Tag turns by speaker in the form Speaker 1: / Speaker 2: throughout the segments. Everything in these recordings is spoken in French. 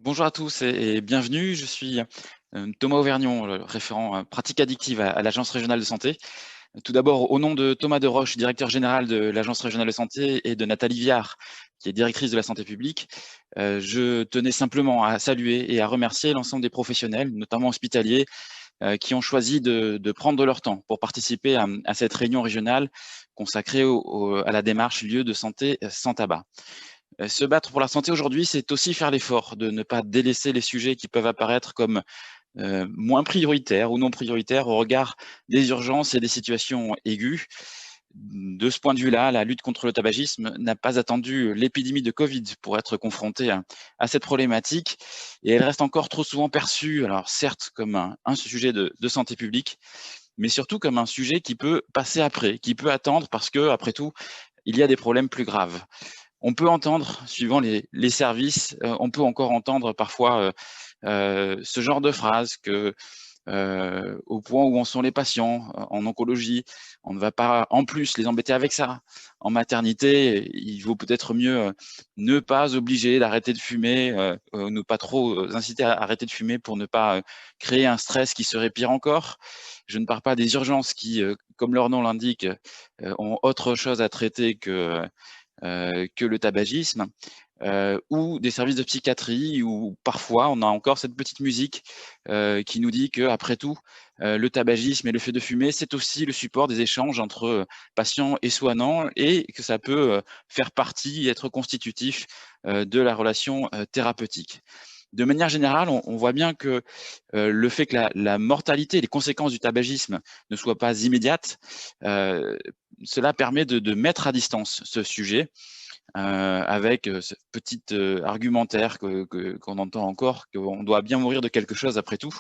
Speaker 1: Bonjour à tous et bienvenue. Je suis Thomas Auvergnon, le référent pratique addictive à l'Agence régionale de santé. Tout d'abord, au nom de Thomas Deroche, directeur général de l'Agence régionale de santé, et de Nathalie Viard, qui est directrice de la santé publique, je tenais simplement à saluer et à remercier l'ensemble des professionnels, notamment hospitaliers, qui ont choisi de prendre leur temps pour participer à cette réunion régionale consacrée à la démarche lieu de santé sans tabac. Se battre pour la santé aujourd'hui, c'est aussi faire l'effort de ne pas délaisser les sujets qui peuvent apparaître comme moins prioritaires ou non prioritaires au regard des urgences et des situations aiguës. De ce point de vue-là, la lutte contre le tabagisme n'a pas attendu l'épidémie de Covid pour être confrontée à cette problématique, et elle reste encore trop souvent perçue, alors certes comme un sujet de santé publique, mais surtout comme un sujet qui peut passer après, qui peut attendre parce que, après tout, il y a des problèmes plus graves. On peut entendre, suivant les services, on peut encore entendre parfois ce genre de phrase que, au point où en sont les patients en oncologie, on ne va pas en plus les embêter avec ça. En maternité, il vaut peut-être mieux ne pas obliger d'arrêter de fumer, ne pas trop inciter à arrêter de fumer pour ne pas créer un stress qui serait pire encore. Je ne parle pas des urgences qui, comme leur nom l'indique, ont autre chose à traiter que le tabagisme, ou des services de psychiatrie où parfois on a encore cette petite musique qui nous dit qu'après tout, le tabagisme et le fait de fumer, c'est aussi le support des échanges entre patients et soignants, et que ça peut faire partie, être constitutif de la relation thérapeutique. De manière générale, on voit bien que le fait que la mortalité, les conséquences du tabagisme ne soient pas immédiates, cela permet de mettre à distance ce sujet, avec ce petit argumentaire qu'on entend encore, qu'on doit bien mourir de quelque chose après tout.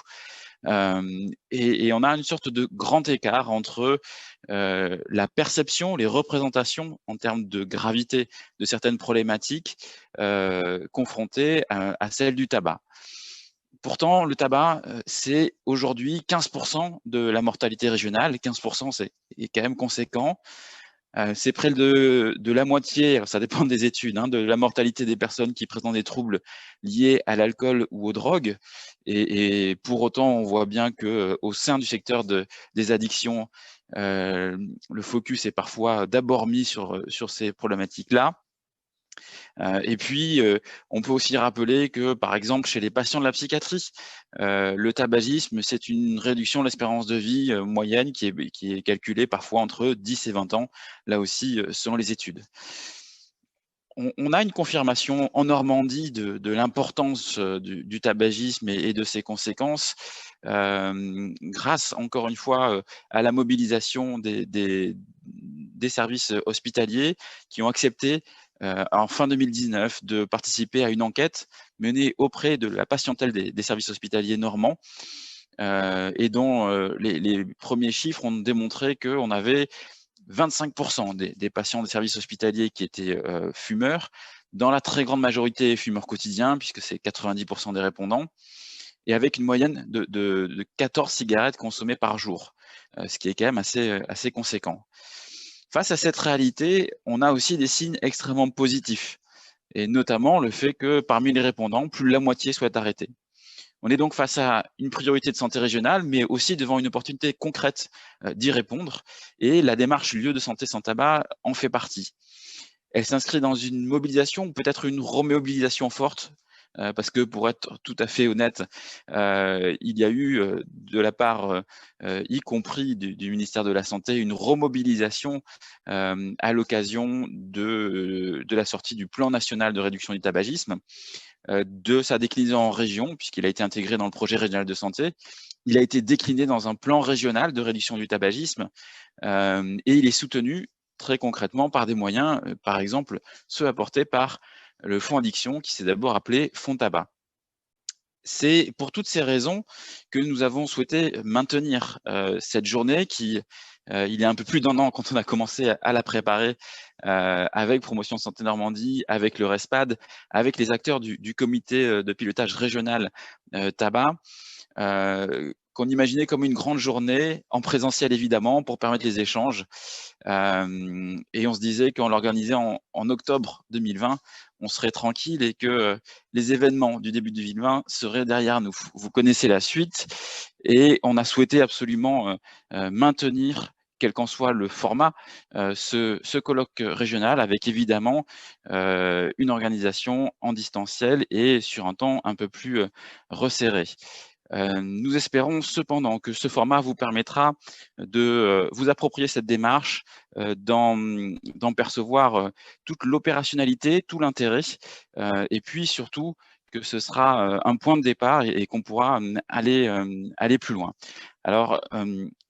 Speaker 1: Et on a une sorte de grand écart entre la perception, les représentations en termes de gravité de certaines problématiques confrontées à celles du tabac. Pourtant, le tabac, c'est aujourd'hui 15% de la mortalité régionale. 15%, c'est quand même conséquent. C'est près de la moitié, alors ça dépend des études, hein, de la mortalité des personnes qui présentent des troubles liés à l'alcool ou aux drogues. Et pour autant, on voit bien que au sein du secteur des addictions, le focus est parfois d'abord mis sur ces problématiques-là. Et puis, on peut aussi rappeler que, par exemple, chez les patients de la psychiatrie, le tabagisme, c'est une réduction de l'espérance de vie moyenne qui est calculée parfois entre 10 et 20 ans, là aussi, selon les études. On a une confirmation en Normandie de l'importance du tabagisme et de ses conséquences, grâce, encore une fois, à la mobilisation des services hospitaliers qui ont accepté, en fin 2019, de participer à une enquête menée auprès de la patientèle des services hospitaliers normands, et dont les premiers chiffres ont démontré qu'on avait 25% des patients des services hospitaliers qui étaient fumeurs, dans la très grande majorité fumeurs quotidiens, puisque c'est 90% des répondants, et avec une moyenne de 14 cigarettes consommées par jour, ce qui est quand même assez conséquent. Face à cette réalité, on a aussi des signes extrêmement positifs, et notamment le fait que parmi les répondants, plus de la moitié souhaitent arrêter. On est donc face à une priorité de santé régionale, mais aussi devant une opportunité concrète d'y répondre, et la démarche lieu de santé sans tabac en fait partie. Elle s'inscrit dans une mobilisation, ou peut-être une remobilisation forte, parce que pour être tout à fait honnête, il y a eu de la part, y compris du ministère de la Santé, une remobilisation à l'occasion de la sortie du plan national de réduction du tabagisme, de sa déclinaison en région, puisqu'il a été intégré dans le projet régional de santé. Il a été décliné dans un plan régional de réduction du tabagisme, et il est soutenu très concrètement par des moyens, par exemple ceux apportés par le fonds addiction, qui s'est d'abord appelé Fonds tabac. C'est pour toutes ces raisons que nous avons souhaité maintenir cette journée qui, il y a un peu plus d'1 an, quand on a commencé à la préparer, avec Promotion Santé Normandie, avec le RESPAD, avec les acteurs du comité de pilotage régional tabac, qu'on imaginait comme une grande journée, en présentiel évidemment, pour permettre les échanges. Et on se disait qu'en l'organisait en octobre 2020, on serait tranquille et que les événements du début de 2020 seraient derrière nous. Vous connaissez la suite et on a souhaité absolument maintenir, quel qu'en soit le format, ce colloque régional avec évidemment une organisation en distanciel et sur un temps un peu plus resserré. Nous espérons cependant que ce format vous permettra de vous approprier cette démarche, d'en percevoir toute l'opérationnalité, tout l'intérêt, et puis surtout que ce sera un point de départ et qu'on pourra aller plus loin. Alors,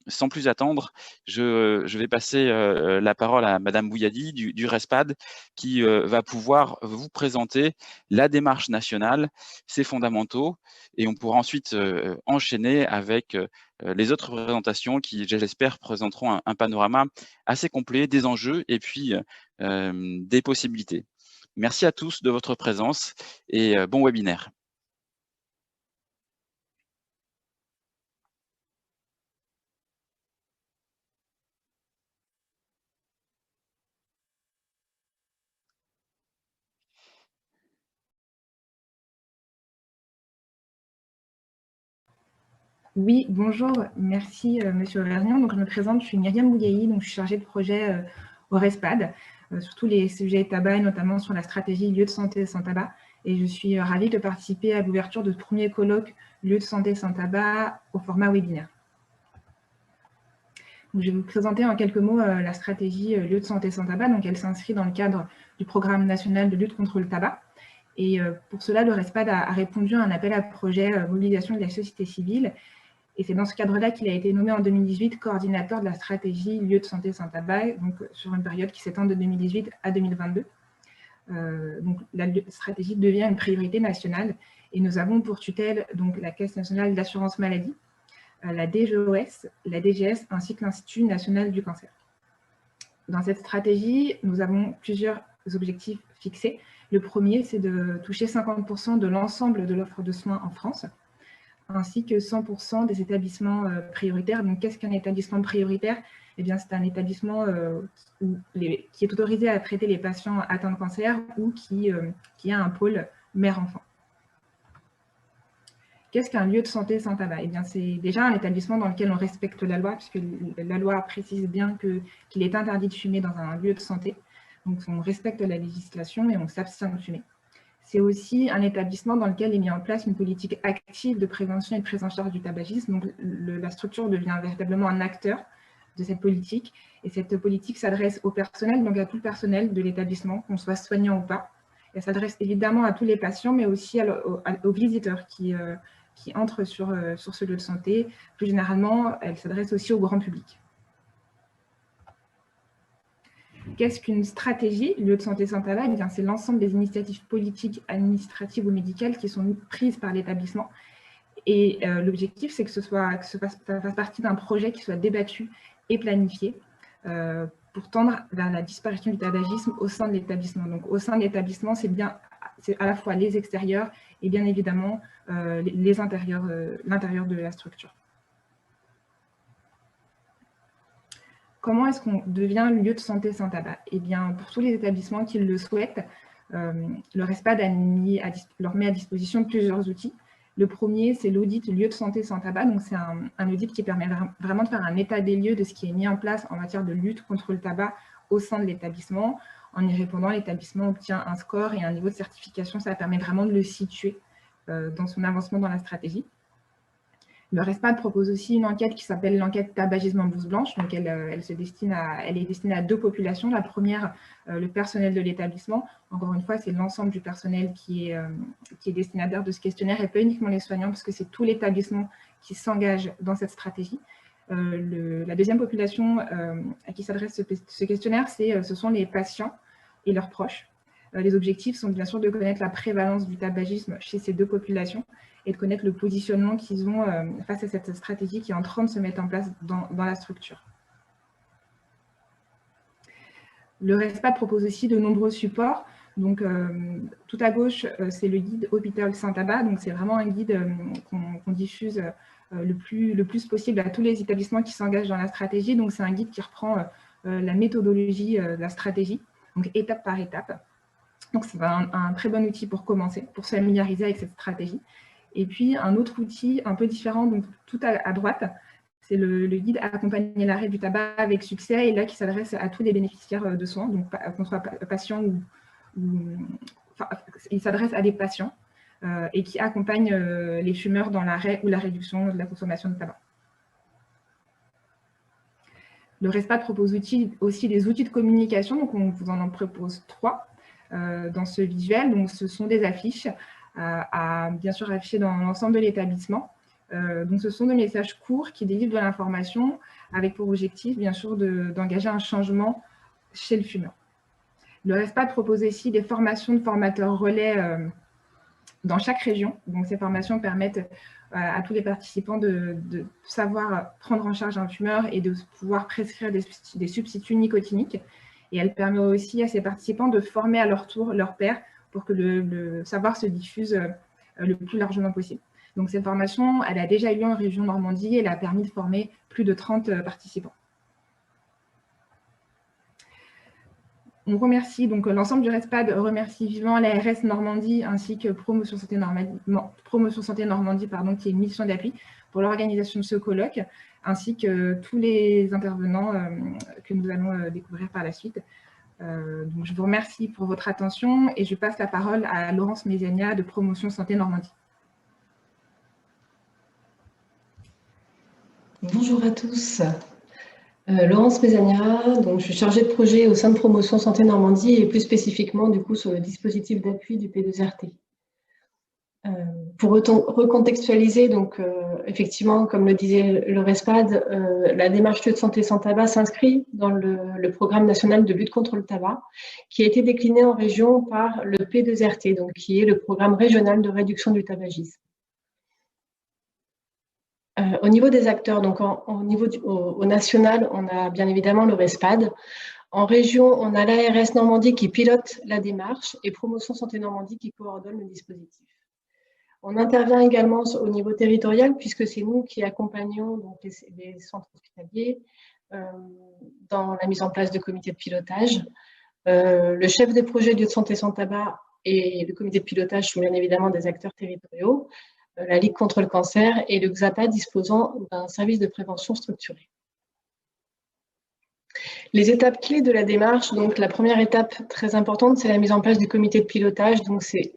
Speaker 1: sans plus attendre, je vais passer la parole à Madame Bouiadi du RESPAD qui va pouvoir vous présenter la démarche nationale, ses fondamentaux, et on pourra ensuite enchaîner avec les autres présentations qui, je l'espère, présenteront un panorama assez complet des enjeux et puis des possibilités. Merci à tous de votre présence et bon webinaire.
Speaker 2: Oui, bonjour, merci Monsieur Vernion. Donc, je me présente, je suis Myriam Bougaï, donc je suis chargée de projet au RESPAD, sur tous les sujets tabac, et notamment sur la stratégie lieu de santé sans tabac. Et je suis ravie de participer à l'ouverture de ce premier colloque lieu de santé sans tabac au format webinaire. Donc, je vais vous présenter en quelques mots la stratégie lieu de santé sans tabac. Donc, elle s'inscrit dans le cadre du programme national de lutte contre le tabac. Et pour cela, le RESPAD a répondu à un appel à projet mobilisation de la société civile. Et c'est dans ce cadre-là qu'il a été nommé en 2018 coordinateur de la stratégie lieu de santé sans tabac, donc sur une période qui s'étend de 2018 à 2022. Donc la stratégie devient une priorité nationale et nous avons pour tutelle donc la Caisse nationale d'assurance maladie, la DGOS, la DGS ainsi que l'Institut national du cancer. Dans cette stratégie, nous avons plusieurs objectifs fixés. Le premier, c'est de toucher 50% de l'ensemble de l'offre de soins en France, ainsi que 100% des établissements prioritaires. Donc, qu'est-ce qu'un établissement prioritaire? Eh bien, c'est un établissement qui est autorisé à traiter les patients atteints de cancer ou qui a un pôle mère-enfant. Qu'est-ce qu'un lieu de santé sans tabac? Eh bien, c'est déjà un établissement dans lequel on respecte la loi, puisque la loi précise bien qu'il est interdit de fumer dans un lieu de santé. Donc, on respecte la législation et on s'abstient de fumer. C'est aussi un établissement dans lequel est mis en place une politique active de prévention et de prise en charge du tabagisme. Donc, la structure devient véritablement un acteur de cette politique. Et cette politique s'adresse au personnel, donc à tout le personnel de l'établissement, qu'on soit soignant ou pas. Elle s'adresse évidemment à tous les patients, mais aussi aux visiteurs qui entrent sur ce lieu de santé. Plus généralement, elle s'adresse aussi au grand public. Qu'est-ce qu'une stratégie lieu de santé sans tabac? Eh bien, c'est l'ensemble des initiatives politiques, administratives ou médicales qui sont prises par l'établissement. Et l'objectif, c'est que ça fasse partie d'un projet qui soit débattu et planifié pour tendre vers la disparition du tabagisme au sein de l'établissement. Donc, au sein de l'établissement, c'est à la fois les extérieurs et bien évidemment les intérieurs, l'intérieur de la structure. Comment est-ce qu'on devient lieu de santé sans tabac? Eh bien, pour tous les établissements qui le souhaitent, le RESPAD leur met à disposition plusieurs outils. Le premier, c'est l'audit lieu de santé sans tabac. Donc, c'est un audit qui permet vraiment de faire un état des lieux de ce qui est mis en place en matière de lutte contre le tabac au sein de l'établissement. En y répondant, l'établissement obtient un score et un niveau de certification. Ça permet vraiment de le situer dans son avancement dans la stratégie. Le RESPAD propose aussi une enquête qui s'appelle l'enquête tabagisme en blouse blanche. Donc, elle est destinée à deux populations. La première, le personnel de l'établissement. Encore une fois, c'est l'ensemble du personnel qui est destinataire de ce questionnaire et pas uniquement les soignants, parce que c'est tout l'établissement qui s'engage dans cette stratégie. La deuxième population à qui s'adresse ce questionnaire, ce sont les patients et leurs proches. Les objectifs sont bien sûr de connaître la prévalence du tabagisme chez ces deux populations et de connaître le positionnement qu'ils ont face à cette stratégie qui est en train de se mettre en place dans la structure. Le RESPAD propose aussi de nombreux supports. Donc, tout à gauche, c'est le guide Hôpital sans tabac. Donc, c'est vraiment un guide qu'on diffuse le plus possible à tous les établissements qui s'engagent dans la stratégie. Donc, c'est un guide qui reprend la méthodologie de la stratégie, donc étape par étape. Donc, c'est un très bon outil pour commencer, pour se familiariser avec cette stratégie. Et puis, un autre outil un peu différent, donc tout à droite, c'est le guide Accompagner l'arrêt du tabac avec succès, et là qui s'adresse à tous les bénéficiaires de soins, donc qu'on soit patient enfin, il s'adresse à des patients et qui accompagne les fumeurs dans l'arrêt ou la réduction de la consommation de tabac. Le RESPAD propose aussi des outils de communication, donc on vous en propose 3 dans ce visuel. Donc, ce sont des affiches à bien sûr afficher dans l'ensemble de l'établissement. Donc, ce sont des messages courts qui délivrent de l'information avec pour objectif, bien sûr, d'engager un changement chez le fumeur. Le RESPAD propose aussi des formations de formateurs relais dans chaque région. Donc, ces formations permettent à tous les participants de savoir prendre en charge un fumeur et de pouvoir prescrire des substituts nicotiniques. Et elle permet aussi à ces participants de former à leur tour leurs pairs pour que le savoir se diffuse le plus largement possible. Donc, cette formation, elle a déjà eu lieu en région Normandie et elle a permis de former plus de 30 participants. On remercie, donc l'ensemble du RESPAD remercie vivement l'ARS Normandie ainsi que Promotion Santé Normandie, pardon, qui est une mission d'appui pour l'organisation de ce colloque, ainsi que tous les intervenants que nous allons découvrir par la suite. Donc je vous remercie pour votre attention et je passe la parole à Laurence Mézania de Promotion Santé Normandie.
Speaker 3: Bonjour à tous. Laurence Mézania, donc je suis chargée de projet au sein de Promotion Santé Normandie et plus spécifiquement du coup sur le dispositif d'appui du P2RT. Pour recontextualiser, donc effectivement, comme le disait le RESPAD, la démarche lieu de santé sans tabac s'inscrit dans le programme national de lutte contre le tabac, qui a été décliné en région par le P2RT, donc qui est le programme régional de réduction du tabagisme. Au niveau des acteurs, donc au national, on a bien évidemment le RESPAD. En région, on a l'ARS Normandie qui pilote la démarche et Promotion Santé Normandie qui coordonne le dispositif. On intervient également au niveau territorial puisque c'est nous qui accompagnons donc, les centres hospitaliers dans la mise en place de comités de pilotage. Le chef des projets lieux de santé sans tabac et le comité de pilotage sont bien évidemment des acteurs territoriaux. La Ligue contre le cancer et le XAPA disposant d'un service de prévention structuré. Les étapes clés de la démarche, donc la première étape très importante, c'est la mise en place du comité de pilotage. Donc c'est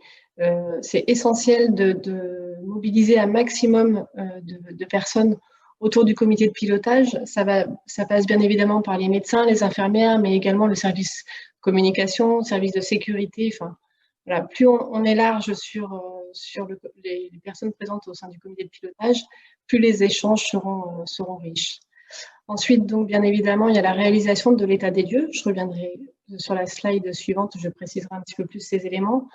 Speaker 3: essentiel de mobiliser un maximum de personnes autour du comité de pilotage. Ça passe bien évidemment par les médecins, les infirmières, mais également le service communication, le service de sécurité. Enfin, voilà, plus on est large sur les personnes présentes au sein du comité de pilotage, plus les échanges seront riches. Ensuite, donc, bien évidemment, il y a la réalisation de l'état des lieux. Je reviendrai sur la slide suivante, je préciserai un petit peu plus ces éléments.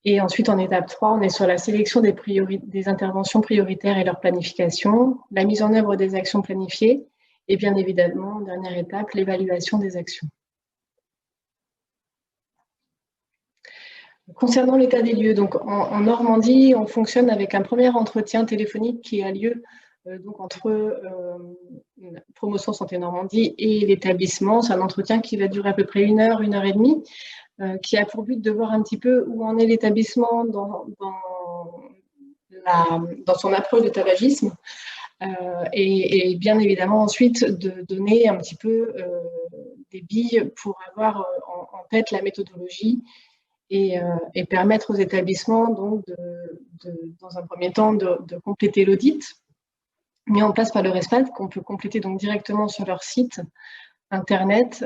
Speaker 3: Et ensuite, en étape 3, on est sur la sélection des interventions prioritaires et leur planification, la mise en œuvre des actions planifiées et bien évidemment, dernière étape, l'évaluation des actions. Concernant l'état des lieux, donc en Normandie, on fonctionne avec un premier entretien téléphonique qui a lieu donc entre Promotion Santé Normandie et l'établissement. C'est un entretien qui va durer à peu près 1 heure, 1 heure et demie, qui a pour but de voir un petit peu où en est l'établissement dans son approche du tabagisme et bien évidemment ensuite de donner un petit peu des billes pour avoir en tête la méthodologie et permettre aux établissements donc dans un premier temps de compléter l'audit mis en place par le RESPAD qu'on peut compléter donc directement sur leur site internet.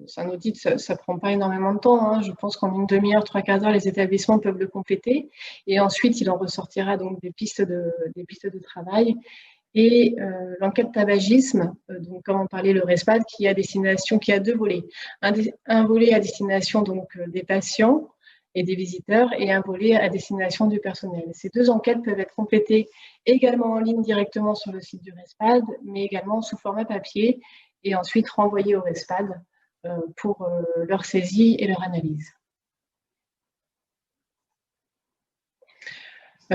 Speaker 3: C'est un audit, ça ne prend pas énormément de temps, hein. Je pense qu'en une demi-heure, 3/4 d'heure, les établissements peuvent le compléter et ensuite il en ressortira donc des pistes de travail. Et l'enquête tabagisme, donc comme on parlait le RESPAD, qui a 2 volets. Un volet à destination donc des patients et des visiteurs et un volet à destination du personnel. Ces 2 enquêtes peuvent être complétées également en ligne directement sur le site du RESPAD, mais également sous format papier et ensuite renvoyées au RESPAD pour leur saisie et leur analyse.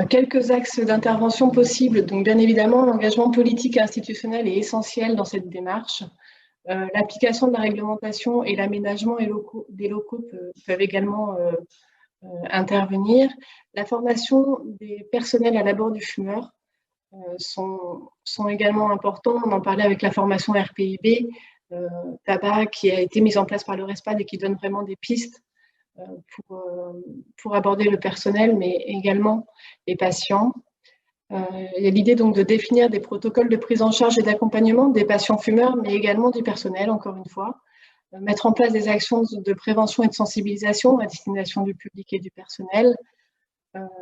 Speaker 3: Quelques axes d'intervention possibles. Donc, bien évidemment, l'engagement politique et institutionnel est essentiel dans cette démarche. L'application de la réglementation et l'aménagement des locaux peuvent également intervenir. La formation des personnels à l'abord du fumeur sont également importants. On en parlait avec la formation RPIB, tabac, qui a été mise en place par le RESPAD et qui donne vraiment des pistes pour aborder le personnel, mais également les patients. Il y a l'idée donc de définir des protocoles de prise en charge et d'accompagnement des patients fumeurs, mais également du personnel, encore une fois. Mettre en place des actions de prévention et de sensibilisation à destination du public et du personnel.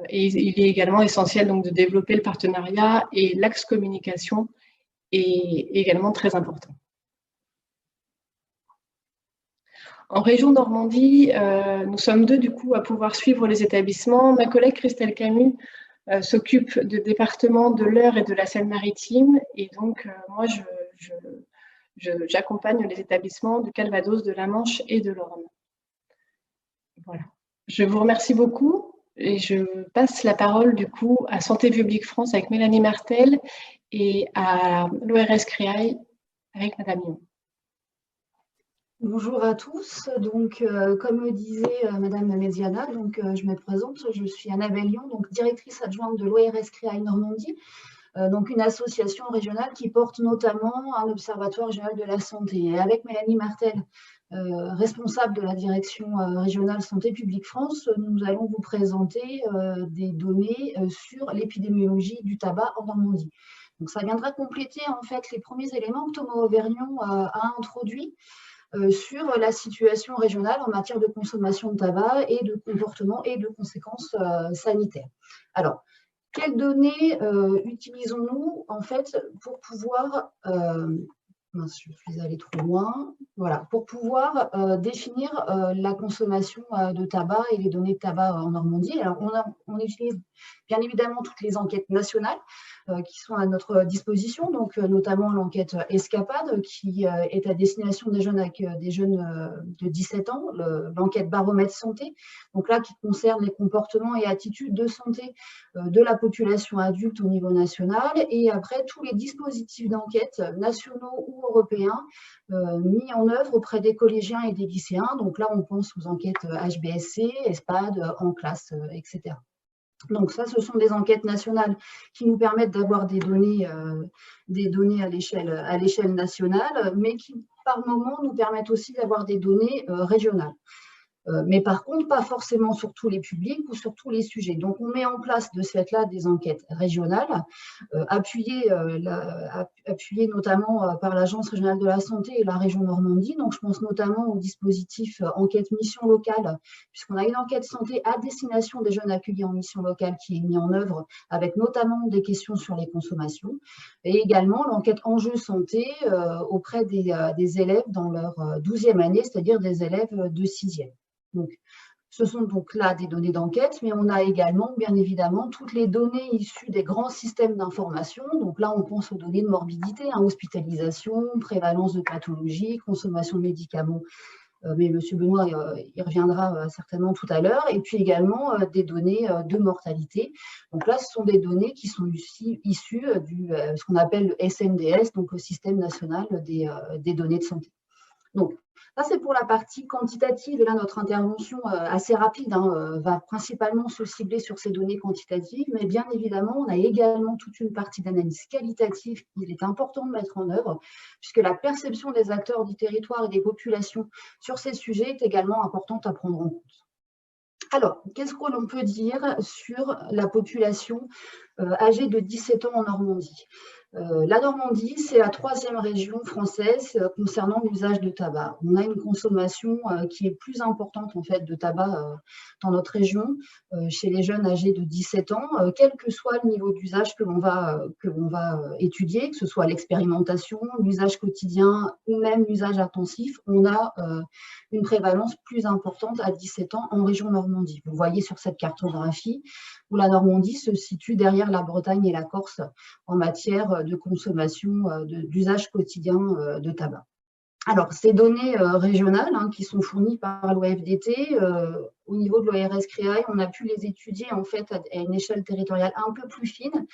Speaker 3: Et il est également essentiel donc de développer le partenariat, et l'axe communication est également très important. En région Normandie, nous sommes 2 du coup à pouvoir suivre les établissements. Ma collègue Christelle Camus s'occupe du département de l'Eure et de la Seine-Maritime, et donc moi j'accompagne les établissements du Calvados, de la Manche et de l'Orne. Voilà. Je vous remercie beaucoup et je passe la parole du coup à Santé publique France avec Mélanie Martel et à l'ORS CREAI avec Madame Lyon.
Speaker 4: Bonjour à tous. Donc, comme le disait Madame Mediana, donc, je me présente, je suis Annabelle Lyon, donc directrice adjointe de l'ORS CREAI Normandie, donc une association régionale qui porte notamment un observatoire régional de la santé. Et avec Mélanie Martel, responsable de la direction régionale Santé publique France, nous allons vous présenter des données sur l'épidémiologie du tabac en Normandie. Donc, ça viendra compléter en fait les premiers éléments que Thomas Auvergnon a introduits sur la situation régionale en matière de consommation de tabac et de comportement et de conséquences sanitaires. Alors, quelles données utilisons-nous en fait pour pouvoir, je suis allée trop loin, voilà, pour pouvoir définir la consommation de tabac et les données de tabac en Normandie? Alors, on utilise bien évidemment toutes les enquêtes nationales qui sont à notre disposition, donc notamment l'enquête Escapade qui est à destination des jeunes avec des jeunes de 17 ans, l'enquête Baromètre Santé, donc là qui concerne les comportements et attitudes de santé de la population adulte au niveau national, et après tous les dispositifs d'enquête nationaux ou européens mis en œuvre auprès des collégiens et des lycéens. Donc là on pense aux enquêtes HBSC, ESPAD, En Classe, etc. Donc ça, ce sont des enquêtes nationales qui nous permettent d'avoir des données à l'échelle nationale, mais qui, par moment, nous permettent aussi d'avoir des données régionales. Mais par contre, pas forcément sur tous les publics ou sur tous les sujets. Donc, on met en place de ce fait-là des enquêtes régionales, appuyées notamment par l'Agence régionale de la santé et la région Normandie. Donc, je pense notamment au dispositif enquête mission locale, puisqu'on a une enquête santé à destination des jeunes accueillis en mission locale qui est mise en œuvre, avec notamment des questions sur les consommations, et également l'enquête enjeux santé auprès des élèves dans leur 12e année, c'est-à-dire des élèves de 6e. Donc, ce sont donc là des données d'enquête, mais on a également, bien évidemment, toutes les données issues des grands systèmes d'information. Donc là, on pense aux données de morbidité, hospitalisation, prévalence de pathologies, consommation de médicaments. Mais M. Benoît y reviendra certainement tout à l'heure. Et puis également des données de mortalité. Donc là, ce sont des données qui sont issues du ce qu'on appelle le SNDS, donc le Système national des données de santé. Donc, ça, c'est pour la partie quantitative. Et là, notre intervention assez rapide va principalement se cibler sur ces données quantitatives. Mais bien évidemment, on a également toute une partie d'analyse qualitative qu'il est important de mettre en œuvre, puisque la perception des acteurs du territoire et des populations sur ces sujets est également importante à prendre en compte. Alors, qu'est-ce que l'on peut dire sur la population âgée de 17 ans en Normandie ? La Normandie, c'est la 3e région française concernant l'usage de tabac. On a une consommation qui est plus importante en fait de tabac dans notre région chez les jeunes âgés de 17 ans, quel que soit le niveau d'usage que l'on va étudier, que ce soit l'expérimentation, l'usage quotidien ou même l'usage intensif, on a une prévalence plus importante à 17 ans en région Normandie. Vous voyez sur cette cartographie où la Normandie se situe derrière la Bretagne et la Corse en matière de consommation, d'usage quotidien de tabac. Alors, ces données régionales qui sont fournies par l'OFDT, au niveau de l'ORS-CREAI, on a pu les étudier en fait à une échelle territoriale un peu plus fine.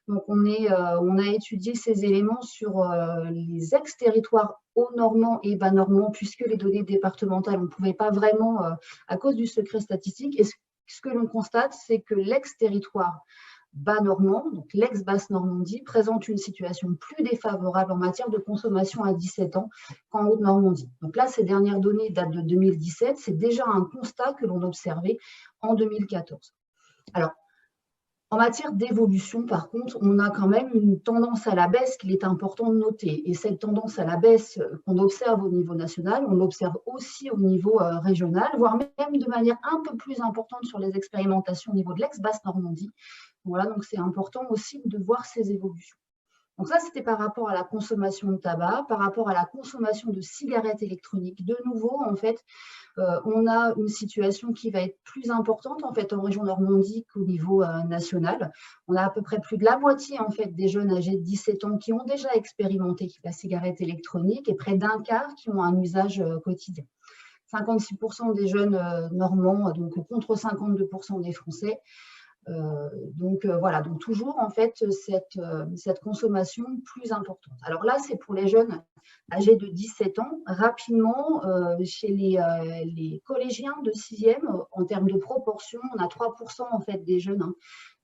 Speaker 4: Donc, on a étudié ces éléments sur les ex-territoires hauts-normands et bas-normands, puisque les données départementales, on ne pouvait pas vraiment, à cause du secret statistique. Et ce que l'on constate, c'est que l'ex-territoire bas-normand, donc l'ex-Basse-Normandie, présente une situation plus défavorable en matière de consommation à 17 ans qu'en Haute-Normandie. Donc là, ces dernières données datent de 2017. C'est déjà un constat que l'on observait en 2014. Alors, en matière d'évolution, par contre, on a quand même une tendance à la baisse qu'il est important de noter. Et cette tendance à la baisse qu'on observe au niveau national, on l'observe aussi au niveau régional, voire même de manière un peu plus importante sur les expérimentations au niveau de l'ex-Basse-Normandie. Voilà, donc c'est important aussi de voir ces évolutions. Donc ça, c'était par rapport à la consommation de tabac, par rapport à la consommation de cigarettes électroniques. De nouveau, en fait, on a une situation qui va être plus importante en fait en région Normandie qu'au niveau national. On a à peu près plus de la moitié en fait des jeunes âgés de 17 ans qui ont déjà expérimenté la cigarette électronique et près d'un quart qui ont un usage quotidien. 56% des jeunes normands, donc contre 52% des Français. Voilà, donc toujours en fait cette consommation plus importante. Alors là, c'est pour les jeunes âgés de 17 ans. Rapidement, chez les collégiens de 6e, en termes de proportion, on a 3% en fait des jeunes,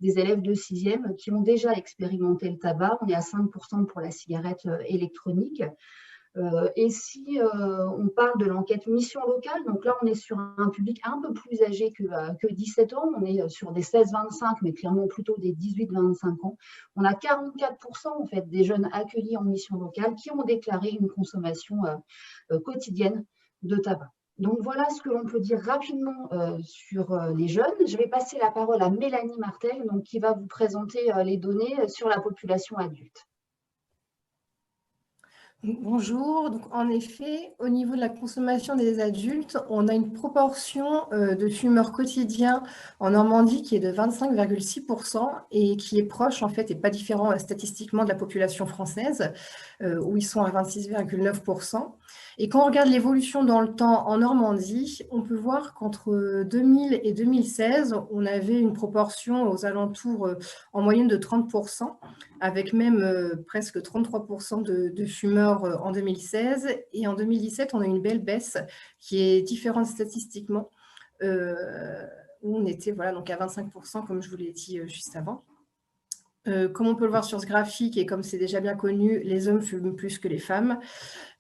Speaker 4: des élèves de 6e qui ont déjà expérimenté le tabac. On est à 5% pour la cigarette électronique. Et si on parle de l'enquête mission locale, donc là on est sur un public un peu plus âgé que 17 ans, on est sur des 16-25, mais clairement plutôt des 18-25 ans. On a 44% en fait des jeunes accueillis en mission locale qui ont déclaré une consommation quotidienne de tabac. Donc voilà ce que l'on peut dire rapidement sur les jeunes. Je vais passer la parole à Mélanie Martel, donc, qui va vous présenter les données sur la population adulte.
Speaker 5: Bonjour, donc en effet, au niveau de la consommation des adultes, on a une proportion de fumeurs quotidiens en Normandie qui est de 25,6% et qui est proche en fait et pas différent statistiquement de la population française où ils sont à 26,9%. Et quand on regarde l'évolution dans le temps en Normandie, on peut voir qu'entre 2000 et 2016, on avait une proportion aux alentours en moyenne de 30%, avec même presque 33% de fumeurs en 2016. Et en 2017, on a une belle baisse qui est différente statistiquement, où on était voilà, donc à 25%, comme je vous l'ai dit juste avant. Comme on peut le voir sur ce graphique, et comme c'est déjà bien connu, les hommes fument plus que les femmes.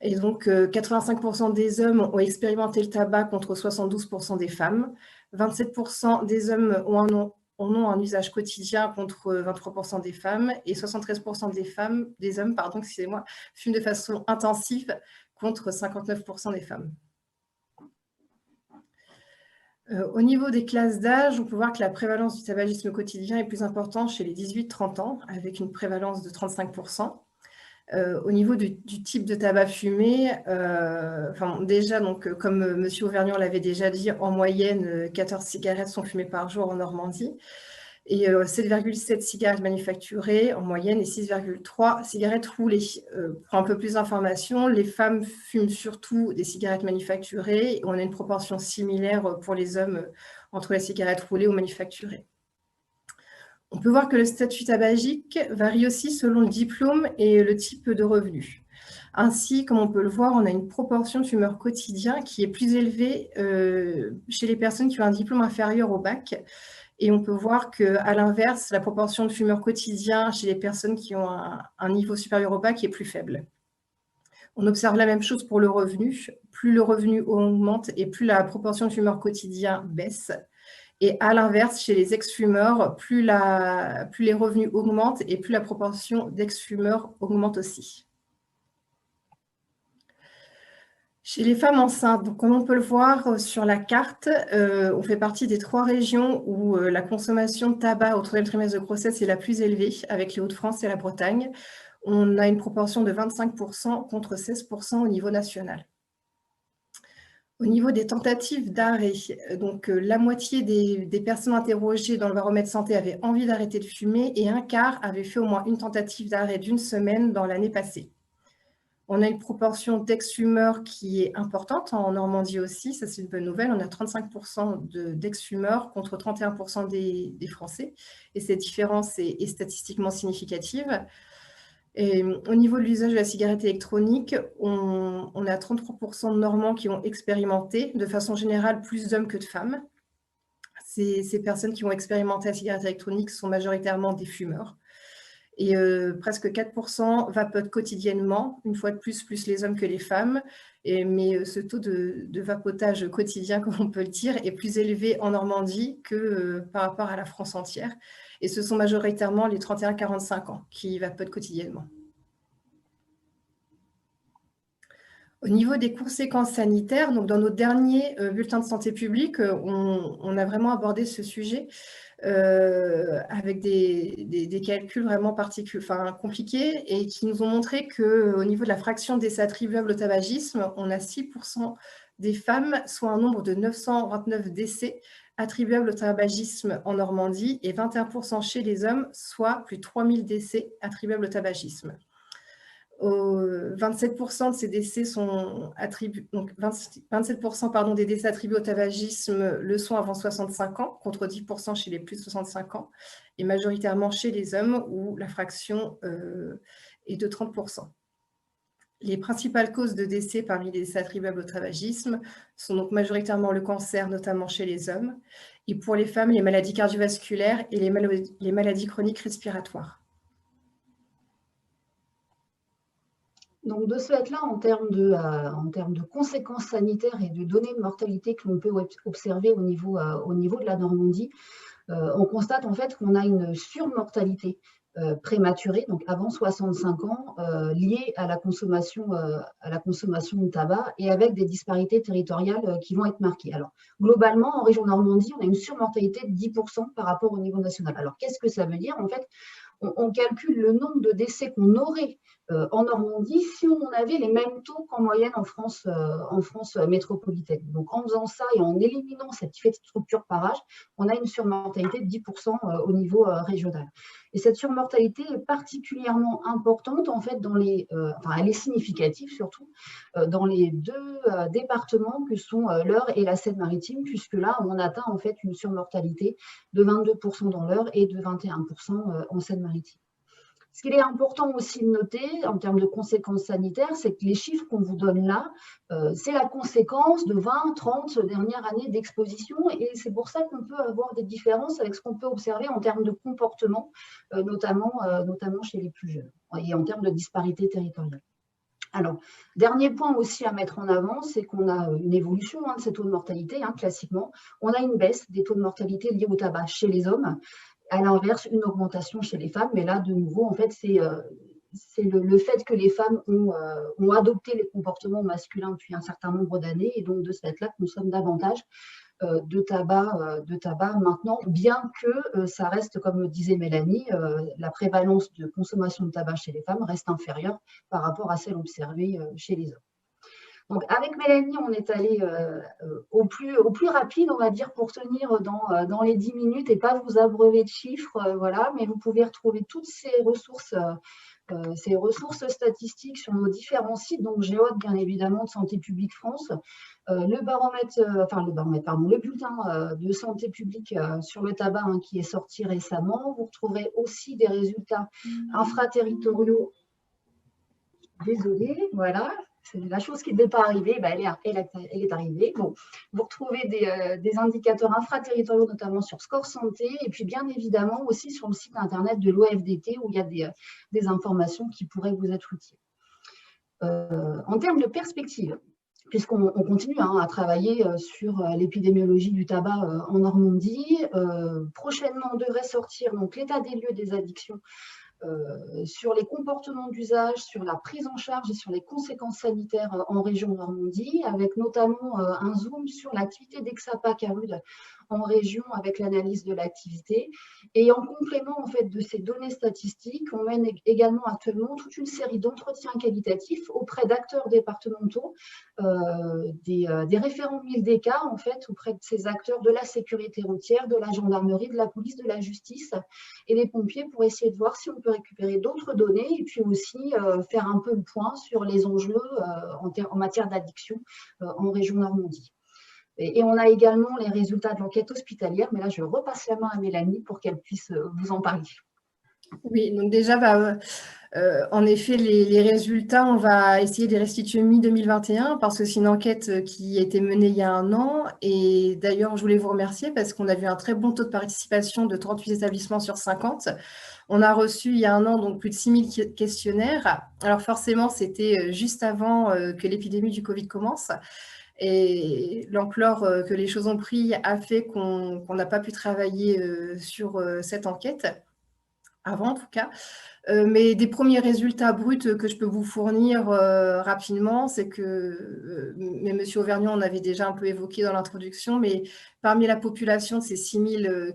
Speaker 5: Et donc, 85% des hommes ont expérimenté le tabac contre 72% des femmes. 27% des hommes ont un usage quotidien contre 23% des femmes. Et 73% des hommes, fument de façon intensive contre 59% des femmes. Au niveau des classes d'âge, on peut voir que la prévalence du tabagisme quotidien est plus importante chez les 18-30 ans, avec une prévalence de 35%. Au niveau du type de tabac fumé, déjà, donc, comme M. Auvergnat l'avait déjà dit, en moyenne, 14 cigarettes sont fumées par jour en Normandie, et 7,7 cigarettes manufacturées en moyenne et 6,3 cigarettes roulées. Pour un peu plus d'informations, les femmes fument surtout des cigarettes manufacturées. On a une proportion similaire pour les hommes entre les cigarettes roulées ou manufacturées. On peut voir que le statut tabagique varie aussi selon le diplôme et le type de revenu. Ainsi, comme on peut le voir, on a une proportion de fumeurs quotidiens qui est plus élevée chez les personnes qui ont un diplôme inférieur au bac. Et on peut voir qu'à l'inverse, la proportion de fumeurs quotidiens chez les personnes qui ont un niveau supérieur au bac est plus faible. On observe la même chose pour le revenu. Plus le revenu augmente et plus la proportion de fumeurs quotidiens baisse. Et à l'inverse, chez les ex-fumeurs, plus les revenus augmentent et plus la proportion d'ex-fumeurs augmente aussi. Chez les femmes enceintes, donc comme on peut le voir sur la carte, on fait partie des 3 régions où la consommation de tabac au 3e trimestre de grossesse est la plus élevée, avec les Hauts-de-France et la Bretagne. On a une proportion de 25% contre 16% au niveau national. Au niveau des tentatives d'arrêt, donc la moitié des personnes interrogées dans le baromètre santé avaient envie d'arrêter de fumer et un quart avait fait au moins une tentative d'arrêt d'1 semaine dans l'année passée. On a une proportion d'ex-fumeurs qui est importante en Normandie aussi, ça c'est une bonne nouvelle. On a 35% d'ex-fumeurs contre 31% des Français. Et cette différence est statistiquement significative. Et au niveau de l'usage de la cigarette électronique, on a 33% de Normands qui ont expérimenté, de façon générale, plus d'hommes que de femmes. Ces personnes qui ont expérimenté la cigarette électronique sont majoritairement des fumeurs. Et presque 4% vapotent quotidiennement, une fois de plus les hommes que les femmes. Mais ce taux de vapotage quotidien, comme on peut le dire, est plus élevé en Normandie que par rapport à la France entière. Et ce sont majoritairement les 31-45 ans qui vapotent quotidiennement. Au niveau des conséquences sanitaires, donc dans nos derniers bulletins de santé publique, on a vraiment abordé ce sujet avec des calculs vraiment compliqués et qui nous ont montré qu'au niveau de la fraction des décès attribuables au tabagisme, on a 6% des femmes, soit un nombre de 929 décès attribuables au tabagisme en Normandie et 21% chez les hommes, soit plus de 3000 décès attribuables au tabagisme. 27% de ces décès sont attribués, donc 27% des décès attribués au tabagisme le sont avant 65 ans, contre 10% chez les plus de 65 ans, et majoritairement chez les hommes où la fraction est de 30%. Les principales causes de décès parmi les décès attribuables au tabagisme sont donc majoritairement le cancer, notamment chez les hommes, et pour les femmes, les maladies cardiovasculaires et les maladies chroniques respiratoires.
Speaker 4: Donc de ce fait-là, en termes de conséquences sanitaires et de données de mortalité que l'on peut observer au niveau de la Normandie, on constate en fait qu'on a une surmortalité prématurée, donc avant 65 ans, liée à la consommation de tabac et avec des disparités territoriales qui vont être marquées. Alors globalement, en région Normandie, on a une surmortalité de 10% par rapport au niveau national. Alors qu'est-ce que ça veut dire? En fait, on calcule le nombre de décès qu'on aurait en Normandie si on avait les mêmes taux qu'en moyenne en France métropolitaine. Donc en faisant ça et en éliminant cet effet de structure par âge, on a une surmortalité de 10% au niveau régional. Et cette surmortalité est particulièrement importante en fait elle est significative surtout dans les deux départements que sont l'Eure et la Seine-Maritime, puisque là on atteint en fait une surmortalité de 22% dans l'Eure et de 21% en Seine-Maritime. Ce qu'il est important aussi de noter en termes de conséquences sanitaires, c'est que les chiffres qu'on vous donne là, c'est la conséquence de 20, 30 dernières années d'exposition et c'est pour ça qu'on peut avoir des différences avec ce qu'on peut observer en termes de comportement, notamment chez les plus jeunes et en termes de disparité territoriale. Alors, dernier point aussi à mettre en avant, c'est qu'on a une évolution de ces taux de mortalité, classiquement. On a une baisse des taux de mortalité liés au tabac chez les hommes. À l'inverse, une augmentation chez les femmes. Mais là, de nouveau, en fait, c'est le fait que les femmes ont adopté les comportements masculins depuis un certain nombre d'années et donc de ce fait-là consomment davantage de tabac maintenant, bien que ça reste, comme le disait Mélanie, la prévalence de consommation de tabac chez les femmes reste inférieure par rapport à celle observée chez les hommes. Donc, avec Mélanie, on est allé au plus rapide, on va dire, pour tenir dans les 10 minutes et pas vous abreuver de chiffres, voilà, mais vous pouvez retrouver toutes ces ressources statistiques sur nos différents sites, donc Géode, bien évidemment, de Santé publique France, le bulletin de santé publique sur le tabac qui est sorti récemment. Vous retrouverez aussi des résultats infraterritoriaux. Désolée, voilà. C'est la chose qui ne devait pas arriver, elle est arrivée. Bon, vous retrouvez des indicateurs infraterritoriaux, notamment sur Score Santé, et puis bien évidemment aussi sur le site internet de l'OFDT, où il y a des informations qui pourraient vous être utiles. En termes de perspective, puisqu'on continue à travailler sur l'épidémiologie du tabac en Normandie, prochainement on devrait sortir donc l'état des lieux des addictions sur les comportements d'usage, sur la prise en charge et sur les conséquences sanitaires en région Normandie, avec notamment un zoom sur l'activité d'Exapa Carude en région avec l'analyse de l'activité. Et en complément en fait de ces données statistiques, on mène également actuellement toute une série d'entretiens qualitatifs auprès d'acteurs départementaux, des référents MILDECA en fait auprès de ces acteurs de la sécurité routière, de la gendarmerie, de la police, de la justice et des pompiers pour essayer de voir si on peut récupérer d'autres données et puis aussi faire un peu le point sur les enjeux en matière d'addiction en région Normandie. Et on a également les résultats de l'enquête hospitalière, mais là, je repasse la main à Mélanie pour qu'elle puisse vous en parler.
Speaker 5: Oui, donc déjà, en effet, les résultats, on va essayer de les restituer mi-2021 parce que c'est une enquête qui a été menée il y a 1 an. Et d'ailleurs, je voulais vous remercier parce qu'on a vu un très bon taux de participation de 38 établissements sur 50. On a reçu il y a 1 an donc plus de 6000 questionnaires. Alors forcément, c'était juste avant que l'épidémie du Covid commence. Et l'ampleur que les choses ont pris a fait qu'on n'a pas pu travailler sur cette enquête, avant en tout cas. Mais des premiers résultats bruts que je peux vous fournir rapidement, c'est que, mais M. Auvergnat en avait déjà un peu évoqué dans l'introduction, mais parmi la population de ces 6000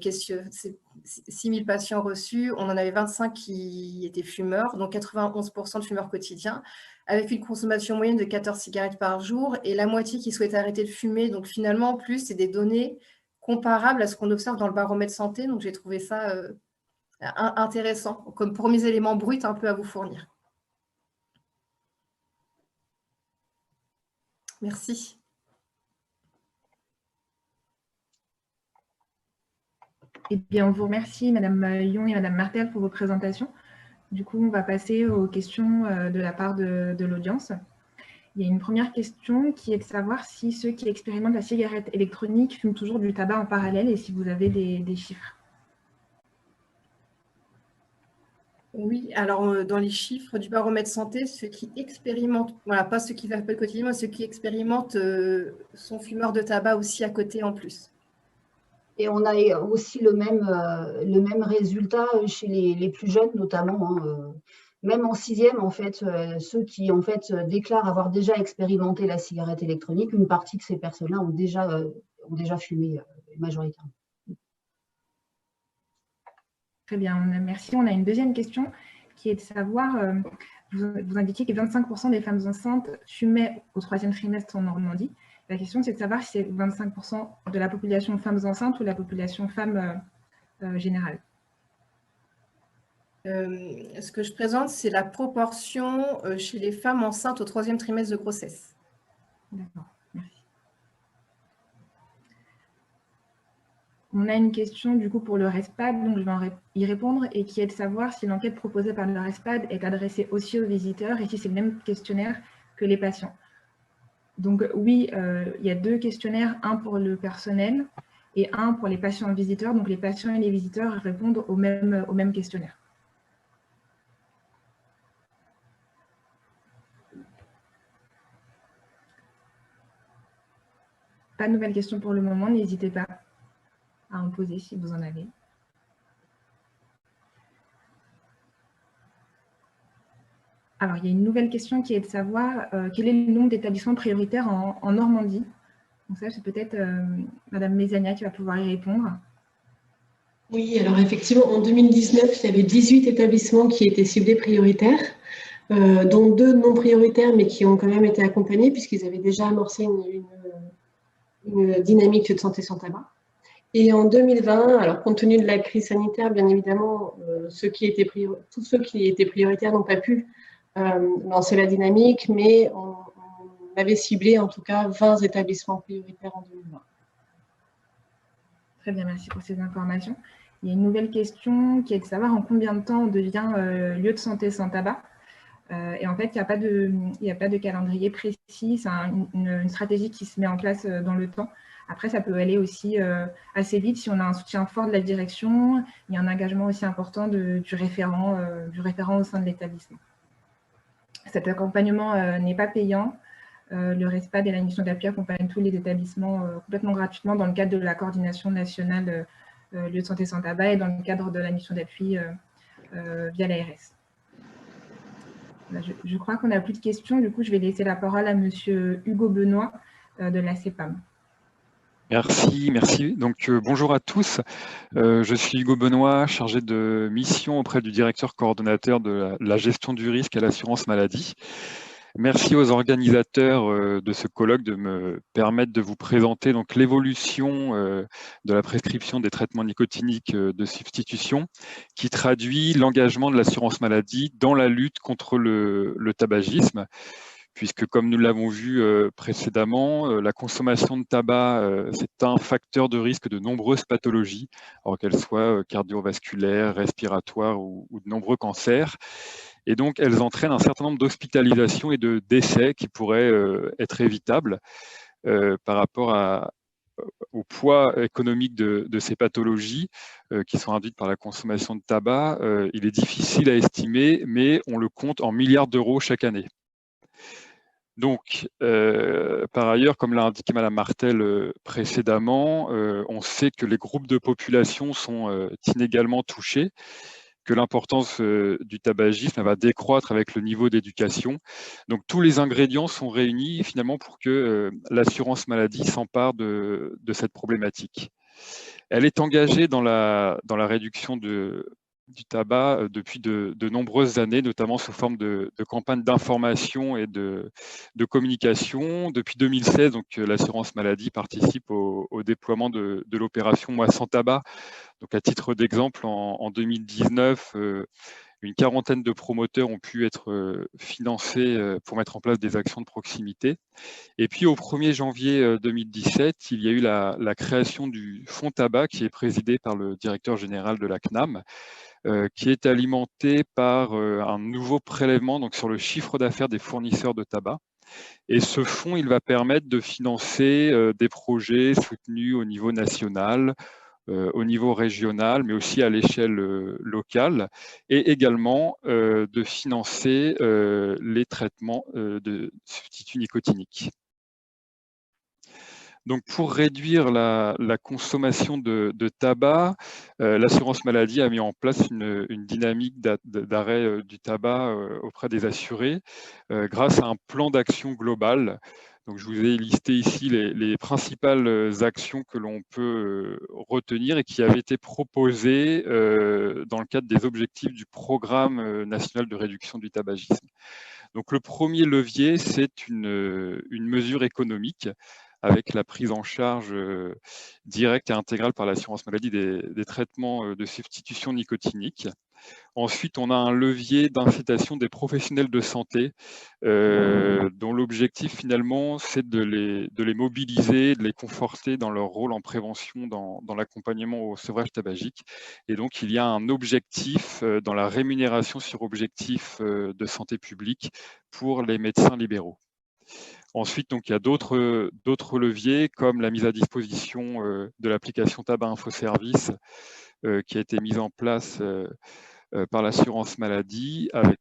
Speaker 5: patients reçus, on en avait 25 qui étaient fumeurs, donc 91% de fumeurs quotidiens, avec une consommation moyenne de 14 cigarettes par jour, et la moitié qui souhaite arrêter de fumer. Donc finalement, en plus, c'est des données comparables à ce qu'on observe dans le baromètre santé, donc j'ai trouvé ça intéressant, comme premiers éléments bruts un peu à vous fournir. Merci.
Speaker 2: Eh bien, on vous remercie, Madame Yon et Madame Martel, pour vos présentations. Du coup, on va passer aux questions de la part de l'audience. Il y a une première question qui est de savoir si ceux qui expérimentent la cigarette électronique fument toujours du tabac en parallèle et si vous avez des chiffres.
Speaker 5: Oui, alors dans les chiffres du baromètre santé, ceux qui expérimentent, voilà, pas ceux qui l'appellent quotidiennement, ceux qui expérimentent sont fumeurs de tabac aussi à côté en plus.
Speaker 4: Et on a aussi le même résultat chez les plus jeunes, notamment, hein, même en 6e, en fait, ceux qui en fait déclarent avoir déjà expérimenté la cigarette électronique, une partie de ces personnes-là ont déjà fumé majoritairement.
Speaker 2: Très bien, merci. On a une deuxième question qui est de savoir, vous indiquiez que 25% des femmes enceintes fumaient au 3e trimestre en Normandie. La question, c'est de savoir si c'est 25% de la population femmes enceintes ou la population femmes générale.
Speaker 5: Ce que je présente, c'est la proportion chez les femmes enceintes au 3e trimestre de grossesse.
Speaker 2: D'accord, merci. On a une question du coup pour le RESPAD, donc je vais y répondre, et qui est de savoir si l'enquête proposée par le RESPAD est adressée aussi aux visiteurs et si c'est le même questionnaire que les patients. Donc oui, il y a 2 questionnaires, un pour le personnel et un pour les patients visiteurs. Donc les patients et les visiteurs répondent au même questionnaire. Pas de nouvelles questions pour le moment, n'hésitez pas à en poser si vous en avez. Alors, il y a une nouvelle question qui est de savoir quel est le nombre d'établissements prioritaires en Normandie. Donc ça, c'est peut-être Madame Mézania qui va pouvoir y répondre.
Speaker 3: Oui, alors effectivement, en 2019, il y avait 18 établissements qui étaient ciblés prioritaires, dont 2 non prioritaires, mais qui ont quand même été accompagnés puisqu'ils avaient déjà amorcé une dynamique de santé sans tabac. Et en 2020, alors compte tenu de la crise sanitaire, bien évidemment, tous ceux qui étaient prioritaires n'ont pas pu lancer la dynamique, mais on avait ciblé en tout cas 20 établissements prioritaires en 2020.
Speaker 2: Très bien, merci pour ces informations. Il y a une nouvelle question qui est de savoir en combien de temps on devient lieu de santé sans tabac. Et en fait, il n'y a pas de calendrier précis, c'est une stratégie qui se met en place dans le temps. Après, ça peut aller aussi assez vite si on a un soutien fort de la direction, il y a un engagement aussi important du référent au sein de l'établissement. Cet accompagnement n'est pas payant. Le RESPAD et la mission d'appui accompagnent tous les établissements complètement gratuitement dans le cadre de la coordination nationale lieu de santé sans tabac et dans le cadre de la mission d'appui via l'ARS. Je crois qu'on n'a plus de questions. Du coup, je vais laisser la parole à Monsieur Hugo Benoît de la CEPAM.
Speaker 6: Merci. Donc, bonjour à tous. Je suis Hugo Benoît, chargé de mission auprès du directeur coordonnateur de la gestion du risque à l'assurance maladie. Merci aux organisateurs de ce colloque de me permettre de vous présenter donc l'évolution de la prescription des traitements nicotiniques de substitution qui traduit l'engagement de l'assurance maladie dans la lutte contre le tabagisme, puisque comme nous l'avons vu précédemment, la consommation de tabac, c'est un facteur de risque de nombreuses pathologies, alors qu'elles soient cardiovasculaires, respiratoires ou de nombreux cancers. Et donc, elles entraînent un certain nombre d'hospitalisations et de décès qui pourraient être évitables par rapport au poids économique de ces pathologies qui sont induites par la consommation de tabac. Il est difficile à estimer, mais on le compte en milliards d'euros chaque année. Donc, par ailleurs, comme l'a indiqué Madame Martel précédemment, on sait que les groupes de population sont inégalement touchés, que l'importance du tabagisme va décroître avec le niveau d'éducation. Donc tous les ingrédients sont réunis finalement pour que l'assurance maladie s'empare de cette problématique. Elle est engagée dans la réduction du tabac depuis de nombreuses années, notamment sous forme de campagnes d'information et de communication. Depuis 2016, donc l'assurance maladie participe au déploiement de l'opération Moi sans tabac. Donc à titre d'exemple, en 2019, une quarantaine de promoteurs ont pu être financés pour mettre en place des actions de proximité. Et puis au 1er janvier 2017, il y a eu la création du fonds tabac qui est présidé par le directeur général de la CNAM, qui est alimenté par un nouveau prélèvement donc, sur le chiffre d'affaires des fournisseurs de tabac. Et ce fonds, il va permettre de financer des projets soutenus au niveau national, au niveau régional, mais aussi à l'échelle locale, et également de financer les traitements de substituts nicotiniques. Donc, pour réduire la consommation de tabac, l'assurance maladie a mis en place une dynamique d'arrêt du tabac auprès des assurés grâce à un plan d'action global. Donc, je vous ai listé ici les principales actions que l'on peut retenir et qui avaient été proposées dans le cadre des objectifs du programme national de réduction du tabagisme. Donc, le premier levier, c'est une mesure économique avec la prise en charge directe et intégrale par l'assurance maladie des traitements de substitution nicotinique. Ensuite, on a un levier d'incitation des professionnels de santé dont l'objectif finalement, c'est de les mobiliser, de les conforter dans leur rôle en prévention dans l'accompagnement au sevrage tabagique. Et donc, il y a un objectif dans la rémunération sur objectif de santé publique pour les médecins libéraux. Ensuite, donc, il y a d'autres leviers comme la mise à disposition de l'application Tabac Info Service qui a été mise en place par l'assurance maladie avec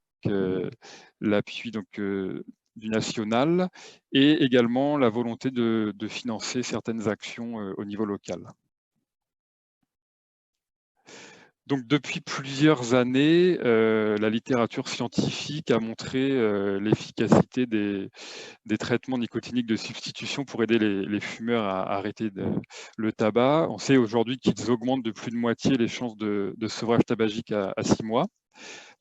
Speaker 6: l'appui du national et également la volonté de financer certaines actions au niveau local. Donc, depuis plusieurs années, la littérature scientifique a montré l'efficacité des traitements nicotiniques de substitution pour aider les fumeurs à arrêter le tabac. On sait aujourd'hui qu'ils augmentent de plus de moitié les chances de sevrage tabagique à 6 mois.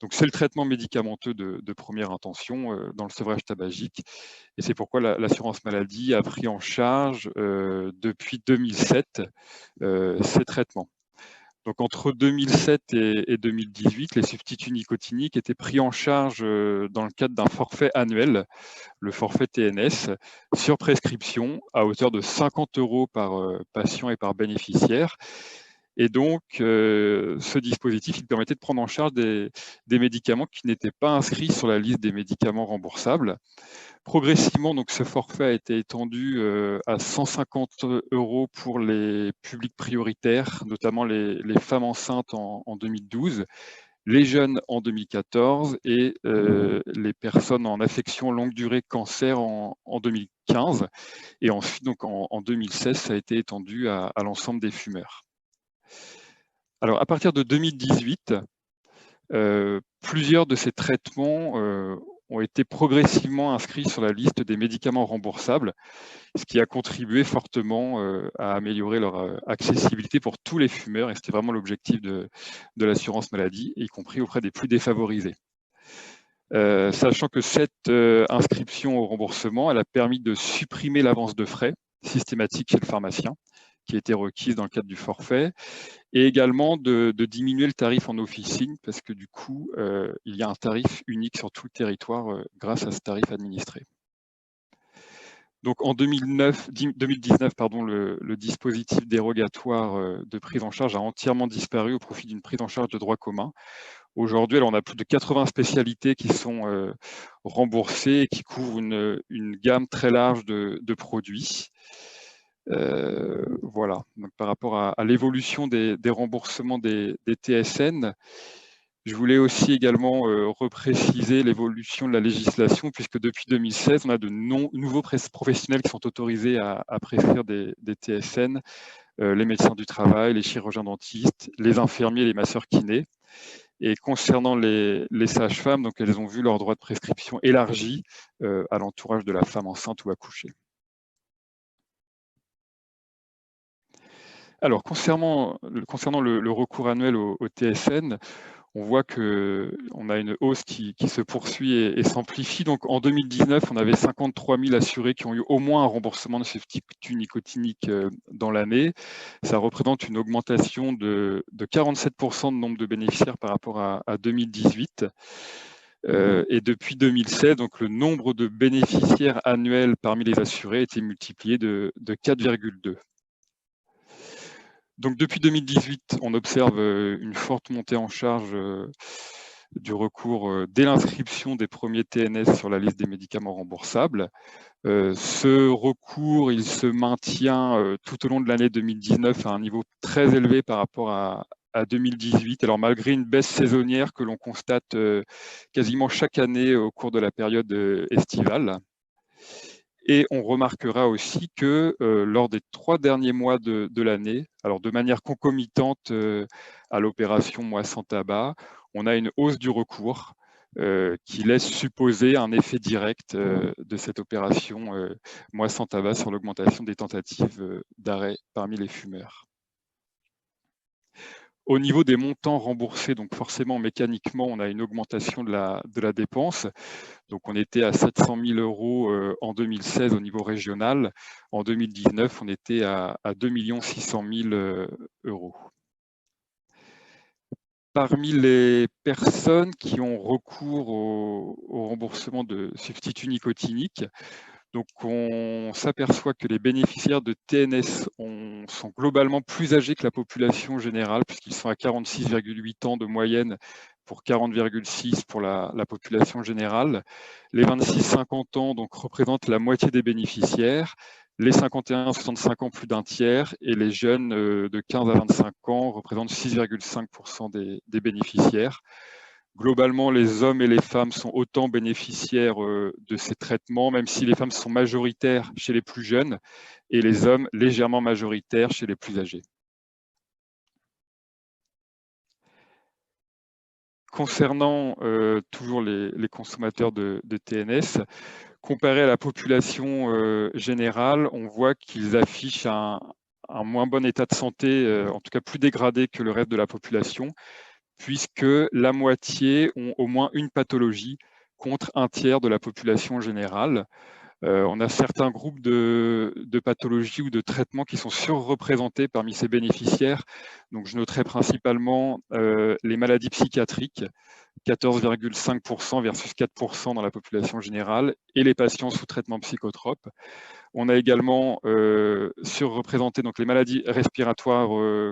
Speaker 6: Donc, c'est le traitement médicamenteux de première intention dans le sevrage tabagique. Et c'est pourquoi l'assurance maladie a pris en charge depuis 2007 ces traitements. Donc, entre 2007 et 2018, les substituts nicotiniques étaient pris en charge dans le cadre d'un forfait annuel, le forfait TNS, sur prescription à hauteur de 50 € par patient et par bénéficiaire. Et donc, ce dispositif, il permettait de prendre en charge des médicaments qui n'étaient pas inscrits sur la liste des médicaments remboursables. Progressivement, donc, ce forfait a été étendu à 150 € pour les publics prioritaires, notamment les femmes enceintes en 2012, les jeunes en 2014 et les personnes en affection longue durée cancer en 2015. Et ensuite, donc, en 2016, ça a été étendu à l'ensemble des fumeurs. Alors, à partir de 2018, plusieurs de ces traitements ont été progressivement inscrits sur la liste des médicaments remboursables, ce qui a contribué fortement à améliorer leur accessibilité pour tous les fumeurs, et c'était vraiment l'objectif de l'assurance maladie, y compris auprès des plus défavorisés. Sachant que cette inscription au remboursement, elle a permis de supprimer l'avance de frais systématique chez le pharmacien, qui était requise dans le cadre du forfait, et également de diminuer le tarif en officine, parce que du coup, il y a un tarif unique sur tout le territoire grâce à ce tarif administré. Donc en 2019, le dispositif dérogatoire de prise en charge a entièrement disparu au profit d'une prise en charge de droit commun. Aujourd'hui, on a plus de 80 spécialités qui sont remboursées et qui couvrent une gamme très large de produits. Voilà, donc par rapport à l'évolution des remboursements des TSN, je voulais aussi également repréciser l'évolution de la législation, puisque depuis 2016, on a de nouveaux professionnels qui sont autorisés à prescrire des TSN, les médecins du travail, les chirurgiens dentistes, les infirmiers, les masseurs kinés. Et concernant les sages-femmes, donc elles ont vu leur droit de prescription élargi à l'entourage de la femme enceinte ou accouchée. Alors, concernant le recours annuel au TSN, on voit qu'on a une hausse qui se poursuit et s'amplifie. Donc, en 2019, on avait 53 000 assurés qui ont eu au moins un remboursement de substitut nicotinique dans l'année. Ça représente une augmentation de 47% de nombre de bénéficiaires par rapport à 2018. Et depuis 2016, donc, le nombre de bénéficiaires annuels parmi les assurés a été multiplié de 4,2. Donc depuis 2018, on observe une forte montée en charge du recours dès l'inscription des premiers TNS sur la liste des médicaments remboursables. Ce recours, il se maintient tout au long de l'année 2019 à un niveau très élevé par rapport à 2018. Alors malgré une baisse saisonnière que l'on constate quasiment chaque année au cours de la période estivale. Et on remarquera aussi que lors des 3 derniers mois de l'année, alors de manière concomitante à l'opération Moi sans tabac, on a une hausse du recours qui laisse supposer un effet direct de cette opération Moi sans tabac sur l'augmentation des tentatives d'arrêt parmi les fumeurs. Au niveau des montants remboursés, donc forcément mécaniquement, on a une augmentation de la dépense. Donc on était à 700 000 euros en 2016 au niveau régional. En 2019, on était à 2 600 000 euros. Parmi les personnes qui ont recours au remboursement de substituts nicotiniques, donc on s'aperçoit que les bénéficiaires de TNS sont globalement plus âgés que la population générale, puisqu'ils sont à 46,8 ans de moyenne pour 40,6 pour la population générale. Les 26-50 ans donc, représentent la moitié des bénéficiaires, les 51-65 ans plus d'un tiers, et les jeunes de 15 à 25 ans représentent 6,5% des bénéficiaires. Globalement, les hommes et les femmes sont autant bénéficiaires de ces traitements, même si les femmes sont majoritaires chez les plus jeunes et les hommes légèrement majoritaires chez les plus âgés. Concernant toujours les consommateurs de TNS, comparé à la population générale, on voit qu'ils affichent un moins bon état de santé, en tout cas plus dégradé que le reste de la population, puisque la moitié ont au moins une pathologie contre un tiers de la population générale. On a certains groupes de pathologies ou de traitements qui sont surreprésentés parmi ces bénéficiaires. Donc, je noterai principalement les maladies psychiatriques, 14,5% versus 4% dans la population générale, et les patients sous traitement psychotrope. On a également surreprésenté donc, les maladies respiratoires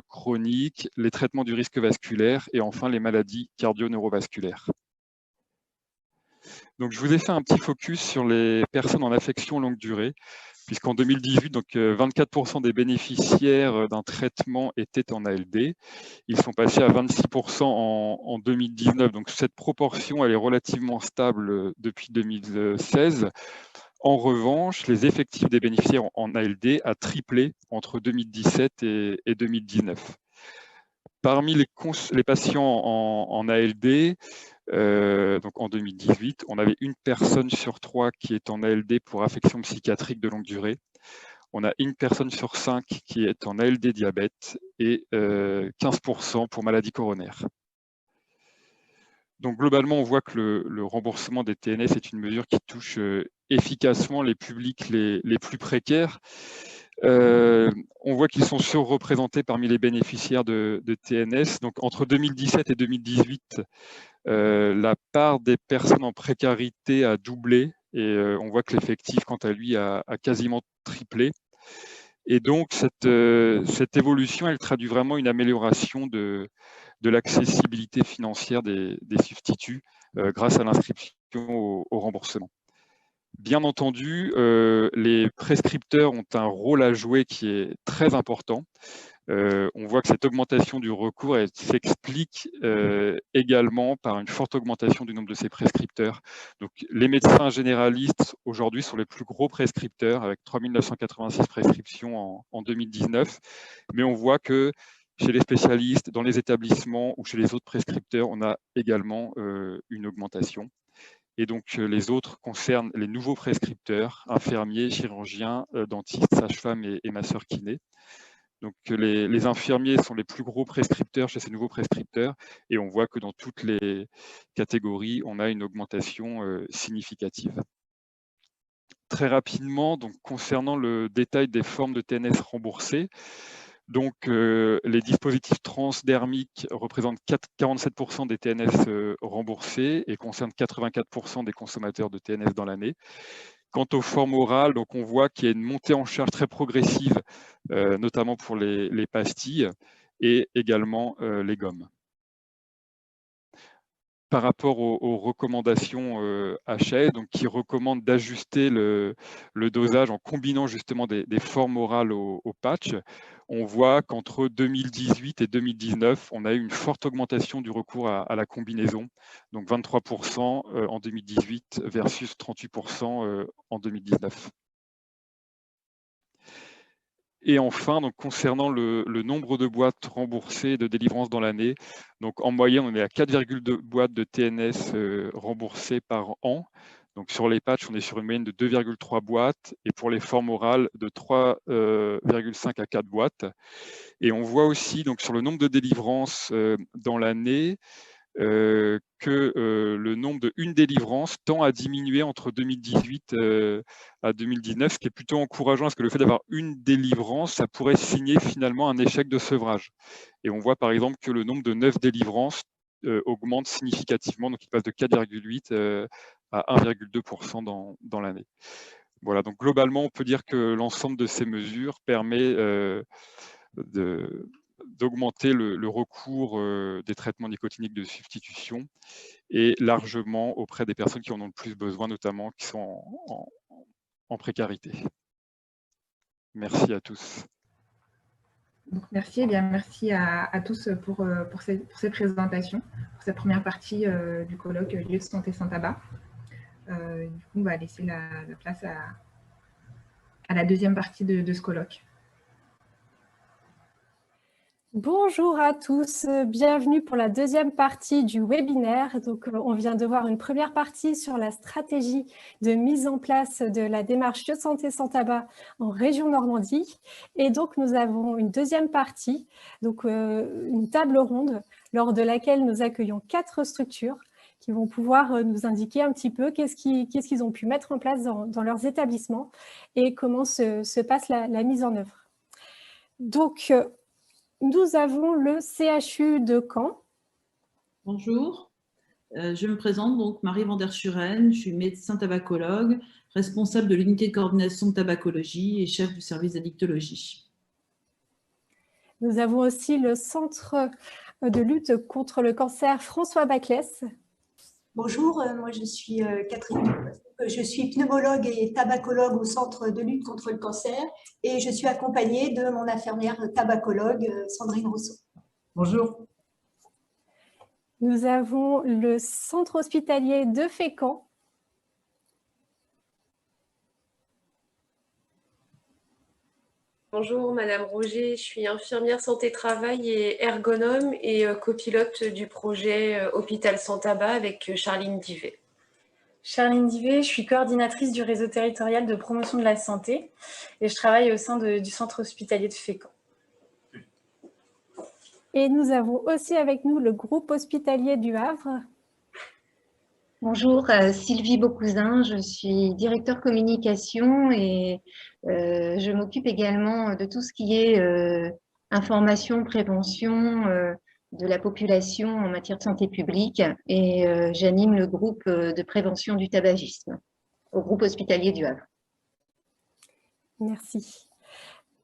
Speaker 6: chroniques, les traitements du risque vasculaire et enfin les maladies cardio-neurovasculaires. Donc, je vous ai fait un petit focus sur les personnes en affection longue durée, puisqu'en 2018, donc 24% des bénéficiaires d'un traitement étaient en ALD. Ils sont passés à 26% en 2019. Donc, cette proportion, elle est relativement stable depuis 2016. En revanche, les effectifs des bénéficiaires en ALD a triplé entre 2017 et 2019. Parmi les patients en ALD, donc en 2018, on avait une personne sur 3 qui est en ALD pour affection psychiatrique de longue durée. On a une personne sur 5 qui est en ALD diabète et 15% pour maladie coronaire. Donc globalement, on voit que le remboursement des TNS est une mesure qui touche efficacement les publics les plus précaires. On voit qu'ils sont surreprésentés parmi les bénéficiaires de TNS. Donc entre 2017 et 2018, la part des personnes en précarité a doublé et on voit que l'effectif, quant à lui, a quasiment triplé. Et donc, cette évolution, elle traduit vraiment une amélioration de l'accessibilité financière des substituts grâce à l'inscription au remboursement. Bien entendu, les prescripteurs ont un rôle à jouer qui est très important. On voit que cette augmentation du recours s'explique également par une forte augmentation du nombre de ces prescripteurs. Donc, les médecins généralistes aujourd'hui sont les plus gros prescripteurs avec 3 986 prescriptions en 2019. Mais on voit que chez les spécialistes, dans les établissements ou chez les autres prescripteurs, on a également une augmentation. Et donc, les autres concernent les nouveaux prescripteurs, infirmiers, chirurgiens, dentistes, sages-femmes et masseurs kinés. Donc, les infirmiers sont les plus gros prescripteurs chez ces nouveaux prescripteurs et on voit que dans toutes les catégories, on a une augmentation significative. Très rapidement, donc, concernant le détail des formes de TNS remboursées, donc, les dispositifs transdermiques représentent 47% des TNS remboursés et concernent 84% des consommateurs de TNS dans l'année. Quant aux formes orales, donc on voit qu'il y a une montée en charge très progressive, notamment pour les pastilles et également les gommes. Par rapport aux recommandations HAS, donc qui recommandent d'ajuster le dosage en combinant justement des formes orales au patch, on voit qu'entre 2018 et 2019, on a eu une forte augmentation du recours à la combinaison, donc 23% en 2018 versus 38% en 2019. Et enfin, donc, concernant le nombre de boîtes remboursées de délivrance dans l'année, donc en moyenne, on est à 4,2 boîtes de TNS remboursées par an. Donc sur les patchs, on est sur une moyenne de 2,3 boîtes et pour les formes orales de 3,5 à 4 boîtes. Et on voit aussi donc, sur le nombre de délivrances dans l'année que le nombre de une délivrance tend à diminuer entre 2018 à 2019, ce qui est plutôt encourageant parce que le fait d'avoir une délivrance, ça pourrait signer finalement un échec de sevrage. Et on voit par exemple que le nombre de 9 délivrances augmente significativement, donc il passe de 4,8 à 1,2% dans l'année. Voilà, donc globalement, on peut dire que l'ensemble de ces mesures permet d'augmenter le recours des traitements nicotiniques de substitution et largement auprès des personnes qui en ont le plus besoin, notamment qui sont en précarité. Merci à tous.
Speaker 2: Donc, merci, et bien, merci à tous pour ces présentations, pour cette première partie du colloque Lieu de santé sans tabac. Du coup, on va laisser la place à la deuxième partie de ce colloque.
Speaker 7: Bonjour à tous, bienvenue pour la deuxième partie du webinaire. Donc, on vient de voir une première partie sur la stratégie de mise en place de la démarche Lieu de santé sans tabac en région Normandie. Et donc, nous avons une deuxième partie, donc une table ronde, lors de laquelle nous accueillons 4 structures qui vont pouvoir nous indiquer un petit peu qu'est-ce qu'ils ont pu mettre en place dans leurs établissements et comment se passe la mise en œuvre. Donc, nous avons le CHU de Caen.
Speaker 8: Bonjour, je me présente, donc Marie van der Schuren, je suis médecin tabacologue, responsable de l'unité de coordination de tabacologie et chef du service d'addictologie.
Speaker 7: Nous avons aussi le centre de lutte contre le cancer François Baclès.
Speaker 9: Bonjour, moi je suis Catherine, je suis pneumologue et tabacologue au centre de lutte contre le cancer et je suis accompagnée de mon infirmière tabacologue Sandrine Rousseau.
Speaker 8: Bonjour.
Speaker 7: Nous avons le centre hospitalier de Fécamp.
Speaker 10: Bonjour, Madame Roger, je suis infirmière santé-travail et ergonome et copilote du projet Hôpital sans tabac avec Charline Divet.
Speaker 11: Charline Divet, je suis coordinatrice du réseau territorial de promotion de la santé et je travaille au sein du centre hospitalier de Fécamp.
Speaker 7: Et nous avons aussi avec nous le groupe hospitalier du Havre.
Speaker 12: Bonjour, Sylvie Beaucousin, je suis directeur communication et je m'occupe également de tout ce qui est information, prévention de la population en matière de santé publique et j'anime le groupe de prévention du tabagisme au groupe hospitalier du Havre.
Speaker 7: Merci.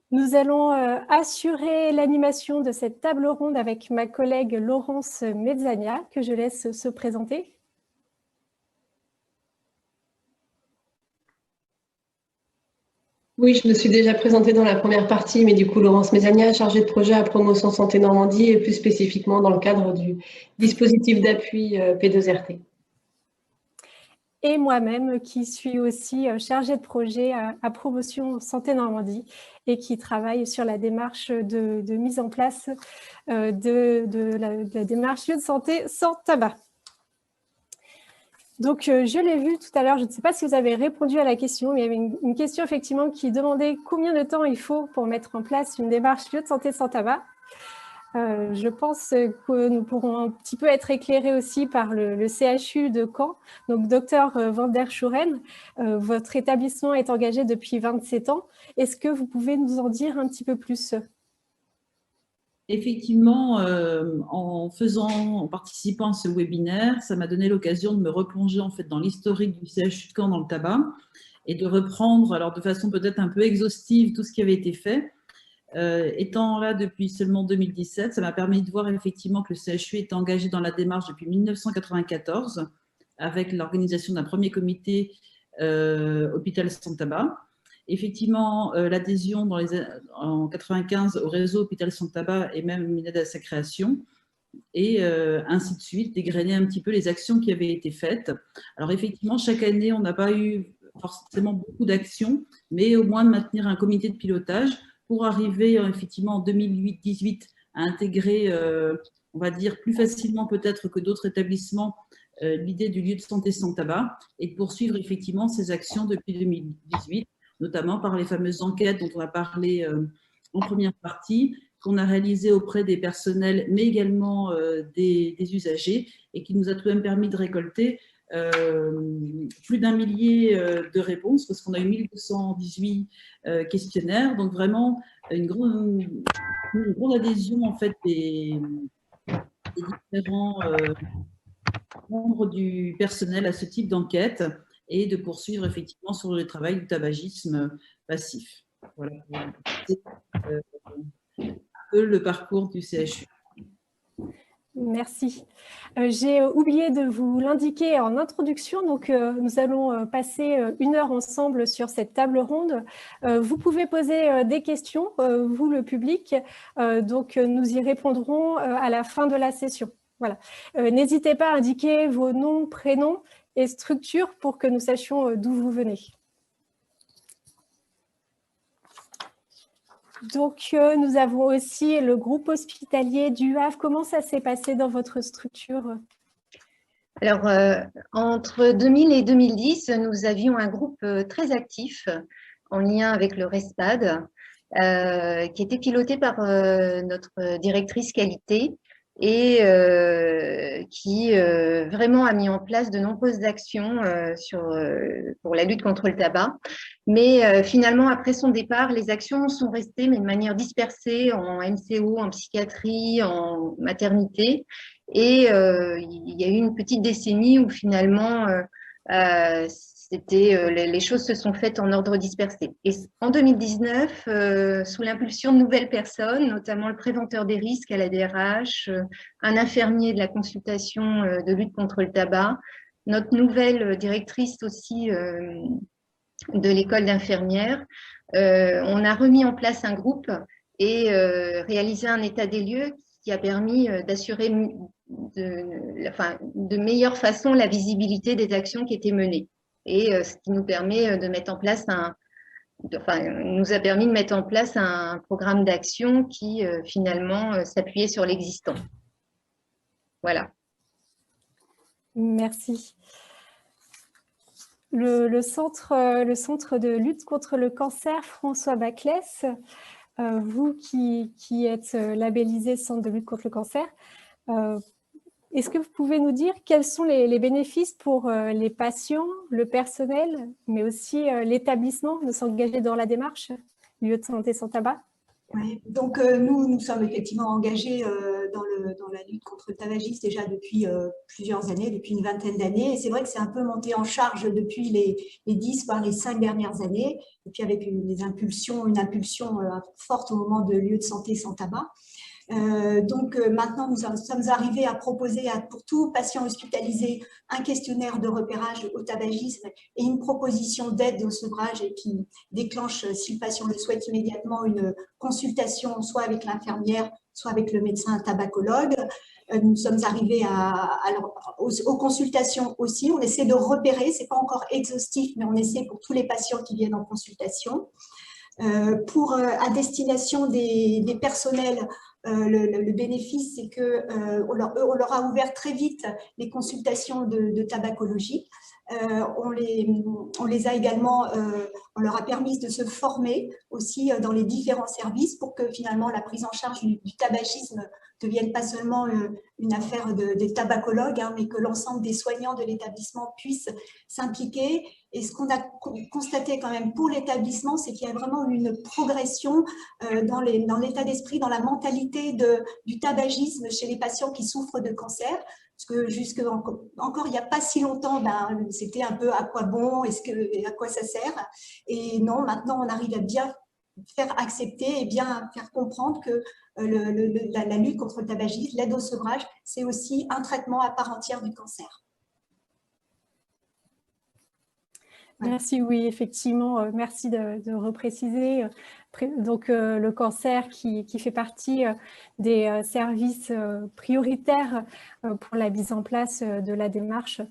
Speaker 7: Nous allons assurer l'animation de cette table ronde avec ma collègue Laurence Mezzania, que je laisse se présenter.
Speaker 3: Oui, je me suis déjà présentée dans la première partie, mais du coup, Laurence Mezzania, chargée de projet à Promotion Santé Normandie et plus spécifiquement dans le cadre du dispositif d'appui P2RT.
Speaker 7: Et moi-même qui suis aussi chargée de projet à Promotion Santé Normandie et qui travaille sur la démarche de mise en place de la démarche lieu de santé sans tabac. Donc, je l'ai vu tout à l'heure, je ne sais pas si vous avez répondu à la question, mais il y avait une question effectivement qui demandait combien de temps il faut pour mettre en place une démarche lieu de santé sans tabac. Je pense que nous pourrons un petit peu être éclairés aussi par le CHU de Caen. Donc, Dr Van der Schuren, votre établissement est engagé depuis 27 ans. Est-ce que vous pouvez nous en dire un petit peu plus ?
Speaker 8: Effectivement, en participant à ce webinaire, ça m'a donné l'occasion de me replonger en fait dans l'historique du CHU de Caen dans le tabac et de reprendre, alors de façon peut-être un peu exhaustive, tout ce qui avait été fait. Étant là depuis seulement 2017, ça m'a permis de voir effectivement que le CHU est engagé dans la démarche depuis 1994 avec l'organisation d'un premier comité hôpital sans tabac. Effectivement, l'adhésion en 1995 au réseau hôpital sans tabac et même une aide à sa création et ainsi de suite, dégrainer un petit peu les actions qui avaient été faites. Alors effectivement, chaque année, on n'a pas eu forcément beaucoup d'actions, mais au moins de maintenir un comité de pilotage pour arriver effectivement en 2018 à intégrer, on va dire, plus facilement peut-être que d'autres établissements, l'idée du lieu de santé sans tabac et de poursuivre effectivement ces actions depuis 2018, notamment par les fameuses enquêtes dont on a parlé en première partie, qu'on a réalisées auprès des personnels, mais également des usagers, et qui nous a tout de même permis de récolter plus d'1 millier de réponses, parce qu'on a eu 1218 questionnaires, donc vraiment une grande adhésion en fait des différents membres du personnel à ce type d'enquête et de poursuivre effectivement sur le travail du tabagisme passif. Voilà, c'est un peu le parcours du CHU.
Speaker 7: Merci. J'ai oublié de vous l'indiquer en introduction, donc nous allons passer 1 heure ensemble sur cette table ronde. Vous pouvez poser des questions, vous le public, donc nous y répondrons à la fin de la session. Voilà. N'hésitez pas à indiquer vos noms, prénoms et structures pour que nous sachions d'où vous venez. Donc, nous avons aussi le groupe hospitalier du Havre. Comment ça s'est passé dans votre structure?
Speaker 12: Alors, entre 2000 et 2010, nous avions un groupe très actif en lien avec le RESPAD, qui était piloté par notre directrice qualité et qui vraiment a mis en place de nombreuses actions pour la lutte contre le tabac. Mais finalement, après son départ, les actions sont restées, mais de manière dispersée en MCO, en psychiatrie, en maternité. Et il y a eu une petite décennie où finalement, les choses se sont faites en ordre dispersé. Et en 2019, sous l'impulsion de nouvelles personnes, notamment le préventeur des risques à la DRH, un infirmier de la consultation de lutte contre le tabac, notre nouvelle directrice aussi de l'école d'infirmières, on a remis en place un groupe et réalisé un état des lieux qui a permis d'assurer de meilleure façon la visibilité des actions qui étaient menées. Et ce qui nous permet de mettre en place nous a permis de mettre en place un programme d'action qui finalement s'appuyait sur l'existant. Voilà.
Speaker 7: Merci. Le centre de lutte contre le cancer François Baclès, vous qui êtes labellisé centre de lutte contre le cancer, Est-ce que vous pouvez nous dire quels sont les bénéfices pour les patients, le personnel, mais aussi l'établissement de s'engager dans la démarche lieu de santé sans tabac?
Speaker 9: Ouais. Donc, nous sommes effectivement engagés dans la lutte contre le tabagisme déjà depuis plusieurs années, depuis une vingtaine d'années. Et c'est vrai que c'est un peu monté en charge depuis les 10, voire les 5 dernières années. Et puis avec une impulsion forte au moment de lieu de santé sans tabac. Donc maintenant, nous sommes arrivés à proposer pour tout patient hospitalisé un questionnaire de repérage au tabagisme et une proposition d'aide au sevrage et qui déclenche, si le patient le souhaite immédiatement, une consultation soit avec l'infirmière, soit avec le médecin tabacologue. Nous sommes arrivés aux consultations aussi. On essaie de repérer, ce n'est pas encore exhaustif, mais on essaie pour tous les patients qui viennent en consultation. À destination des personnels, le bénéfice, c'est qu'on leur a ouvert très vite les consultations de tabacologie. On les a également, on leur a permis de se former aussi dans les différents services pour que finalement la prise en charge du tabagisme ne devienne pas seulement une affaire des tabacologues, hein, mais que l'ensemble des soignants de l'établissement puissent s'impliquer. Et ce qu'on a constaté quand même pour l'établissement, c'est qu'il y a vraiment une progression dans l'état d'esprit, dans la mentalité du tabagisme chez les patients qui souffrent de cancer. Parce que encore il n'y a pas si longtemps, c'était un peu à quoi bon, à quoi ça sert. Et non, maintenant on arrive à bien faire accepter et bien faire comprendre que la lutte contre le tabagisme, l'aide au sevrage, c'est aussi un traitement à part entière du cancer.
Speaker 7: Merci, oui, effectivement, merci de repréciser. Donc, le cancer qui fait partie des services prioritaires pour la mise en place de la démarche.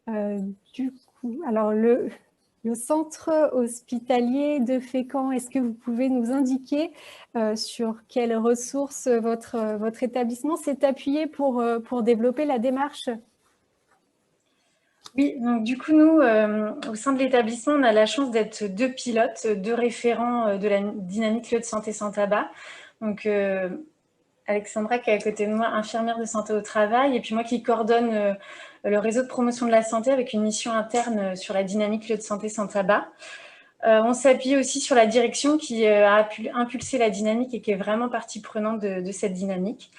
Speaker 7: Du coup, alors le centre hospitalier de Fécamp, est-ce que vous pouvez nous indiquer sur quelles ressources votre établissement s'est appuyé pour développer la démarche ?
Speaker 11: Oui, donc du coup, nous, au sein de l'établissement, on a la chance d'être 2 pilotes, 2 référents de la dynamique lieu de santé sans tabac. Donc, Alexandra qui est à côté de moi, infirmière de santé au travail, et puis moi qui coordonne le réseau de promotion de la santé avec une mission interne sur la dynamique lieu de santé sans tabac. On s'appuie aussi sur la direction qui a impulsé la dynamique et qui est vraiment partie prenante de cette dynamique.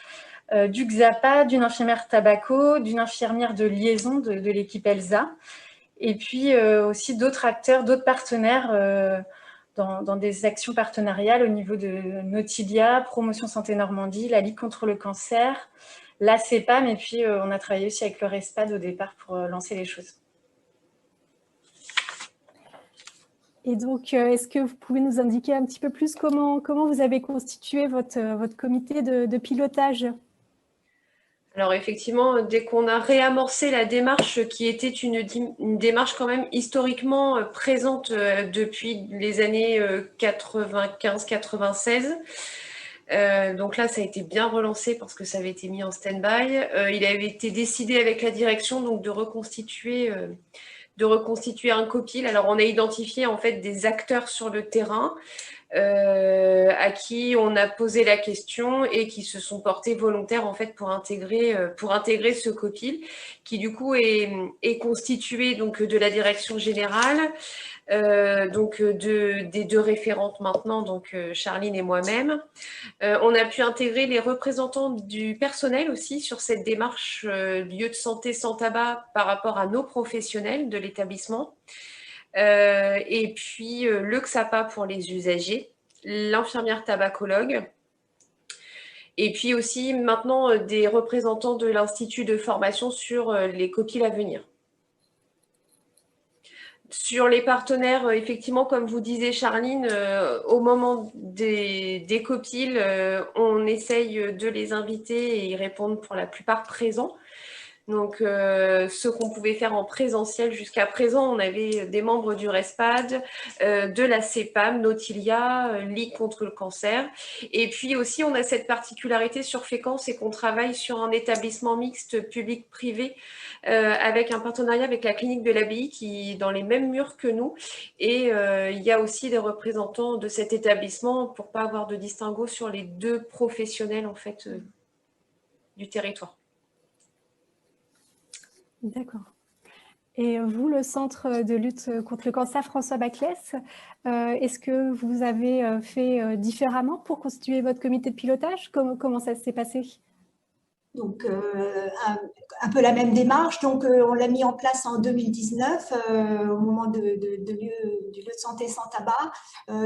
Speaker 11: Du XAPA, d'une infirmière tabaco, d'une infirmière de liaison de l'équipe ELSA, et puis aussi d'autres acteurs, d'autres partenaires dans des actions partenariales au niveau de Nautilia, Promotion Santé Normandie, la Ligue contre le cancer, la CEPAM, et puis on a travaillé aussi avec le RESPAD au départ pour lancer les choses.
Speaker 7: Et donc, est-ce que vous pouvez nous indiquer un petit peu plus comment vous avez constitué votre comité de pilotage ?
Speaker 10: Alors effectivement, dès qu'on a réamorcé la démarche qui était une démarche quand même historiquement présente depuis les années 95-96, donc là ça a été bien relancé parce que ça avait été mis en stand-by. Il avait été décidé avec la direction donc de reconstituer un COPIL. Alors on a identifié en fait des acteurs sur le terrain à qui on a posé la question et qui se sont portés volontaires en fait pour intégrer ce COPIL qui du coup est constitué donc de la direction générale, des 2 référentes maintenant, donc Charline et moi-même. On a pu intégrer les représentants du personnel aussi sur cette démarche lieu de santé sans tabac par rapport à nos professionnels de l'établissement. Et puis le XAPA pour les usagers, l'infirmière tabacologue, et puis aussi maintenant des représentants de l'Institut de formation sur les COPIL à venir. Sur les partenaires, effectivement, comme vous disiez Charline, au moment des COPIL, on essaye de les inviter et ils répondent pour la plupart présents. Donc, ce qu'on pouvait faire en présentiel jusqu'à présent, on avait des membres du RESPAD, de la CEPAM, Nautilia, Ligue contre le cancer. Et puis aussi, on a cette particularité sur Fécamp, c'est qu'on travaille sur un établissement mixte public-privé avec un partenariat avec la clinique de l'Abbaye qui est dans les mêmes murs que nous. Et il y a aussi des représentants de cet établissement pour ne pas avoir de distinguo sur les 2 professionnels en fait du territoire.
Speaker 7: D'accord. Et vous, le Centre de lutte contre le cancer François Baclès, est-ce que vous avez fait différemment pour constituer votre comité de pilotage? Comment ça s'est passé?
Speaker 9: Donc, un peu la même démarche. Donc, on l'a mis en place en 2019, au moment du lieu de santé sans tabac.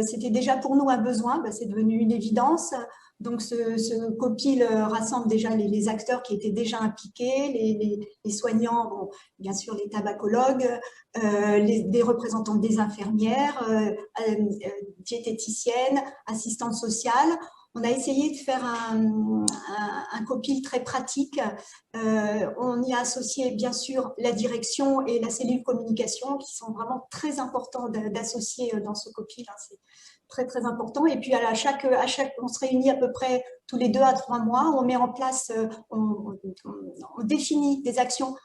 Speaker 9: C'était déjà pour nous un besoin, c'est devenu une évidence. Donc, ce COPIL rassemble déjà les acteurs qui étaient déjà impliqués, les soignants, bon, bien sûr les tabacologues, des représentants des infirmières, diététiciennes, assistantes sociales. On a essayé de faire un COPIL très pratique. On y a associé bien sûr la direction et la cellule communication qui sont vraiment très importants d'associer dans ce COPIL. C'est très très important. Et puis à chaque, on se réunit à peu près tous les 2 à 3 mois. On met en place, on définit des actions.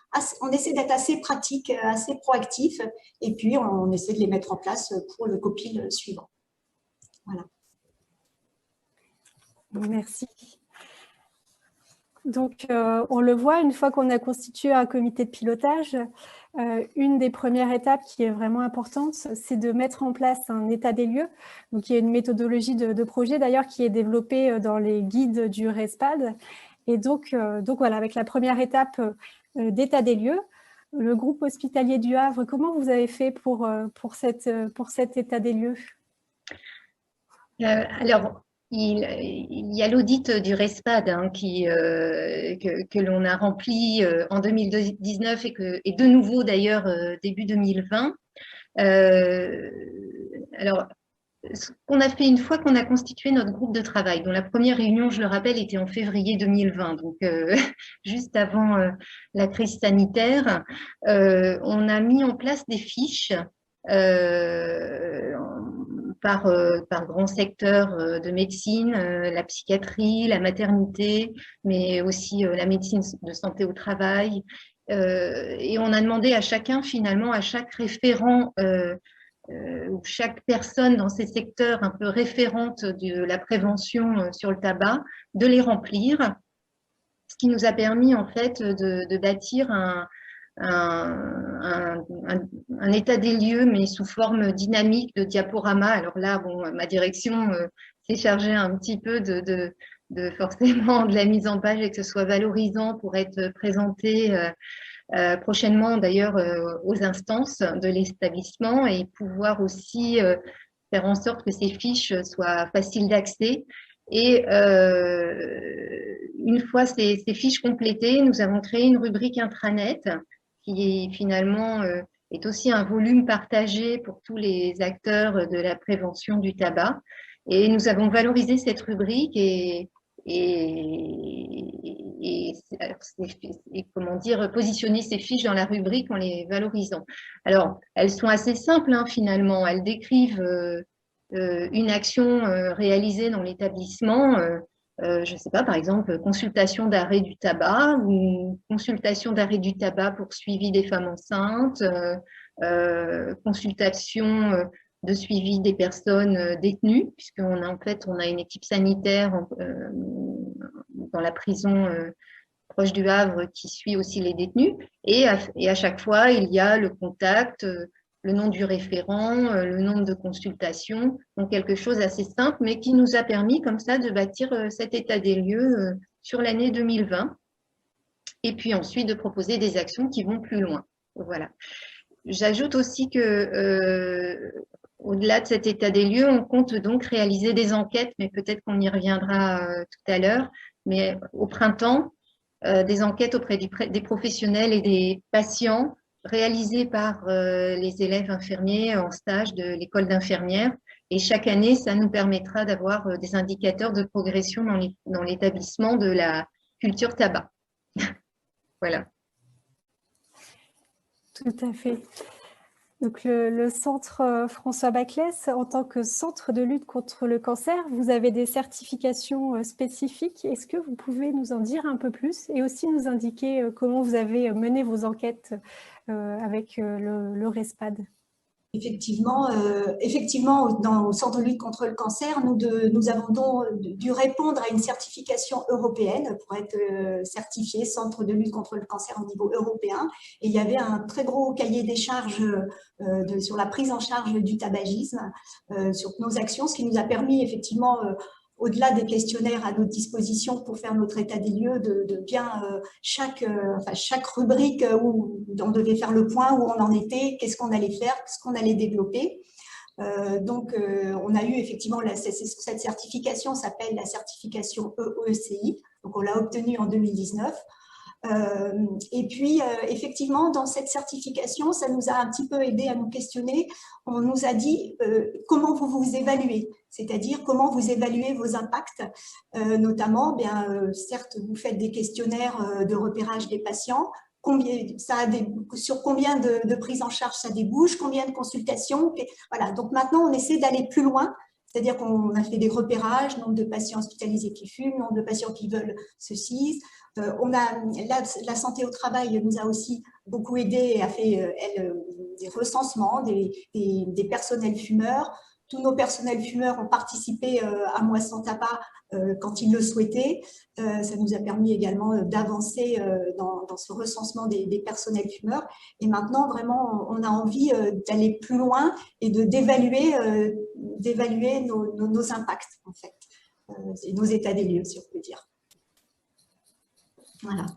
Speaker 9: On essaie d'être assez pratique, assez proactif. Et puis on essaie de les mettre en place pour le COPIL suivant. Voilà.
Speaker 7: Merci. Donc, on le voit, une fois qu'on a constitué un comité de pilotage, une des premières étapes qui est vraiment importante, c'est de mettre en place un état des lieux. Donc, il y a une méthodologie de projet d'ailleurs qui est développée dans les guides du RESPAD. Et donc voilà, avec la première étape d'état des lieux, le groupe hospitalier du Havre, comment vous avez fait pour cet état des lieux?
Speaker 12: Alors, il y a l'audit du RESPAD que l'on a rempli en 2019 et de nouveau d'ailleurs début 2020. Alors, ce qu'on a fait une fois qu'on a constitué notre groupe de travail, dont la première réunion, je le rappelle, était en février 2020, donc juste avant la crise sanitaire, on a mis en place des fiches par grands secteurs de médecine, la psychiatrie, la maternité, mais aussi la médecine de santé au travail. Et on a demandé à chacun, finalement, à chaque référent ou chaque personne dans ces secteurs un peu référente de la prévention sur le tabac, de les remplir, ce qui nous a permis en fait de bâtir un état des lieux, mais sous forme dynamique de diaporama. Alors là, bon, ma direction s'est chargée un petit peu de forcément de la mise en page et que ce soit valorisant pour être présenté prochainement d'ailleurs aux instances de l'établissement et pouvoir aussi faire en sorte que ces fiches soient faciles d'accès. Et une fois ces fiches complétées, nous avons créé une rubrique intranet qui finalement est aussi un volume partagé pour tous les acteurs de la prévention du tabac. Et nous avons valorisé cette rubrique et comment dire, positionner ces fiches dans la rubrique en les valorisant. Alors, elles sont assez simples finalement. Elles décrivent une action réalisée dans l'établissement. Je ne sais pas, par exemple, consultation d'arrêt du tabac ou consultation d'arrêt du tabac pour suivi des femmes enceintes, consultation de suivi des personnes détenues, puisqu'on a en fait on a une équipe sanitaire dans la prison proche du Havre qui suit aussi les détenus. Et à chaque fois, il y a le contact, le nom du référent, le nombre de consultations, donc quelque chose assez simple, mais qui nous a permis comme ça de bâtir cet état des lieux sur l'année 2020. Et puis ensuite de proposer des actions qui vont plus loin. Voilà. J'ajoute aussi que au-delà de cet état des lieux, on compte donc réaliser des enquêtes, mais peut-être qu'on y reviendra tout à l'heure, mais au printemps, des enquêtes auprès des professionnels et des patients réalisées par les élèves infirmiers en stage de l'école d'infirmières. Et chaque année, ça nous permettra d'avoir des indicateurs de progression dans l'établissement de la culture tabac. Voilà.
Speaker 7: Tout à fait. Donc le centre François Baclès, en tant que centre de lutte contre le cancer, vous avez des certifications spécifiques. Est-ce que vous pouvez nous en dire un peu plus et aussi nous indiquer comment vous avez mené vos enquêtes avec le RESPAD?
Speaker 9: Effectivement, au Centre de lutte contre le cancer, nous avons donc dû répondre à une certification européenne pour être certifié Centre de lutte contre le cancer au niveau européen. Et il y avait un très gros cahier des charges sur la prise en charge du tabagisme, sur nos actions, ce qui nous a permis effectivement au-delà des questionnaires à notre disposition pour faire notre état des lieux, de bien chaque rubrique où on devait faire le point, où on en était, qu'est-ce qu'on allait faire, ce qu'on allait développer. Donc, on a eu effectivement cette certification, s'appelle la certification EECI, donc on l'a obtenue en 2019. Et puis, effectivement, dans cette certification, ça nous a un petit peu aidé à nous questionner. On nous a dit comment vous vous évaluez, c'est-à-dire comment vous évaluez vos impacts, notamment, certes, vous faites des questionnaires de repérage des patients, sur combien de prises en charge ça débouche, combien de consultations. Voilà. Donc maintenant, on essaie d'aller plus loin. C'est-à-dire qu'on a fait des repérages, nombre de patients hospitalisés qui fument, nombre de patients qui veulent ceci. La santé au travail nous a aussi beaucoup aidé et a fait des recensements des personnels fumeurs. Tous nos personnels fumeurs ont participé à Moi sans tabac quand ils le souhaitaient. Ça nous a permis également d'avancer dans ce recensement des personnels fumeurs. Et maintenant, vraiment, on a envie d'aller plus loin et d'évaluer nos impacts, en fait, et nos états des lieux, si on peut dire. Voilà.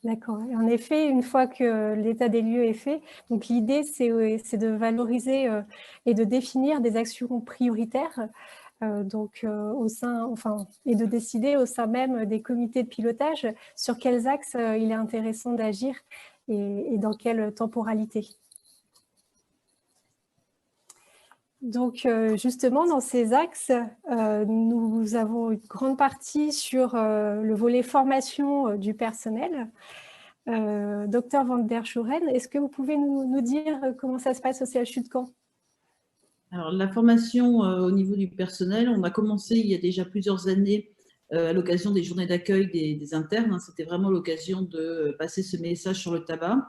Speaker 7: D'accord. En effet, une fois que l'état des lieux est fait, donc l'idée, c'est de valoriser et de définir des actions prioritaires et de décider au sein même des comités de pilotage sur quels axes il est intéressant d'agir et dans quelle temporalité. Donc, justement, dans ces axes, nous avons une grande partie sur le volet formation du personnel. Docteur Van der Schuren, est-ce que vous pouvez nous dire comment ça se passe au CHU de Caen?
Speaker 8: Alors, la formation au niveau du personnel, on a commencé il y a déjà plusieurs années à l'occasion des journées d'accueil des internes. C'était vraiment l'occasion de passer ce message sur le tabac,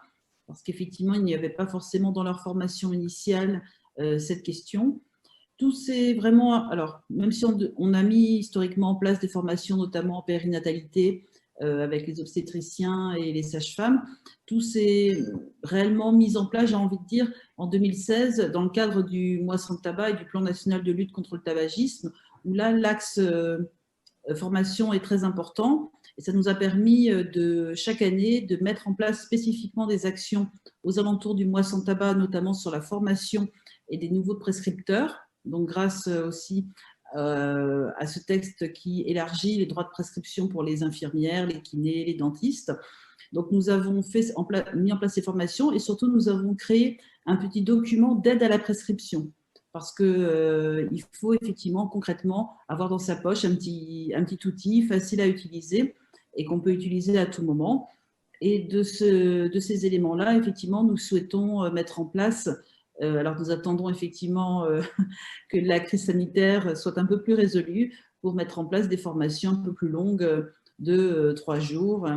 Speaker 8: parce qu'effectivement, il n'y avait pas forcément dans leur formation initiale cette question. Tout c'est vraiment, alors même si on a mis historiquement en place des formations, notamment en périnatalité, avec les obstétriciens et les sages-femmes, tout s'est réellement mis en place, j'ai envie de dire, en 2016, dans le cadre du Mois sans tabac et du plan national de lutte contre le tabagisme, où là, l'axe formation est très important. Et ça nous a permis chaque année de mettre en place spécifiquement des actions aux alentours du Mois sans tabac, notamment sur la formation et des nouveaux prescripteurs. Donc, grâce aussi à ce texte qui élargit les droits de prescription pour les infirmières, les kinés, les dentistes. Donc, nous avons mis en place ces formations et surtout, nous avons créé un petit document d'aide à la prescription parce qu'il faut effectivement concrètement avoir dans sa poche un petit outil facile à utiliser et qu'on peut utiliser à tout moment. Et de ces éléments-là, effectivement, nous souhaitons mettre en place. Alors, nous attendons effectivement que la crise sanitaire soit un peu plus résolue pour mettre en place des formations un peu plus longues de 3 jours,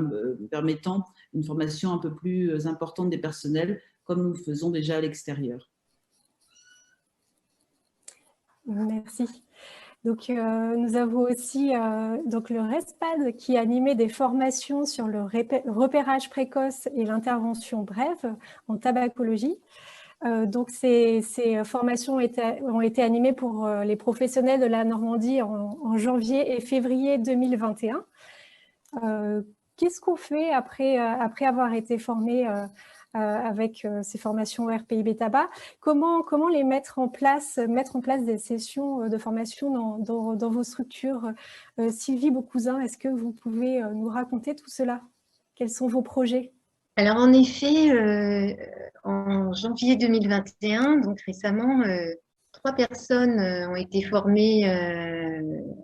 Speaker 8: permettant une formation un peu plus importante des personnels, comme nous le faisons déjà à l'extérieur.
Speaker 7: Merci. Donc, nous avons aussi donc le RESPAD qui animait des formations sur le repérage précoce et l'intervention brève en tabacologie. Donc, ces formations ont été animées pour les professionnels de la Normandie en janvier et février 2021. Qu'est-ce qu'on fait après avoir été formé avec ces formations RPIB Tabac? Comment les mettre en place des sessions de formation dans vos structures? Sylvie Beaucousin, est-ce que vous pouvez nous raconter tout cela? Quels sont vos projets?
Speaker 12: Alors, en effet, en janvier 2021, donc récemment, 3 personnes ont été formées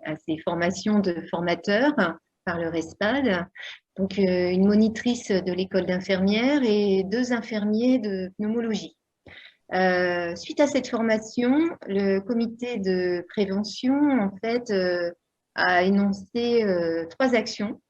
Speaker 12: à ces formations de formateurs par le RESPAD. Donc, une monitrice de l'école d'infirmières et 2 infirmiers de pneumologie. Suite à cette formation, le comité de prévention, en fait, a énoncé 3 actions.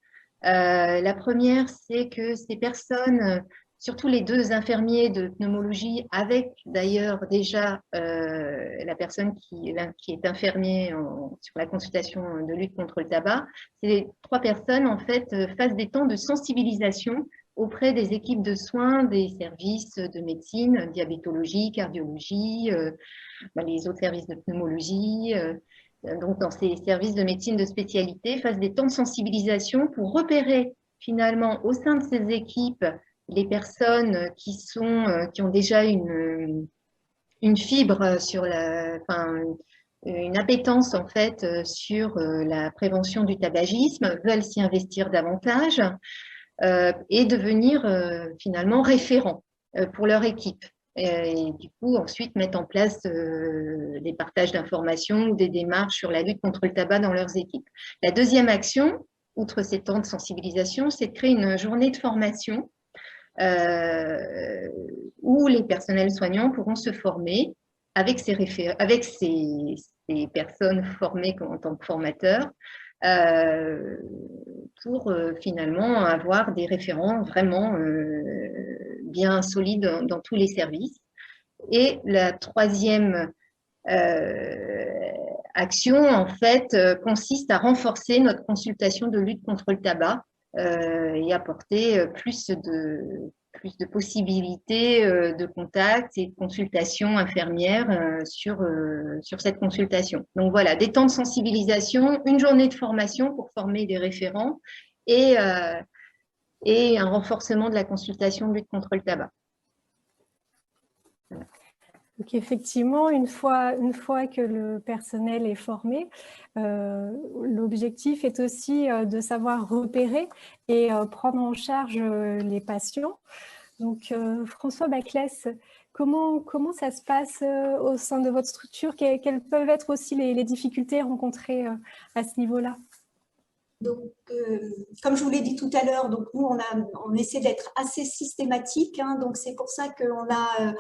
Speaker 12: La première, c'est que ces personnes surtout les 2 infirmiers de pneumologie, avec d'ailleurs déjà la personne qui est infirmier sur la consultation de lutte contre le tabac, ces 3 personnes en fait fassent des temps de sensibilisation auprès des équipes de soins, des services de médecine, diabétologie, cardiologie, les autres services de pneumologie, donc dans ces services de médecine de spécialité, fassent des temps de sensibilisation pour repérer finalement au sein de ces équipes les personnes qui ont déjà une fibre sur une appétence en fait sur la prévention du tabagisme, veulent s'y investir davantage et devenir finalement référents pour leur équipe. Et du coup, ensuite, mettre en place des partages d'informations ou des démarches sur la lutte contre le tabac dans leurs équipes. La deuxième action, outre ces temps de sensibilisation, c'est de créer une journée de formation où les personnels soignants pourront se former avec ces personnes formées en tant que formateurs pour finalement avoir des référents vraiment bien solides dans tous les services. Et la troisième action, en fait, consiste à renforcer notre consultation de lutte contre le tabac et apporter plus de possibilités de contact et de consultation infirmière sur cette consultation. Donc voilà, des temps de sensibilisation, une journée de formation pour former des référents et un renforcement de la consultation de lutte contre le tabac.
Speaker 7: Voilà. Donc effectivement, une fois que le personnel est formé, l'objectif est aussi de savoir repérer et prendre en charge les patients. Donc François Baclès, comment ça se passe au sein de votre structure? Quelles peuvent être aussi les difficultés rencontrées à ce niveau-là?
Speaker 9: Donc, comme je vous l'ai dit tout à l'heure, donc nous on essaie d'être assez systématique, hein, donc c'est pour ça qu'on a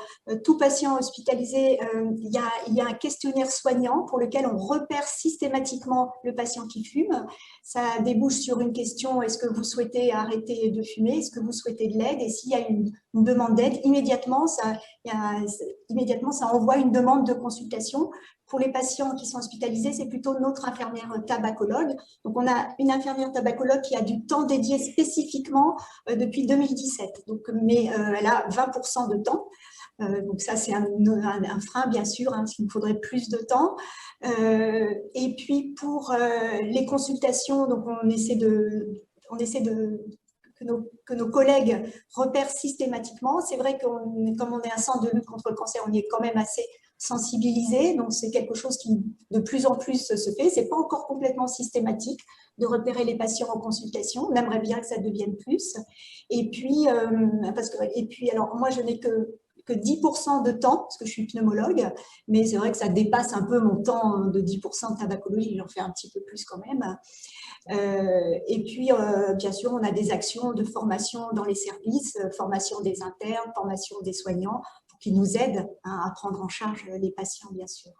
Speaker 9: tout patient hospitalisé, il y a un questionnaire soignant pour lequel on repère systématiquement le patient qui fume. Ça débouche sur une question: est-ce que vous souhaitez arrêter de fumer, est-ce que vous souhaitez de l'aide? Et s'il y a une demande d'aide, immédiatement ça envoie une demande de consultation. Pour les patients qui sont hospitalisés, c'est plutôt notre infirmière tabacologue. Donc, on a une infirmière tabacologue qui a du temps dédié spécifiquement depuis 2017. Donc, mais elle a 20% de temps. Donc, ça, c'est un frein, bien sûr, hein, parce qu'il nous faudrait plus de temps. Et puis, pour les consultations, donc on essaie que nos collègues repèrent systématiquement. C'est vrai que comme on est un centre de lutte contre le cancer, on y est quand même assez sensibilisé, donc c'est quelque chose qui de plus en plus se fait. C'est pas encore complètement systématique de repérer les patients en consultation. On aimerait bien que ça devienne plus. Et puis, alors moi je n'ai que 10% de temps, parce que je suis pneumologue, mais c'est vrai que ça dépasse un peu mon temps de 10% de tabacologie, j'en fais un petit peu plus quand même. Et puis, bien sûr, on a des actions de formation dans les services, formation des internes, formation des soignants, pour qu'ils nous aident à prendre en charge les patients, bien sûr.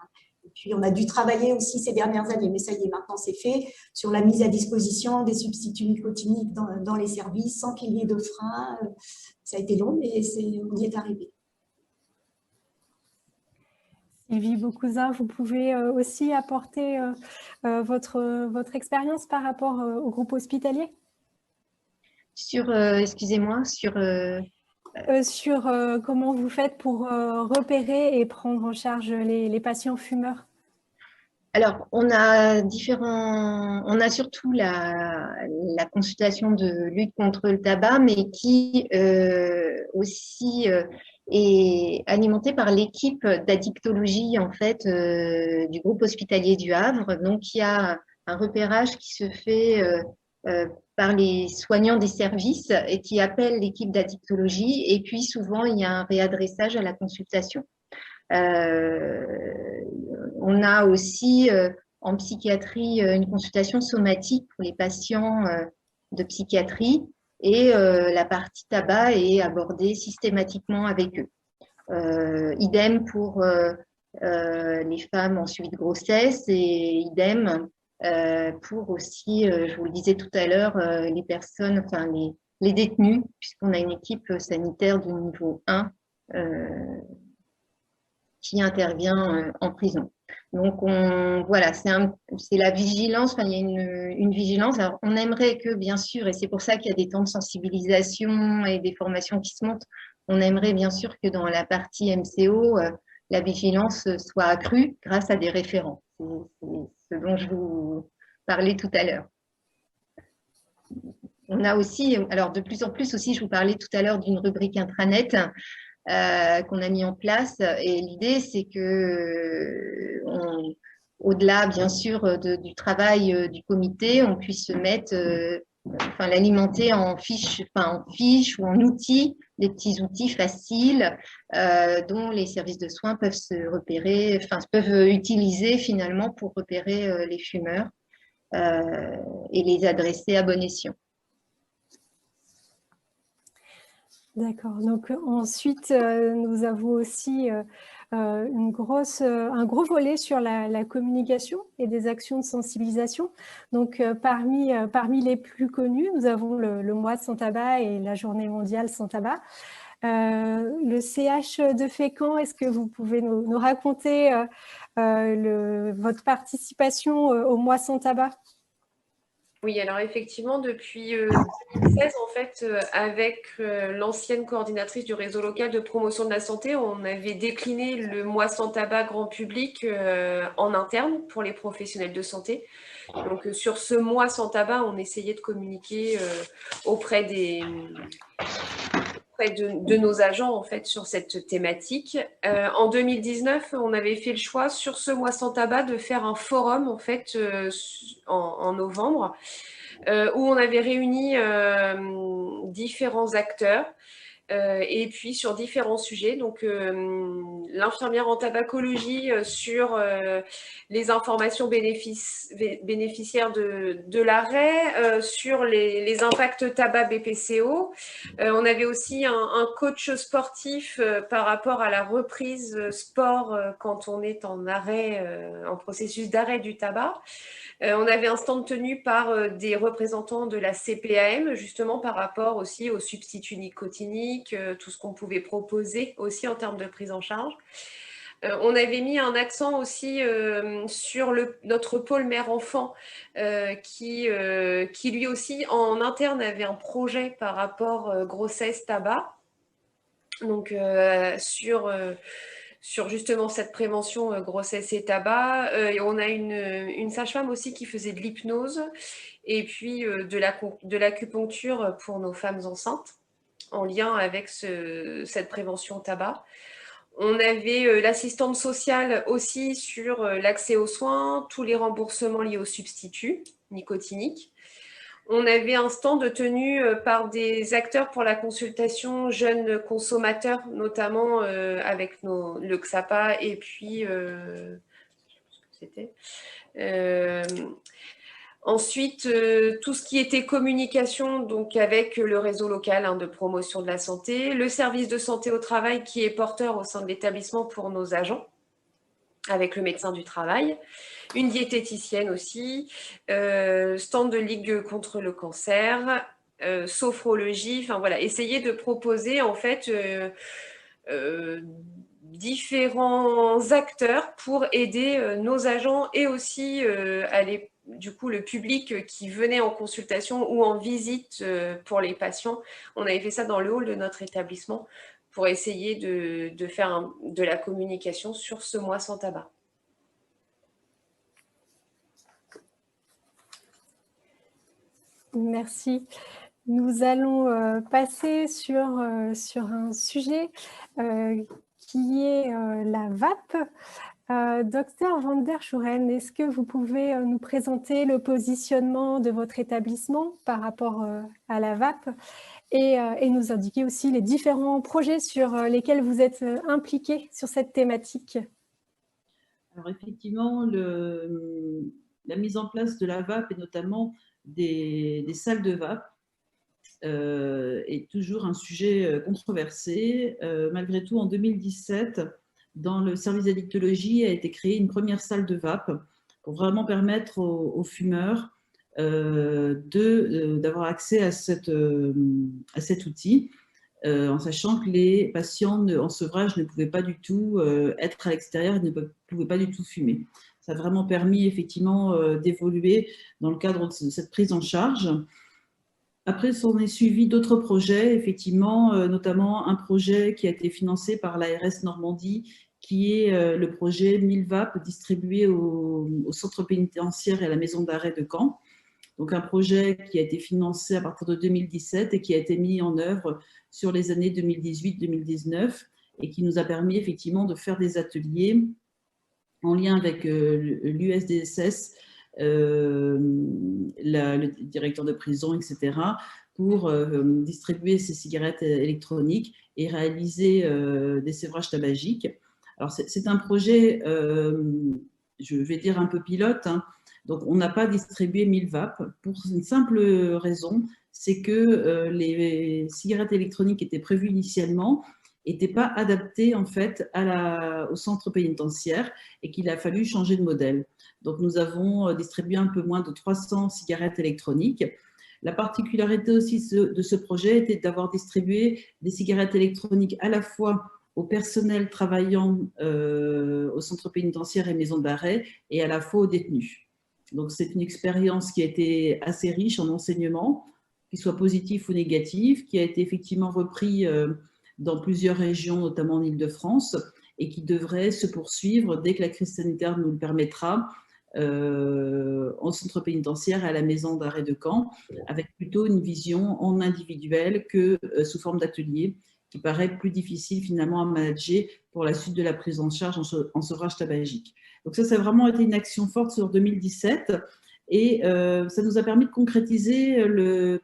Speaker 9: Et puis, on a dû travailler aussi ces dernières années, mais ça y est, maintenant c'est fait, sur la mise à disposition des substituts nicotiniques dans les services, sans qu'il y ait de frein. Ça a été long, mais on y est arrivé.
Speaker 7: Sylvie Beaucousin, vous pouvez aussi apporter votre expérience par rapport au groupe hospitalier?
Speaker 12: Excusez-moi,
Speaker 7: sur comment vous faites pour repérer et prendre en charge les patients fumeurs.
Speaker 12: Alors, on a surtout la consultation de lutte contre le tabac, mais qui aussi est alimentée par l'équipe d'addictologie en fait du groupe hospitalier du Havre. Donc, il y a un repérage qui se fait par les soignants des services et qui appellent l'équipe d'addictologie. Et puis, souvent, il y a un réadressage à la consultation. On a aussi en psychiatrie une consultation somatique pour les patients de psychiatrie et la partie tabac est abordée systématiquement avec eux. Idem pour les femmes en suivi de grossesse et idem pour aussi, je vous le disais tout à l'heure, les personnes, enfin les détenus, puisqu'on a une équipe sanitaire de niveau 1 qui intervient en prison. Donc, voilà, c'est la vigilance, enfin, il y a une vigilance. Alors, on aimerait que, bien sûr, et c'est pour ça qu'il y a des temps de sensibilisation et des formations qui se montent, on aimerait bien sûr que dans la partie MCO, la vigilance soit accrue grâce à des référents. C'est ce dont je vous parlais tout à l'heure. On a aussi, alors de plus en plus aussi, je vous parlais tout à l'heure d'une rubrique intranet qu'on a mis en place. Et l'idée, c'est que, au-delà, bien sûr, du travail du comité, on puisse se mettre, enfin, l'alimenter en fiche ou en outils, des petits outils faciles dont les services de soins peuvent se repérer, enfin, peuvent utiliser finalement pour repérer les fumeurs et les adresser à bon escient.
Speaker 7: D'accord. Donc ensuite, nous avons aussi un gros volet sur la communication et des actions de sensibilisation. Donc parmi les plus connus, nous avons le mois sans tabac et la journée mondiale sans tabac. Le CH de Fécamp, est-ce que vous pouvez nous raconter votre participation au mois sans tabac ?
Speaker 10: Oui, alors effectivement, depuis 2016, en fait, avec l'ancienne coordinatrice du réseau local de promotion de la santé, on avait décliné le mois sans tabac grand public en interne pour les professionnels de santé. Donc, sur ce mois sans tabac, on essayait de communiquer auprès de nos agents, en fait, sur cette thématique. En 2019, on avait fait le choix, sur ce mois sans tabac, de faire un forum, en fait, en novembre, où on avait réuni différents acteurs et puis sur différents sujets. Donc, l'infirmière en tabacologie sur les informations bénéficiaires de l'arrêt, sur les impacts tabac BPCO. On avait aussi un coach sportif par rapport à la reprise sport quand on est en arrêt, en processus d'arrêt du tabac. On avait un stand tenu par des représentants de la CPAM, justement par rapport aussi aux substituts nicotiniques, tout ce qu'on pouvait proposer aussi en termes de prise en charge. On avait mis un accent aussi sur notre pôle mère-enfant qui lui aussi en interne avait un projet par rapport grossesse-tabac. Donc sur justement cette prévention grossesse et tabac. Et on a une sage-femme aussi qui faisait de l'hypnose et puis de l'acupuncture pour nos femmes enceintes en lien avec cette prévention tabac. On avait l'assistante sociale aussi sur l'accès aux soins, tous les remboursements liés aux substituts nicotiniques. On avait un stand tenu par des acteurs pour la consultation jeunes consommateurs, notamment avec le XAPA et puis ensuite tout ce qui était communication, donc avec le réseau local de promotion de la santé, le service de santé au travail qui est porteur au sein de l'établissement pour nos agents, avec le médecin du travail, une diététicienne aussi, stand de Ligue contre le cancer, sophrologie, enfin voilà, essayer de proposer en fait différents acteurs pour aider nos agents et aussi du coup le public qui venait en consultation ou en visite pour les patients. On avait fait ça dans le hall de notre établissement pour essayer de faire de la communication sur ce mois sans tabac.
Speaker 7: Merci. Nous allons passer sur un sujet qui est la VAP. Docteur Van der Schuren, est-ce que vous pouvez nous présenter le positionnement de votre établissement par rapport à la VAP et nous indiquer aussi les différents projets sur lesquels vous êtes impliqués sur cette thématique?
Speaker 8: Alors effectivement, la mise en place de la VAP et notamment des salles de VAP est toujours un sujet controversé. Malgré tout, en 2017, dans le service d'addictologie a été créée une première salle de VAP pour vraiment permettre aux fumeurs d'avoir accès à cet outil, en sachant que les patients en sevrage ne pouvaient pas du tout être à l'extérieur, ne pouvaient pas du tout fumer. Ça a vraiment permis effectivement d'évoluer dans le cadre de cette prise en charge. Après, on est suivi d'autres projets, effectivement, notamment un projet qui a été financé par l'ARS Normandie, qui est le projet 1000 VAP distribué au centre pénitentiaire et à la maison d'arrêt de Caen. Donc un projet qui a été financé à partir de 2017 et qui a été mis en œuvre sur les années 2018-2019 et qui nous a permis effectivement de faire des ateliers en lien avec l'USDSS, le directeur de prison, etc., pour distribuer ces cigarettes électroniques et réaliser des sévrages tabagiques. Alors, c'est un projet, je vais dire un peu pilote, hein. Donc, on n'a pas distribué 1000 VAP pour une simple raison, c'est que les cigarettes électroniques étaient prévues initialement, n'étaient pas adaptées en fait au centre pénitentiaire et qu'il a fallu changer de modèle. Donc, nous avons distribué un peu moins de 300 cigarettes électroniques. La particularité aussi de ce projet était d'avoir distribué des cigarettes électroniques à la fois au personnel travaillant au centre pénitentiaire et maison d'arrêt et à la fois aux détenus. Donc, c'est une expérience qui a été assez riche en enseignements, qu'il soit positif ou négatif, qui a été effectivement repris dans plusieurs régions, notamment en Île-de-France, et qui devrait se poursuivre dès que la crise sanitaire nous le permettra, en centre pénitentiaire et à la maison d'arrêt de Caen, avec plutôt une vision en individuel que sous forme d'atelier, qui paraît plus difficile finalement à manager pour la suite de la prise en charge en sevrage tabagique. Donc ça a vraiment été une action forte sur 2017 et ça nous a permis de concrétiser la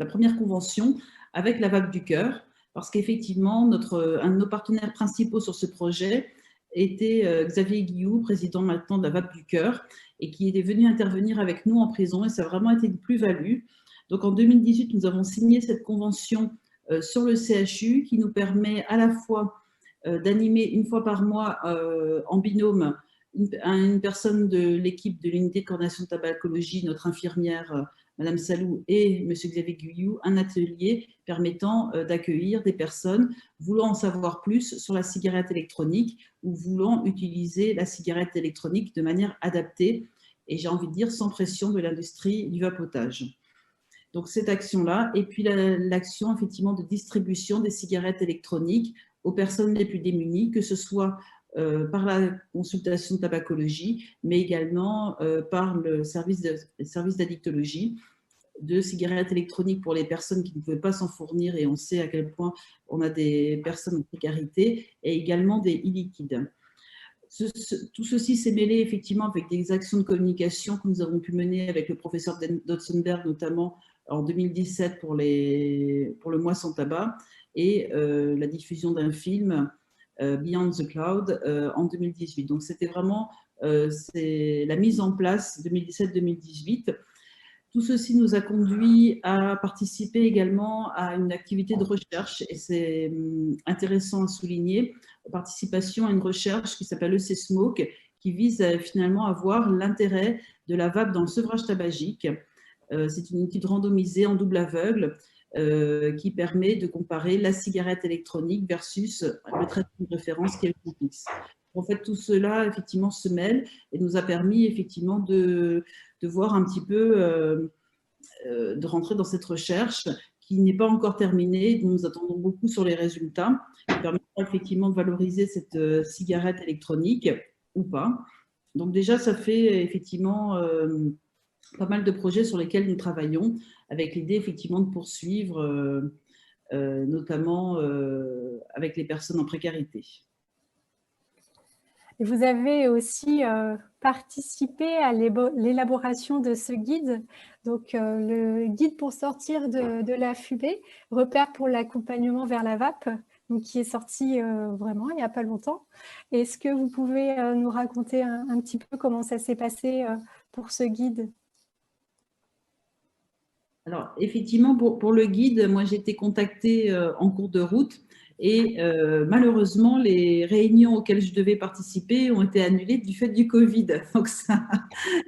Speaker 8: première convention avec la VAP du Cœur, parce qu'effectivement, un de nos partenaires principaux sur ce projet était Xavier Guilloux, président maintenant de la VAP du Cœur, et qui est venu intervenir avec nous en prison, et ça a vraiment été une plus-value. Donc en 2018, nous avons signé cette convention sur le CHU qui nous permet à la fois d'animer une fois par mois en binôme une personne de l'équipe de l'unité de coordination de tabacologie, notre infirmière Madame Salou et Monsieur Xavier Guillou, un atelier permettant d'accueillir des personnes voulant en savoir plus sur la cigarette électronique ou voulant utiliser la cigarette électronique de manière adaptée et j'ai envie de dire sans pression de l'industrie du vapotage. Donc cette action-là, et puis l'action effectivement de distribution des cigarettes électroniques aux personnes les plus démunies, que ce soit par la consultation de tabacologie, mais également par le service d'addictologie, de cigarettes électroniques pour les personnes qui ne pouvaient pas s'en fournir, et on sait à quel point on a des personnes en précarité, et également des e-liquides. Tout ceci s'est mêlé effectivement avec des actions de communication que nous avons pu mener avec le professeur Dotzenberg, notamment en 2017 pour le mois sans tabac, et la diffusion d'un film Beyond the Cloud en 2018. Donc c'était vraiment la mise en place 2017-2018. Tout ceci nous a conduit à participer également à une activité de recherche, et c'est intéressant à souligner, participation à une recherche qui s'appelle EC-Smoke, qui vise finalement à voir l'intérêt de la vape dans le sevrage tabagique. C'est une étude randomisée en double aveugle qui permet de comparer la cigarette électronique versus le traitement de référence qui est le Compix. En fait, tout cela effectivement se mêle et nous a permis effectivement de voir un petit peu, de rentrer dans cette recherche qui n'est pas encore terminée, dont nous attendons beaucoup sur les résultats, qui permettra effectivement de valoriser cette cigarette électronique ou pas. Donc déjà, ça fait effectivement pas mal de projets sur lesquels nous travaillons, avec l'idée effectivement de poursuivre, notamment avec les personnes en précarité.
Speaker 7: Et vous avez aussi participé à l'élaboration de ce guide, donc le guide pour sortir de la fumée, repère pour l'accompagnement vers la vape, donc qui est sorti vraiment il n'y a pas longtemps. Est-ce que vous pouvez nous raconter un petit peu comment ça s'est passé pour ce guide ?
Speaker 8: Alors, effectivement, pour le guide, moi, j'ai été contactée en cours de route Et malheureusement, les réunions auxquelles je devais participer ont été annulées du fait du Covid. Donc ça,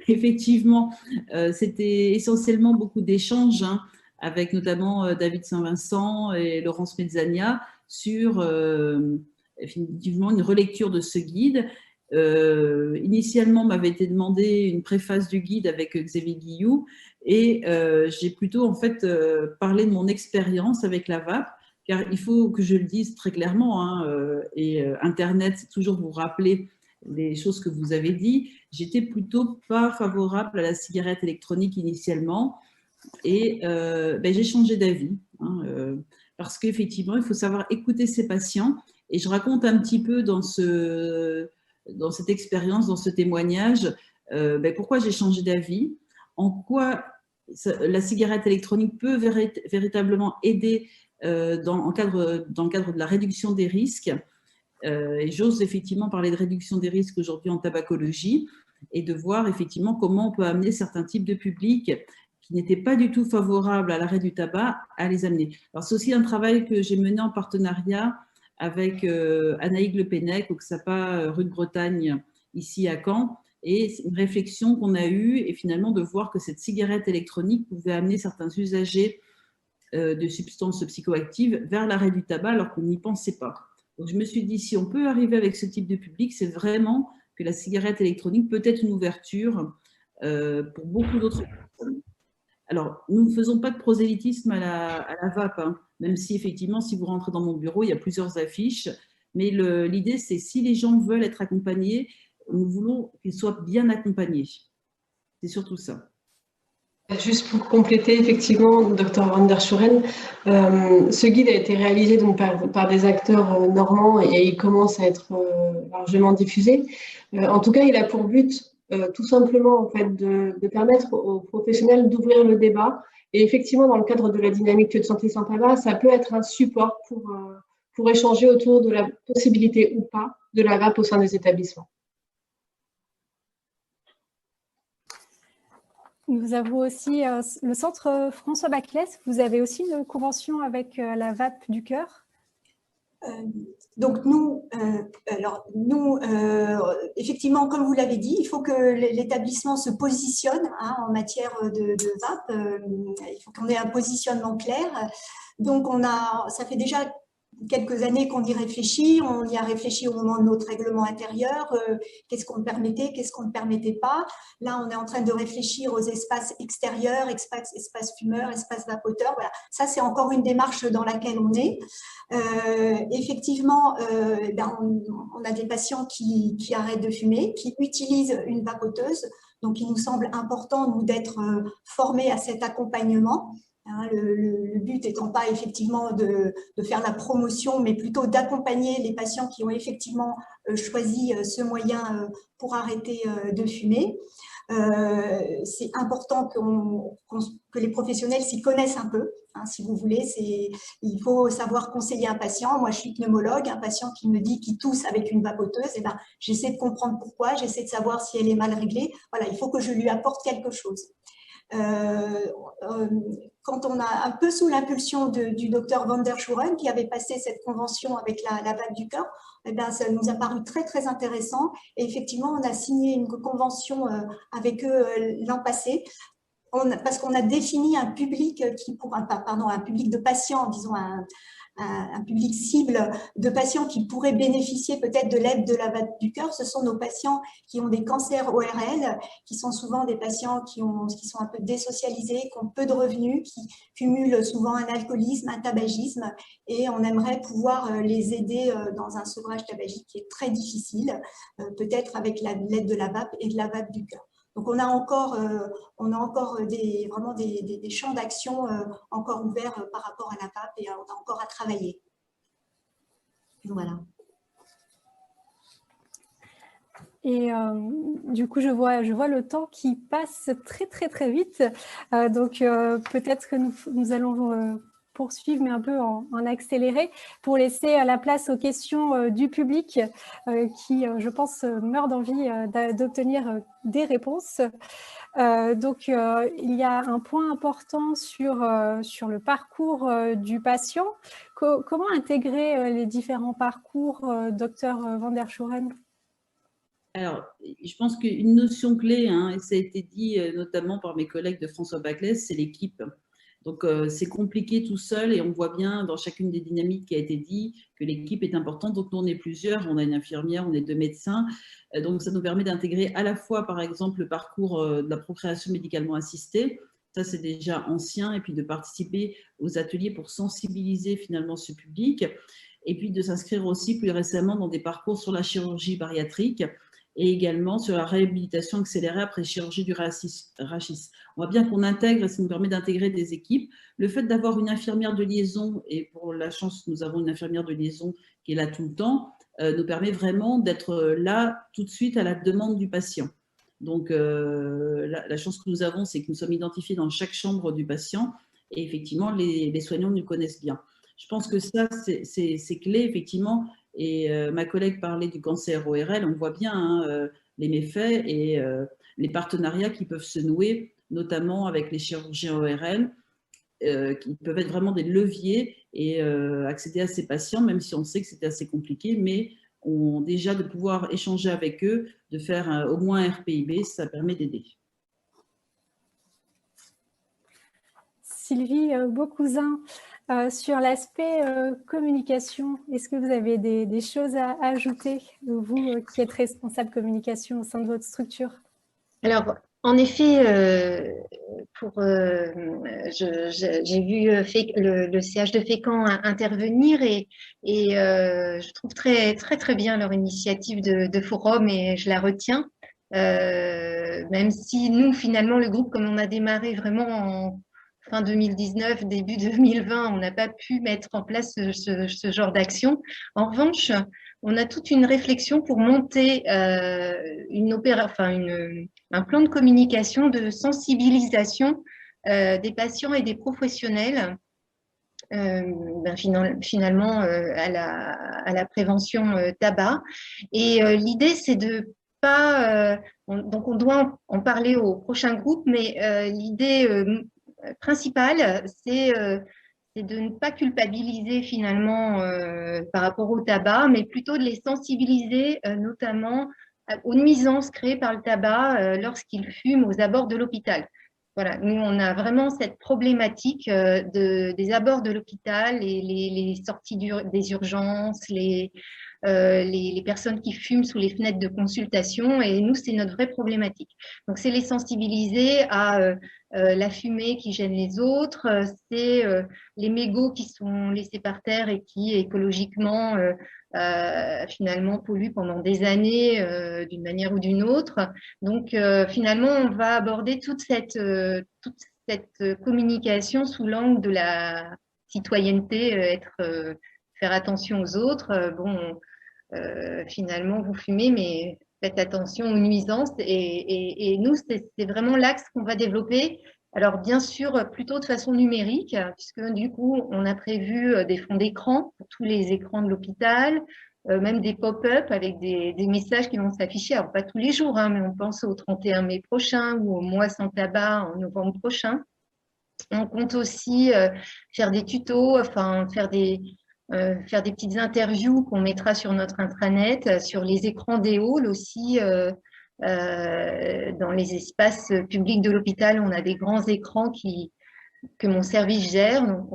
Speaker 8: effectivement, c'était essentiellement beaucoup d'échanges avec notamment David Saint-Vincent et Laurence Mezzania sur effectivement une relecture de ce guide. Initialement, m'avait été demandé une préface du guide avec Xavier Guilloux et j'ai plutôt en fait parlé de mon expérience avec la VAP. Car il faut que je le dise très clairement, et Internet, c'est toujours vous rappeler les choses que vous avez dit, j'étais plutôt pas favorable à la cigarette électronique initialement, et j'ai changé d'avis, parce qu'effectivement, il faut savoir écouter ses patients, et je raconte un petit peu dans cette expérience, dans ce témoignage, pourquoi j'ai changé d'avis, en quoi la cigarette électronique peut véritablement aider dans le cadre de la réduction des risques. Et j'ose effectivement parler de réduction des risques aujourd'hui en tabacologie et de voir effectivement comment on peut amener certains types de publics qui n'étaient pas du tout favorables à l'arrêt du tabac à les amener. Alors c'est aussi un travail que j'ai mené en partenariat avec Anaïg Le Pennec au XAPA rue de Bretagne ici à Caen. Et c'est une réflexion qu'on a eue et finalement de voir que cette cigarette électronique pouvait amener certains usagers de substances psychoactives vers l'arrêt du tabac alors qu'on n'y pensait pas. Donc je me suis dit, si on peut arriver avec ce type de public, c'est vraiment que la cigarette électronique peut être une ouverture pour beaucoup d'autres personnes. Alors, nous ne faisons pas de prosélytisme à la VAP, même si effectivement, si vous rentrez dans mon bureau, il y a plusieurs affiches, mais l'idée, c'est si les gens veulent être accompagnés, nous voulons qu'ils soient bien accompagnés. C'est surtout ça.
Speaker 3: Juste pour compléter, effectivement, Dr Van der Schuren, ce guide a été réalisé donc par des acteurs normands et il commence à être largement diffusé. En tout cas, il a pour but tout simplement en fait, de permettre aux professionnels d'ouvrir le débat. Et effectivement, dans le cadre de la dynamique de santé sans tabac, ça peut être un support pour échanger autour de la possibilité ou pas de la VAP au sein des établissements.
Speaker 7: Nous avons aussi le centre François Baclès. Vous avez aussi une convention avec la VAP du cœur.
Speaker 9: Donc nous, effectivement, comme vous l'avez dit, il faut que l'établissement se positionne en matière de VAP. Il faut qu'on ait un positionnement clair. Donc ça fait déjà quelques années qu'on y réfléchit, on y a réfléchi au moment de notre règlement intérieur, qu'est-ce qu'on permettait, qu'est-ce qu'on ne permettait pas. Là, on est en train de réfléchir aux espaces extérieurs, espaces fumeurs, espaces vapoteurs. Voilà. Ça, c'est encore une démarche dans laquelle on est. Effectivement, on a des patients qui arrêtent de fumer, qui utilisent une vapoteuse. Donc, il nous semble important, nous, d'être formés à cet accompagnement. Le but étant pas effectivement de faire la promotion, mais plutôt d'accompagner les patients qui ont effectivement choisi ce moyen pour arrêter de fumer. C'est important que les professionnels s'y connaissent un peu, si vous voulez. Il faut savoir conseiller un patient. Moi, je suis pneumologue, un patient qui me dit qu'il tousse avec une vapoteuse, et j'essaie de comprendre pourquoi, j'essaie de savoir si elle est mal réglée. Voilà, il faut que je lui apporte quelque chose. Quand on a un peu sous l'impulsion du docteur Van der Schuren qui avait passé cette convention avec la VAP du cœur, ça nous a paru très très intéressant et effectivement on a signé une convention avec eux l'an passé parce qu'on a défini un public un public de patients, disons un public cible de patients qui pourraient bénéficier peut-être de l'aide de la VAP du cœur. Ce sont nos patients qui ont des cancers ORL, qui sont souvent des patients qui sont un peu désocialisés, qui ont peu de revenus, qui cumulent souvent un alcoolisme, un tabagisme, et on aimerait pouvoir les aider dans un sevrage tabagique qui est très difficile, peut-être avec l'aide de la VAP et de la VAP du cœur. Donc, on a encore vraiment des champs d'action encore ouverts par rapport à la VAP et on a encore à travailler. Voilà.
Speaker 7: Et du coup, je vois le temps qui passe très, très, très vite. Donc, peut-être que nous allons poursuivre, mais un peu en accéléré, pour laisser la place aux questions du public qui, je pense, meurt d'envie d'obtenir des réponses. Donc, il y a un point important sur le parcours du patient. Comment intégrer les différents parcours, docteur Van der Schoeren?
Speaker 8: Alors, je pense qu'une notion clé, hein, et ça a été dit notamment par mes collègues de François Baclès, c'est l'équipe. Donc, c'est compliqué tout seul et on voit bien dans chacune des dynamiques qui a été dit que l'équipe est importante. Donc, nous, on est plusieurs, on a une infirmière, on est 2 médecins. Donc, ça nous permet d'intégrer à la fois, par exemple, le parcours de la procréation médicalement assistée. Ça, c'est déjà ancien. Et puis, de participer aux ateliers pour sensibiliser finalement ce public. Et puis, de s'inscrire aussi plus récemment dans des parcours sur la chirurgie bariatrique et également sur la réhabilitation accélérée après chirurgie du rachis. On voit bien qu'on intègre, et ça nous permet d'intégrer des équipes. Le fait d'avoir une infirmière de liaison, et pour la chance, nous avons une infirmière de liaison qui est là tout le temps, nous permet vraiment d'être là tout de suite à la demande du patient. Donc, la chance que nous avons, c'est que nous sommes identifiés dans chaque chambre du patient et effectivement, les soignants nous connaissent bien. Je pense que ça, c'est clé, effectivement. Et ma collègue parlait du cancer ORL, on voit bien hein, les méfaits et les partenariats qui peuvent se nouer, notamment avec les chirurgiens ORL, qui peuvent être vraiment des leviers et accéder à ces patients, même si on sait que c'est assez compliqué, mais déjà de pouvoir échanger avec eux, de faire au moins un RPIB, ça permet d'aider.
Speaker 7: Sylvie Beaucousin, sur l'aspect communication, est-ce que vous avez des choses à ajouter, vous qui êtes responsable communication au sein de votre structure?
Speaker 12: Alors, en effet, j'ai vu le CH de Fécamp intervenir et je trouve très bien leur initiative de forum et je la retiens. Même si nous, finalement, le groupe, comme on a démarré vraiment en fin 2019, début 2020, on n'a pas pu mettre en place ce genre d'action. En revanche, on a toute une réflexion pour monter un plan de communication, de sensibilisation des patients et des professionnels finalement à la prévention tabac. Et l'idée, c'est de pas… donc, on doit en parler au prochain groupe, mais l'idée principale, c'est de ne pas culpabiliser finalement par rapport au tabac, mais plutôt de les sensibiliser notamment aux nuisances créées par le tabac lorsqu'ils fument aux abords de l'hôpital. Voilà, nous on a vraiment cette problématique des abords de l'hôpital, les sorties des urgences, les personnes qui fument sous les fenêtres de consultation, et nous c'est notre vraie problématique. Donc c'est les sensibiliser à la fumée qui gêne les autres, c'est les mégots qui sont laissés par terre et qui écologiquement finalement polluent pendant des années d'une manière ou d'une autre. Donc finalement on va aborder toute cette communication sous l'angle de la citoyenneté, faire attention aux autres. Finalement vous fumez, mais faites attention aux nuisances et nous, c'est vraiment l'axe qu'on va développer. Alors, bien sûr, plutôt de façon numérique, puisque du coup, on a prévu des fonds d'écran pour tous les écrans de l'hôpital, même des pop-up avec des messages qui vont s'afficher. Alors, pas tous les jours, hein, mais on pense au 31 mai prochain ou au mois sans tabac en novembre prochain. On compte aussi faire des tutos, enfin, faire des petites interviews qu'on mettra sur notre intranet, sur les écrans des halls aussi, dans les espaces publics de l'hôpital. On a des grands écrans que mon service gère. Donc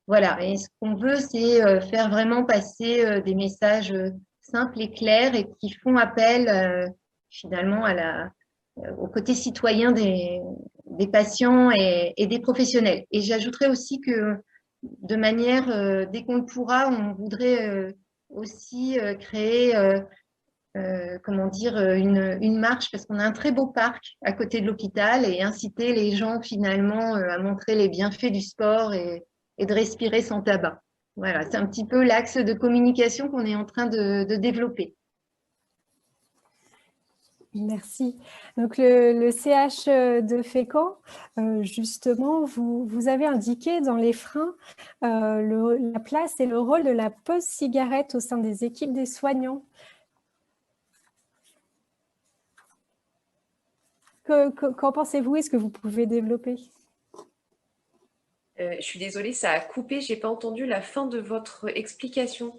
Speaker 12: voilà, et ce qu'on veut, c'est faire vraiment passer des messages simples et clairs et qui font appel finalement au côté citoyen des patients et des professionnels. Et j'ajouterais aussi que de manière, dès qu'on le pourra, on voudrait aussi créer, comment dire, une marche, parce qu'on a un très beau parc à côté de l'hôpital, et inciter les gens finalement à montrer les bienfaits du sport et de respirer sans tabac. Voilà, c'est un petit peu l'axe de communication qu'on est en train de développer.
Speaker 7: Merci. Donc, le CH de Fécamp, justement, vous avez indiqué dans les freins la place et le rôle de la pause cigarette au sein des équipes des soignants. Qu'en pensez-vous? Est-ce que vous pouvez développer?
Speaker 10: Je suis désolée, ça a coupé. Je n'ai pas entendu la fin de votre explication.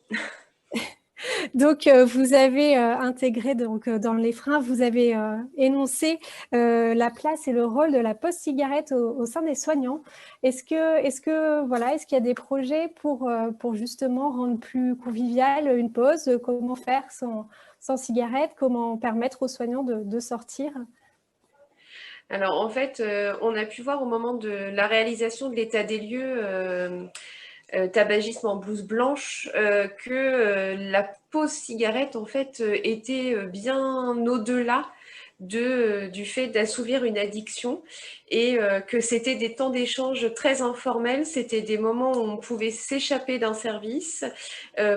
Speaker 7: Donc, vous avez intégré dans les freins, vous avez énoncé la place et le rôle de la pause cigarette au sein des soignants. Est-ce qu'il y a des projets pour justement rendre plus conviviale une pause? Comment faire sans cigarette? Comment permettre aux soignants de sortir?
Speaker 10: Alors, en fait, on a pu voir au moment de la réalisation de l'état des lieux tabagisme en blouse blanche que la pause cigarette, en fait, était bien au-delà du fait d'assouvir une addiction et que c'était des temps d'échange très informels, c'était des moments où on pouvait s'échapper d'un service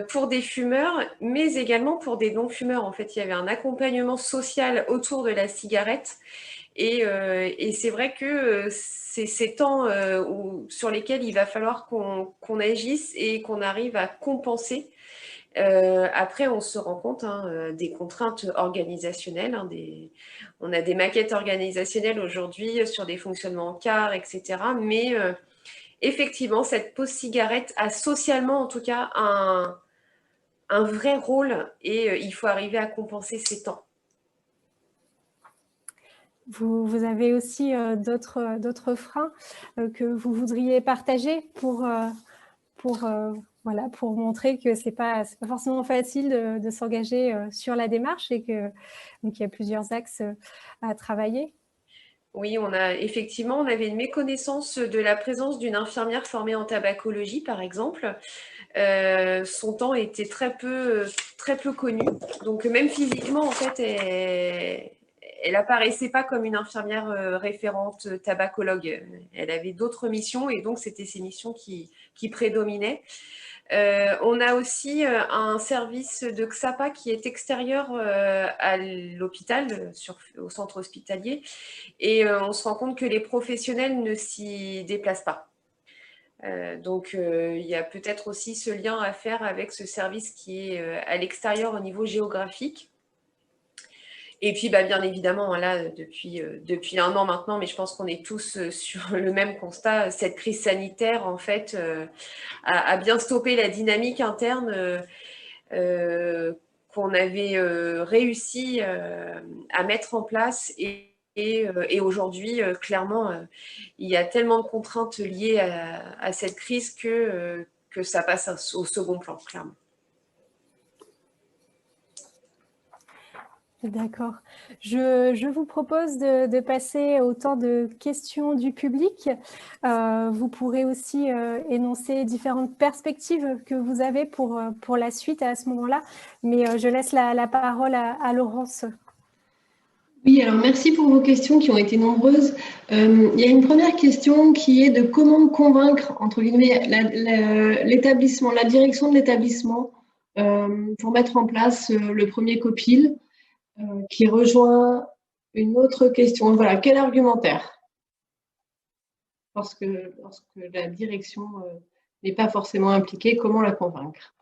Speaker 10: pour des fumeurs, mais également pour des non-fumeurs. En fait, il y avait un accompagnement social autour de la cigarette. Et c'est vrai que c'est ces temps sur lesquels il va falloir qu'on agisse et qu'on arrive à compenser. Après, on se rend compte des contraintes organisationnelles. On a des maquettes organisationnelles aujourd'hui sur des fonctionnements en quart, etc. Mais effectivement, cette pause cigarette a socialement, en tout cas, un vrai rôle et il faut arriver à compenser ces temps.
Speaker 7: Vous avez aussi d'autres freins que vous voudriez partager pour montrer que c'est pas forcément facile de s'engager sur la démarche et donc il y a plusieurs axes à travailler.
Speaker 10: Oui, on avait une méconnaissance de la présence d'une infirmière formée en tabacologie, par exemple. Son temps était très peu connu. Donc même physiquement, en fait, elle apparaissait pas comme une infirmière référente tabacologue. Elle avait d'autres missions et donc c'était ces missions qui prédominaient. On a aussi un service de XAPA qui est extérieur à l'hôpital, au centre hospitalier, et on se rend compte que les professionnels ne s'y déplacent pas. Donc, il y a peut-être aussi ce lien à faire avec ce service qui est à l'extérieur au niveau géographique. Et puis, bien évidemment, là, depuis 1 an maintenant, mais je pense qu'on est tous sur le même constat, cette crise sanitaire, en fait, a bien stoppé la dynamique interne qu'on avait réussi à mettre en place. Et aujourd'hui, clairement, il y a tellement de contraintes liées à cette crise que ça passe au second plan, clairement.
Speaker 7: D'accord. Je vous propose de passer au temps de questions du public. Vous pourrez aussi énoncer différentes perspectives que vous avez pour la suite à ce moment-là. Mais je laisse la parole à Laurence.
Speaker 3: Oui, alors merci pour vos questions qui ont été nombreuses. Il y a une première question qui est de comment convaincre, entre guillemets, l'établissement, la direction de l'établissement pour mettre en place le premier COPIL. Qui rejoint une autre question. Voilà, quel argumentaire? Lorsque la direction n'est pas forcément impliquée, comment la convaincre?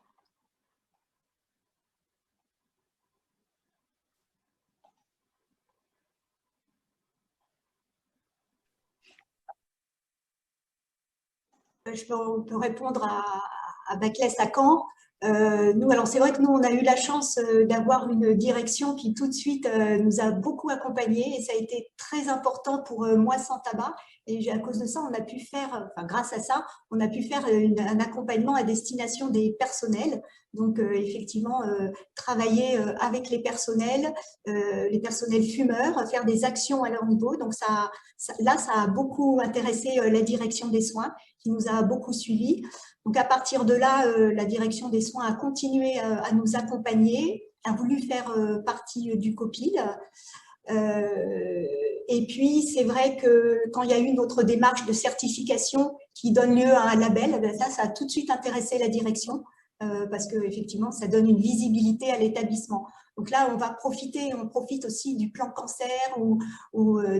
Speaker 9: On peut répondre à Baclès à Caen. Alors c'est vrai que nous, on a eu la chance d'avoir une direction qui tout de suite nous a beaucoup accompagnés et ça a été très important pour moi sans tabac. Et à cause de ça, on a pu faire, grâce à ça, on a pu faire un accompagnement à destination des personnels. Donc effectivement, travailler avec les personnels fumeurs, faire des actions à leur niveau. Donc ça a beaucoup intéressé la direction des soins qui nous a beaucoup suivis. Donc, à partir de là, la direction des soins a continué à nous accompagner, a voulu faire partie du COPIL. Et puis, c'est vrai que quand il y a eu notre démarche de certification qui donne lieu à un label, ça a tout de suite intéressé la direction parce qu'effectivement, ça donne une visibilité à l'établissement. Donc là, on profite aussi du plan cancer ou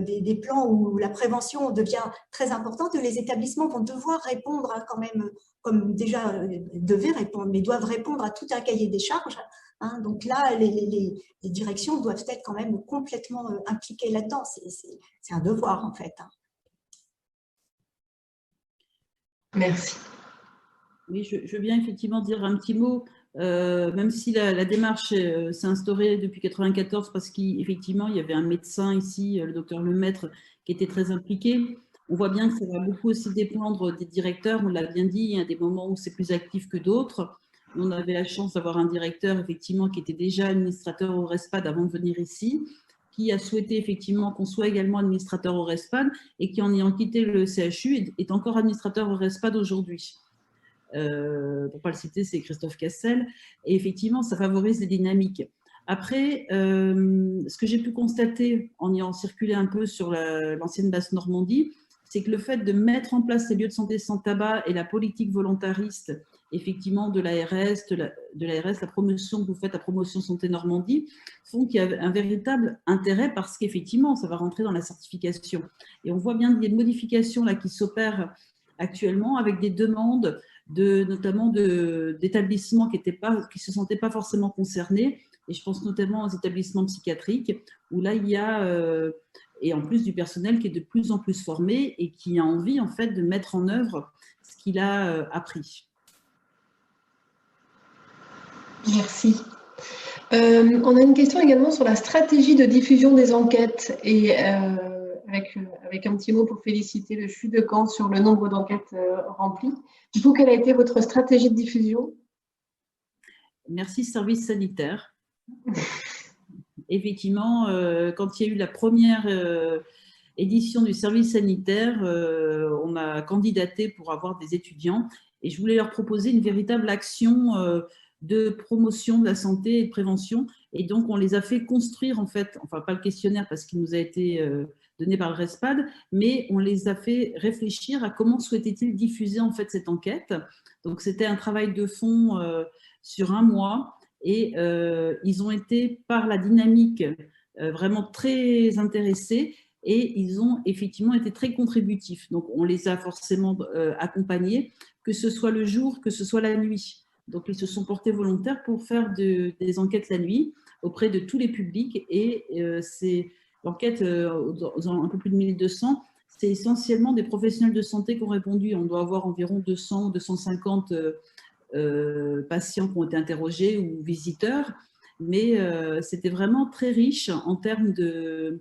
Speaker 9: des plans où la prévention devient très importante. Les établissements vont devoir répondre quand même, comme déjà devaient répondre, mais doivent répondre à tout un cahier des charges. Hein. Donc là, les directions doivent être quand même complètement impliquées là-dedans. C'est un devoir, en fait. Hein.
Speaker 3: Merci.
Speaker 8: Oui, je veux bien effectivement dire un petit mot, même si la démarche s'est instaurée depuis 1994, parce qu'effectivement, il y avait un médecin ici, le docteur Lemaître, qui était très impliqué. On voit bien que ça va beaucoup aussi dépendre des directeurs, on l'a bien dit, il y a des moments où c'est plus actif que d'autres. On avait la chance d'avoir un directeur, effectivement, qui était déjà administrateur au RESPAD avant de venir ici, qui a souhaité effectivement qu'on soit également administrateur au RESPAD et qui, en ayant quitté le CHU, est encore administrateur au RESPAD aujourd'hui. Pour ne pas le citer, c'est Christophe Cassel. Et effectivement, ça favorise des dynamiques. Après, ce que j'ai pu constater en ayant circulé un peu sur l'ancienne Basse-Normandie, c'est que le fait de mettre en place ces lieux de santé sans tabac et la politique volontariste, effectivement, de l'ARS, la promotion que vous faites, la promotion Santé Normandie, font qu'il y a un véritable intérêt parce qu'effectivement, ça va rentrer dans la certification. Et on voit bien qu'il y a une modification là qui s'opère actuellement avec des demandes notamment d'établissements qui ne se sentaient pas forcément concernés. Et je pense notamment aux établissements psychiatriques où là, il y a, et en plus du personnel qui est de plus en plus formé et qui a envie en fait de mettre en œuvre ce qu'il a appris.
Speaker 3: Merci. On a une question également sur la stratégie de diffusion des enquêtes et avec un petit mot pour féliciter le CHU de Caen sur le nombre d'enquêtes remplies. Du coup, quelle a été votre stratégie de diffusion?
Speaker 8: Merci, service sanitaire. Effectivement, quand il y a eu la première édition du service sanitaire, on a candidaté pour avoir des étudiants et je voulais leur proposer une véritable action de promotion de la santé et de prévention. Et donc, on les a fait construire, en fait, enfin, pas le questionnaire parce qu'il nous a été donné par le RESPAD, mais on les a fait réfléchir à comment souhaitaient-ils diffuser, en fait, cette enquête. Donc, c'était un travail de fond sur un mois et ils ont été, par la dynamique, vraiment très intéressés et ils ont effectivement été très contributifs. Donc, on les a forcément accompagnés, que ce soit le jour, que ce soit la nuit. Donc, ils se sont portés volontaires pour faire des enquêtes la nuit auprès de tous les publics. Et c'est l'enquête, un peu plus de 1200, c'est essentiellement des professionnels de santé qui ont répondu. On doit avoir environ 200 ou 250 patients qui ont été interrogés ou visiteurs. Mais c'était vraiment très riche en termes de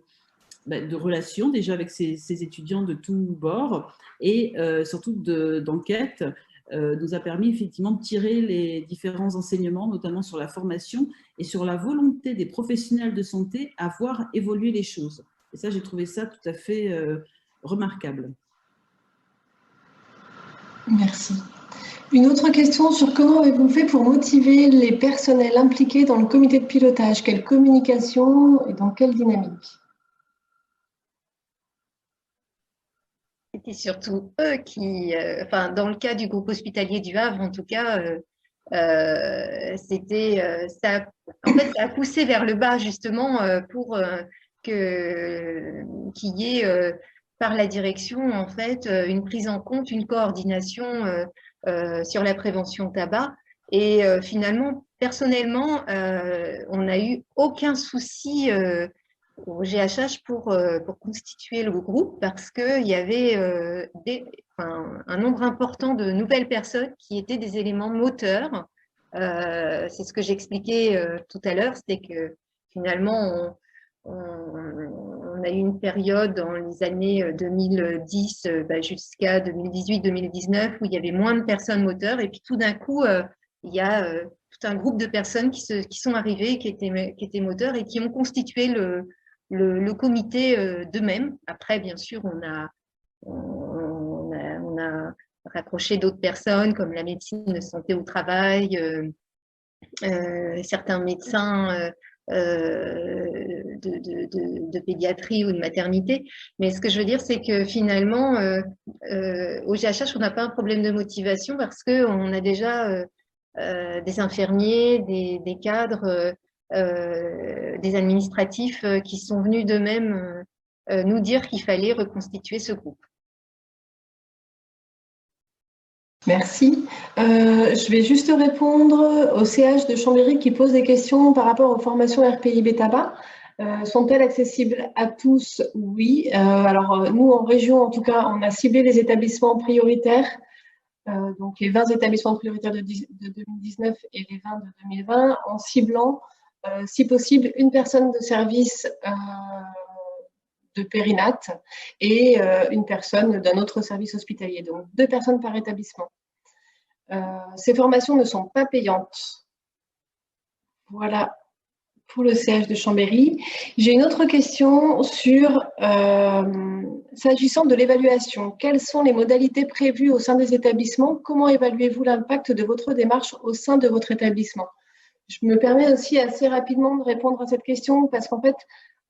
Speaker 8: relations, déjà avec ces étudiants de tous bords et surtout d'enquête. Nous a permis effectivement de tirer les différents enseignements, notamment sur la formation et sur la volonté des professionnels de santé à voir évoluer les choses. Et ça, j'ai trouvé ça tout à fait remarquable.
Speaker 3: Merci. Une autre question sur comment avez-vous fait pour motiver les personnels impliqués dans le comité de pilotage? Quelle communication et dans quelle dynamique?
Speaker 12: C'était surtout eux qui, enfin, dans le cas du groupe hospitalier du Havre, en tout cas, c'était, ça a poussé vers le bas justement pour qu'il y ait par la direction en fait une prise en compte, une coordination sur la prévention tabac. Et finalement, personnellement, on n'a eu aucun souci au GHH pour constituer le groupe parce qu'il y avait un nombre important de nouvelles personnes qui étaient des éléments moteurs. C'est ce que j'expliquais tout à l'heure, c'était que finalement, on a eu une période dans les années 2010 jusqu'à 2018-2019 où il y avait moins de personnes moteurs et puis tout d'un coup, il y a tout un groupe de personnes qui sont arrivées, qui étaient moteurs et qui ont constitué le comité d'eux-mêmes. Après, bien sûr, on a rapproché d'autres personnes comme la médecine de santé au travail, certains médecins de pédiatrie ou de maternité. Mais ce que je veux dire, c'est que finalement, au GHH, on n'a pas un problème de motivation parce qu'on a déjà des infirmiers, des cadres des administratifs qui sont venus d'eux-mêmes nous dire qu'il fallait reconstituer ce groupe.
Speaker 3: Merci. Je vais juste répondre au CH de Chambéry qui pose des questions par rapport aux formations RPIB Tabac. Sont-elles accessibles à tous? Oui. Alors, nous, en région, en tout cas, on a ciblé les établissements prioritaires, donc les 20 établissements prioritaires de 2019 et les 20 de 2020, en ciblant, si possible, une personne de service de périnate et une personne d'un autre service hospitalier, donc 2 personnes par établissement. Ces formations ne sont pas payantes. Voilà pour le CH de Chambéry. J'ai une autre question sur, s'agissant de l'évaluation, quelles sont les modalités prévues au sein des établissements? Comment évaluez-vous l'impact de votre démarche au sein de votre établissement? Je me permets aussi assez rapidement de répondre à cette question parce qu'en fait,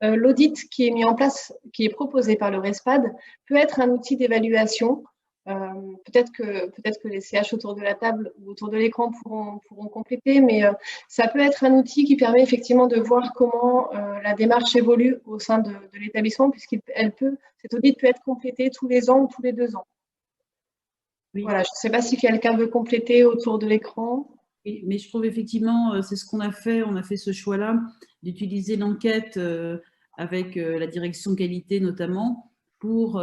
Speaker 3: l'audit qui est mis en place, qui est proposé par le RESPAD, peut être un outil d'évaluation. Peut-être que les CH autour de la table ou autour de l'écran pourront compléter, mais ça peut être un outil qui permet effectivement de voir comment la démarche évolue au sein de l'établissement, cet audit peut être complété tous les ans ou tous les 2 ans. Oui. Voilà, je ne sais pas si quelqu'un veut compléter autour de l'écran.
Speaker 8: Oui, mais je trouve effectivement, c'est ce qu'on a fait, on a fait ce choix-là, d'utiliser l'enquête avec la direction qualité notamment, pour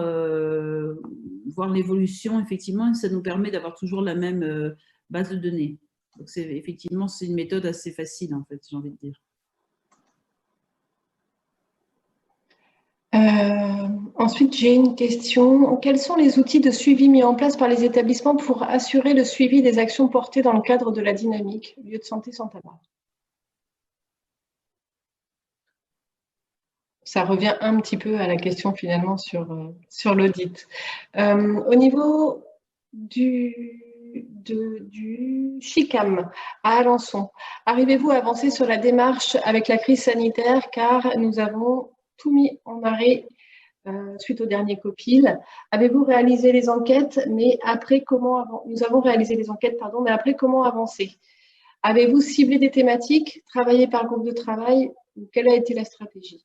Speaker 8: voir l'évolution, effectivement, et ça nous permet d'avoir toujours la même base de données. Donc, effectivement, c'est une méthode assez facile, en fait, j'ai envie de dire.
Speaker 3: Ensuite, j'ai une question. Quels sont les outils de suivi mis en place par les établissements pour assurer le suivi des actions portées dans le cadre de la dynamique lieu de santé sans tabac? Ça revient un petit peu à la question finalement sur l'audit. Au niveau du CHICAM à Alençon, arrivez-vous à avancer sur la démarche avec la crise sanitaire car nous avons tout mis en arrêt suite au dernier COPIL. Avez-vous réalisé les enquêtes, mais après comment nous avons réalisé les enquêtes, pardon, mais après comment avancer? Avez-vous ciblé des thématiques, travaillé par groupe de travail ou quelle a été la stratégie?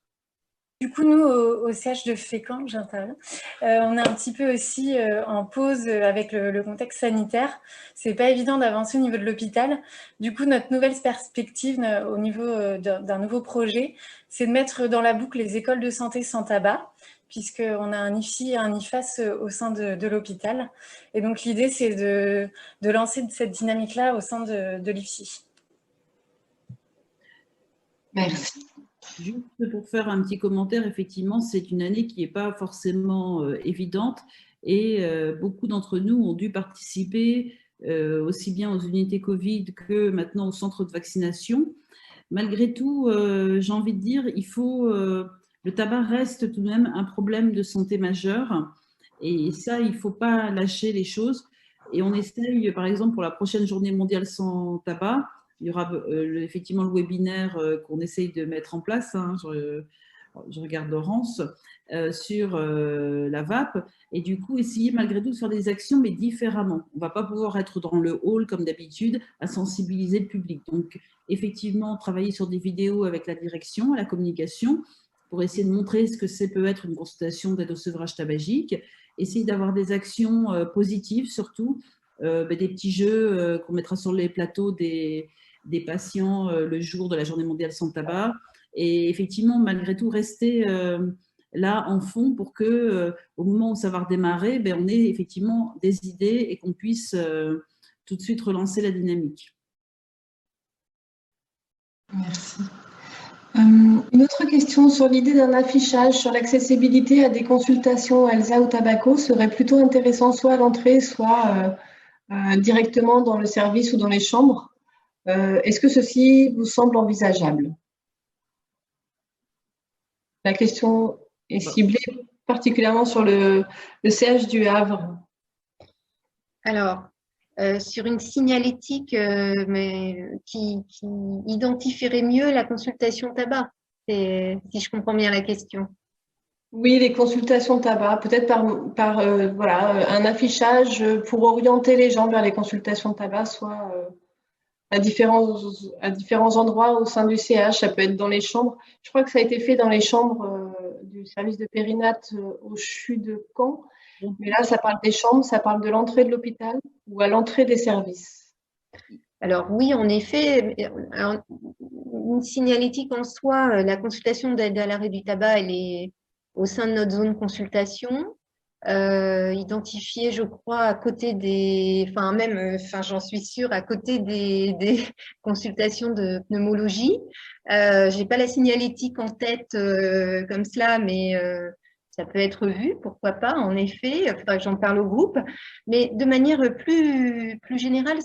Speaker 11: Du coup, nous, au CH de Fécamp, j'interviens, on est un petit peu aussi en pause avec le contexte sanitaire. C'est pas évident d'avancer au niveau de l'hôpital. Du coup, notre nouvelle perspective au niveau d'un nouveau projet, c'est de mettre dans la boucle les écoles de santé sans tabac, puisqu'on a un IFSI et un IFAS au sein de l'hôpital. Et donc, l'idée, c'est de lancer cette dynamique-là au sein de l'IFSI.
Speaker 3: Merci.
Speaker 8: Juste pour faire un petit commentaire, effectivement, c'est une année qui n'est pas forcément évidente et beaucoup d'entre nous ont dû participer aussi bien aux unités Covid que maintenant au centre de vaccination. Malgré tout, j'ai envie de dire, le tabac reste tout de même un problème de santé majeur et ça, il ne faut pas lâcher les choses. Et on essaye, par exemple, pour la prochaine journée mondiale sans tabac, il y aura effectivement le webinaire qu'on essaye de mettre en place, hein, je regarde Laurence, sur la vape, et du coup essayer malgré tout de faire des actions, mais différemment. On ne va pas pouvoir être dans le hall comme d'habitude à sensibiliser le public. Donc effectivement, travailler sur des vidéos avec la direction, la communication, pour essayer de montrer ce que peut être une consultation d'aide au sevrage tabagique, essayer d'avoir des actions positives surtout, des petits jeux qu'on mettra sur les plateaux des patients le jour de la journée mondiale sans tabac, et effectivement, malgré tout, rester là en fond pour que, au moment où ça va redémarrer, on ait effectivement des idées et qu'on puisse tout de suite relancer la dynamique.
Speaker 3: Merci. Une autre question sur l'idée d'un affichage sur l'accessibilité à des consultations Elsa ou Tabaco serait plutôt intéressant soit à l'entrée, soit directement dans le service ou dans les chambres. Est-ce que ceci vous semble envisageable? La question est ciblée particulièrement sur le CH du Havre.
Speaker 12: Alors, sur une signalétique qui identifierait mieux la consultation tabac, si je comprends bien la question.
Speaker 3: Oui, les consultations tabac, peut-être par voilà, un affichage pour orienter les gens vers les consultations tabac, soit à différents endroits au sein du CH. Ça peut être dans les chambres. Je crois que ça a été fait dans les chambres du service de périnate au CHU de Caen. Mais là, ça parle des chambres, ça parle de l'entrée de l'hôpital ou à l'entrée des services.
Speaker 12: Alors oui, en effet, une signalétique en soi, la consultation d'aide à l'arrêt du tabac, elle est au sein de notre zone consultation, identifiée, je crois, à côté des, j'en suis sûre, à côté des consultations de pneumologie. J'ai pas la signalétique en tête comme cela, mais ça peut être vu, pourquoi pas, en effet, il faudra que j'en parle au groupe. Mais de manière plus générale,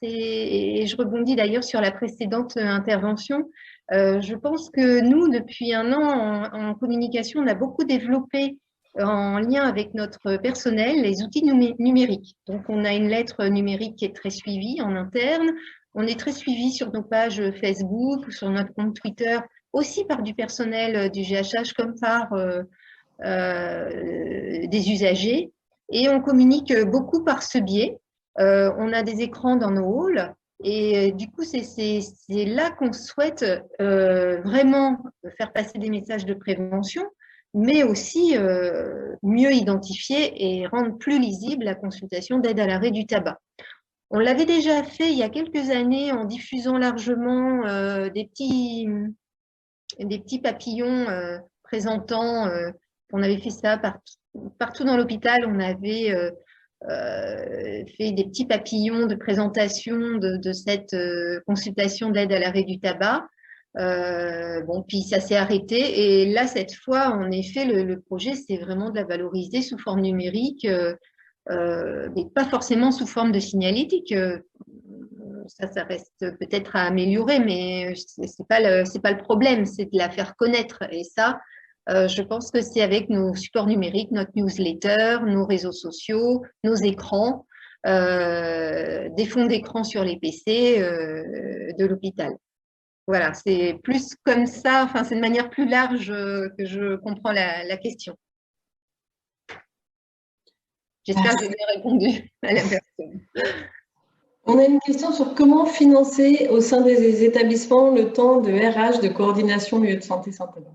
Speaker 12: et je rebondis d'ailleurs sur la précédente intervention, je pense que nous, depuis un an, en communication, on a beaucoup développé en lien avec notre personnel les outils numériques. Donc, on a une lettre numérique qui est très suivie en interne. On est très suivi sur nos pages Facebook ou sur notre compte Twitter, aussi par du personnel du GHH comme par des usagers, et on communique beaucoup par ce biais. On a des écrans dans nos halls, et du coup, c'est là qu'on souhaite vraiment faire passer des messages de prévention, mais aussi mieux identifier et rendre plus lisible la consultation d'aide à l'arrêt du tabac. On l'avait déjà fait il y a quelques années en diffusant largement des petits papillons présentant. On avait fait ça partout dans l'hôpital. On avait fait des petits papillons de présentation de cette consultation d'aide à l'arrêt du tabac. Puis ça s'est arrêté. Et là, cette fois, en effet, le projet, c'est vraiment de la valoriser sous forme numérique, mais pas forcément sous forme de signalétique. Ça reste peut-être à améliorer, mais c'est pas le problème, c'est de la faire connaître. Et ça, je pense que c'est avec nos supports numériques, notre newsletter, nos réseaux sociaux, nos écrans, des fonds d'écran sur les PC de l'hôpital. Voilà, c'est plus comme ça, enfin, c'est de manière plus large que je comprends la question. J'espère que j'ai bien répondu à la personne.
Speaker 3: On a une question sur comment financer au sein des établissements le temps de RH, de coordination milieu de santé sans tabac.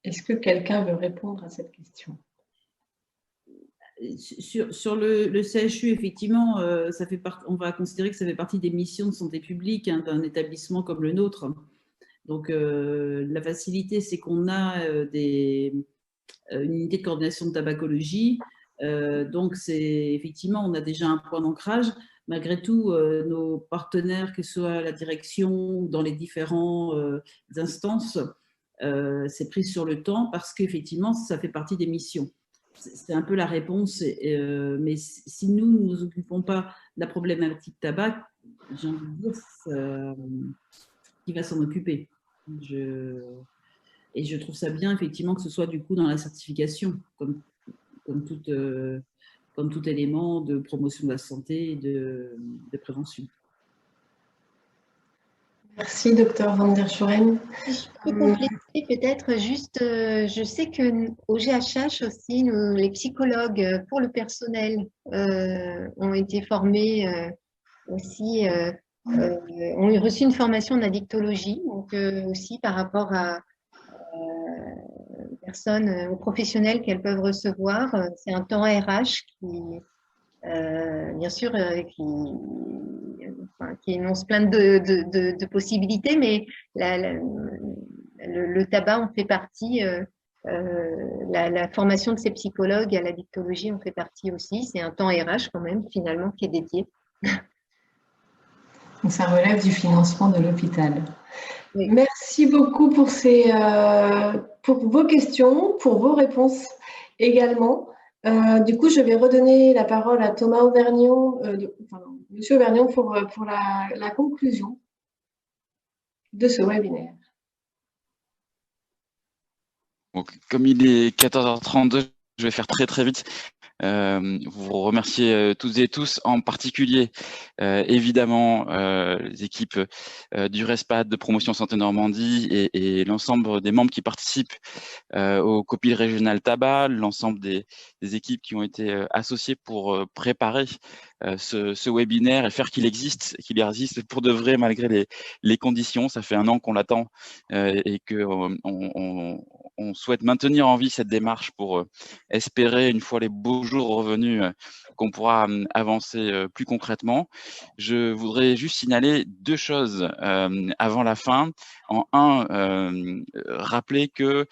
Speaker 3: Est-ce que quelqu'un veut répondre à cette question?
Speaker 8: Sur le CHU, effectivement, on va considérer que ça fait partie des missions de santé publique d'un établissement comme le nôtre. Donc, la facilité, c'est qu'on a une unité de coordination de tabacologie. Donc, effectivement, on a déjà un point d'ancrage. Malgré tout, nos partenaires, que ce soit la direction ou dans les différentes instances, c'est pris sur le temps parce qu'effectivement, ça fait partie des missions. C'est un peu la réponse, mais si nous ne nous occupons pas de la problématique tabac, j'ai envie de dire, qui va s'en occuper? Et je trouve ça bien, effectivement, que ce soit du coup dans la certification, comme tout élément de promotion de la santé et de prévention.
Speaker 3: Merci, Dr Van der Schoren.
Speaker 12: Je peux compléter peut-être juste, je sais qu'au GHH aussi, les psychologues pour le personnel ont été formés aussi, ont reçu une formation en addictologie, donc aussi par rapport aux professionnels qu'elles peuvent recevoir. C'est un temps RH qui, bien sûr, qui énonce plein de possibilités, mais le tabac en fait partie, la formation de ces psychologues à l'addictologie en fait partie aussi. C'est un temps RH quand même, finalement, qui est dédié.
Speaker 3: Donc, ça relève du financement de l'hôpital. Oui. Merci beaucoup pour vos questions, pour vos réponses également. Du coup, je vais redonner la parole à Thomas Auvergnat, Monsieur Auvergnat, pour la conclusion de ce webinaire.
Speaker 1: Donc, comme il est 14h32, je vais faire très très vite. vous remercier toutes et tous, en particulier évidemment les équipes du RESPAD de Promotion Santé Normandie et l'ensemble des membres qui participent au COPIL régional tabac, l'ensemble des équipes qui ont été associées pour préparer ce webinaire et faire qu'il existe, qu'il existe pour de vrai malgré les conditions. Ça fait 1 an qu'on l'attend et qu'on on souhaite maintenir en vie cette démarche pour espérer, une fois les beaux jours revenus, qu'on pourra avancer plus concrètement. Je voudrais juste signaler 2 choses avant la fin. En rappeler que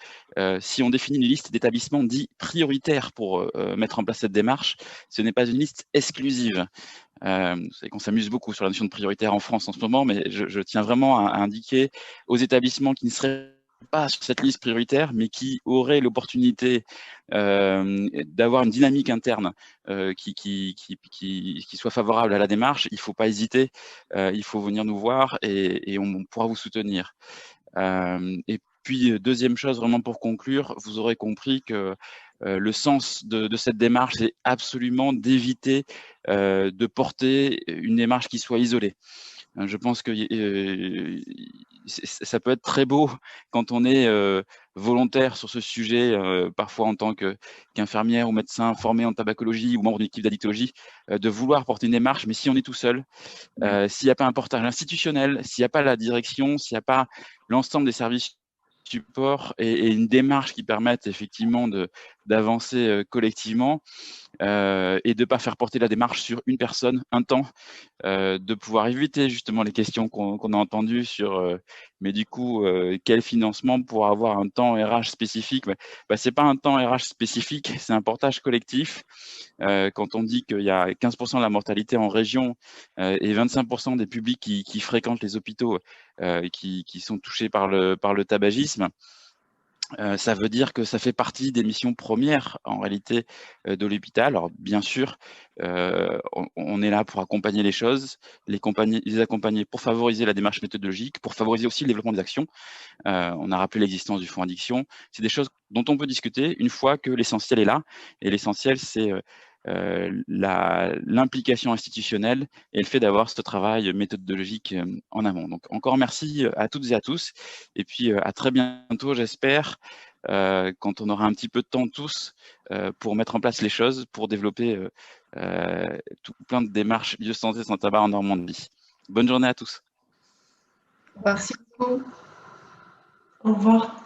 Speaker 1: si on définit une liste d'établissements dits prioritaires pour mettre en place cette démarche, ce n'est pas une liste exclusive. Vous savez qu'on s'amuse beaucoup sur la notion de prioritaire en France en ce moment, mais je tiens vraiment à indiquer aux établissements qui ne seraient pas sur cette liste prioritaire, mais qui auraient l'opportunité d'avoir une dynamique interne qui soit favorable à la démarche. Il ne faut pas hésiter, il faut venir nous voir et on pourra vous soutenir. Et puis, 2e chose, vraiment pour conclure, vous aurez compris que le sens de cette démarche, c'est absolument d'éviter de porter une démarche qui soit isolée. Je pense que ça peut être très beau quand on est volontaire sur ce sujet, parfois en tant qu'infirmière ou médecin formé en tabacologie ou membre d'une équipe d'addictologie, de vouloir porter une démarche, mais si on est tout seul, s'il n'y a pas un portage institutionnel, s'il n'y a pas la direction, s'il n'y a pas l'ensemble des services support et une démarche qui permette effectivement d'avancer collectivement et de ne pas faire porter la démarche sur une personne, un temps, de pouvoir éviter justement les questions qu'on a entendues sur mais du coup, quel financement pour avoir un temps RH spécifique? Ce n'est pas un temps RH spécifique, c'est un portage collectif. Quand on dit qu'il y a 15% de la mortalité en région et 25% des publics qui fréquentent les hôpitaux qui sont touchés par le tabagisme, ça veut dire que ça fait partie des missions premières en réalité de l'hôpital. Alors bien sûr, on est là pour accompagner les choses, les accompagner pour favoriser la démarche méthodologique, pour favoriser aussi le développement des actions. On a rappelé l'existence du fonds addiction. C'est des choses dont on peut discuter une fois que l'essentiel est là. Et l'essentiel, c'est l'implication institutionnelle et le fait d'avoir ce travail méthodologique en amont. Donc encore merci à toutes et à tous et puis à très bientôt, j'espère, quand on aura un petit peu de temps tous pour mettre en place les choses, pour développer tout plein de démarches biosanté sans tabac en Normandie. Bonne journée à tous.
Speaker 3: Merci beaucoup. Au revoir.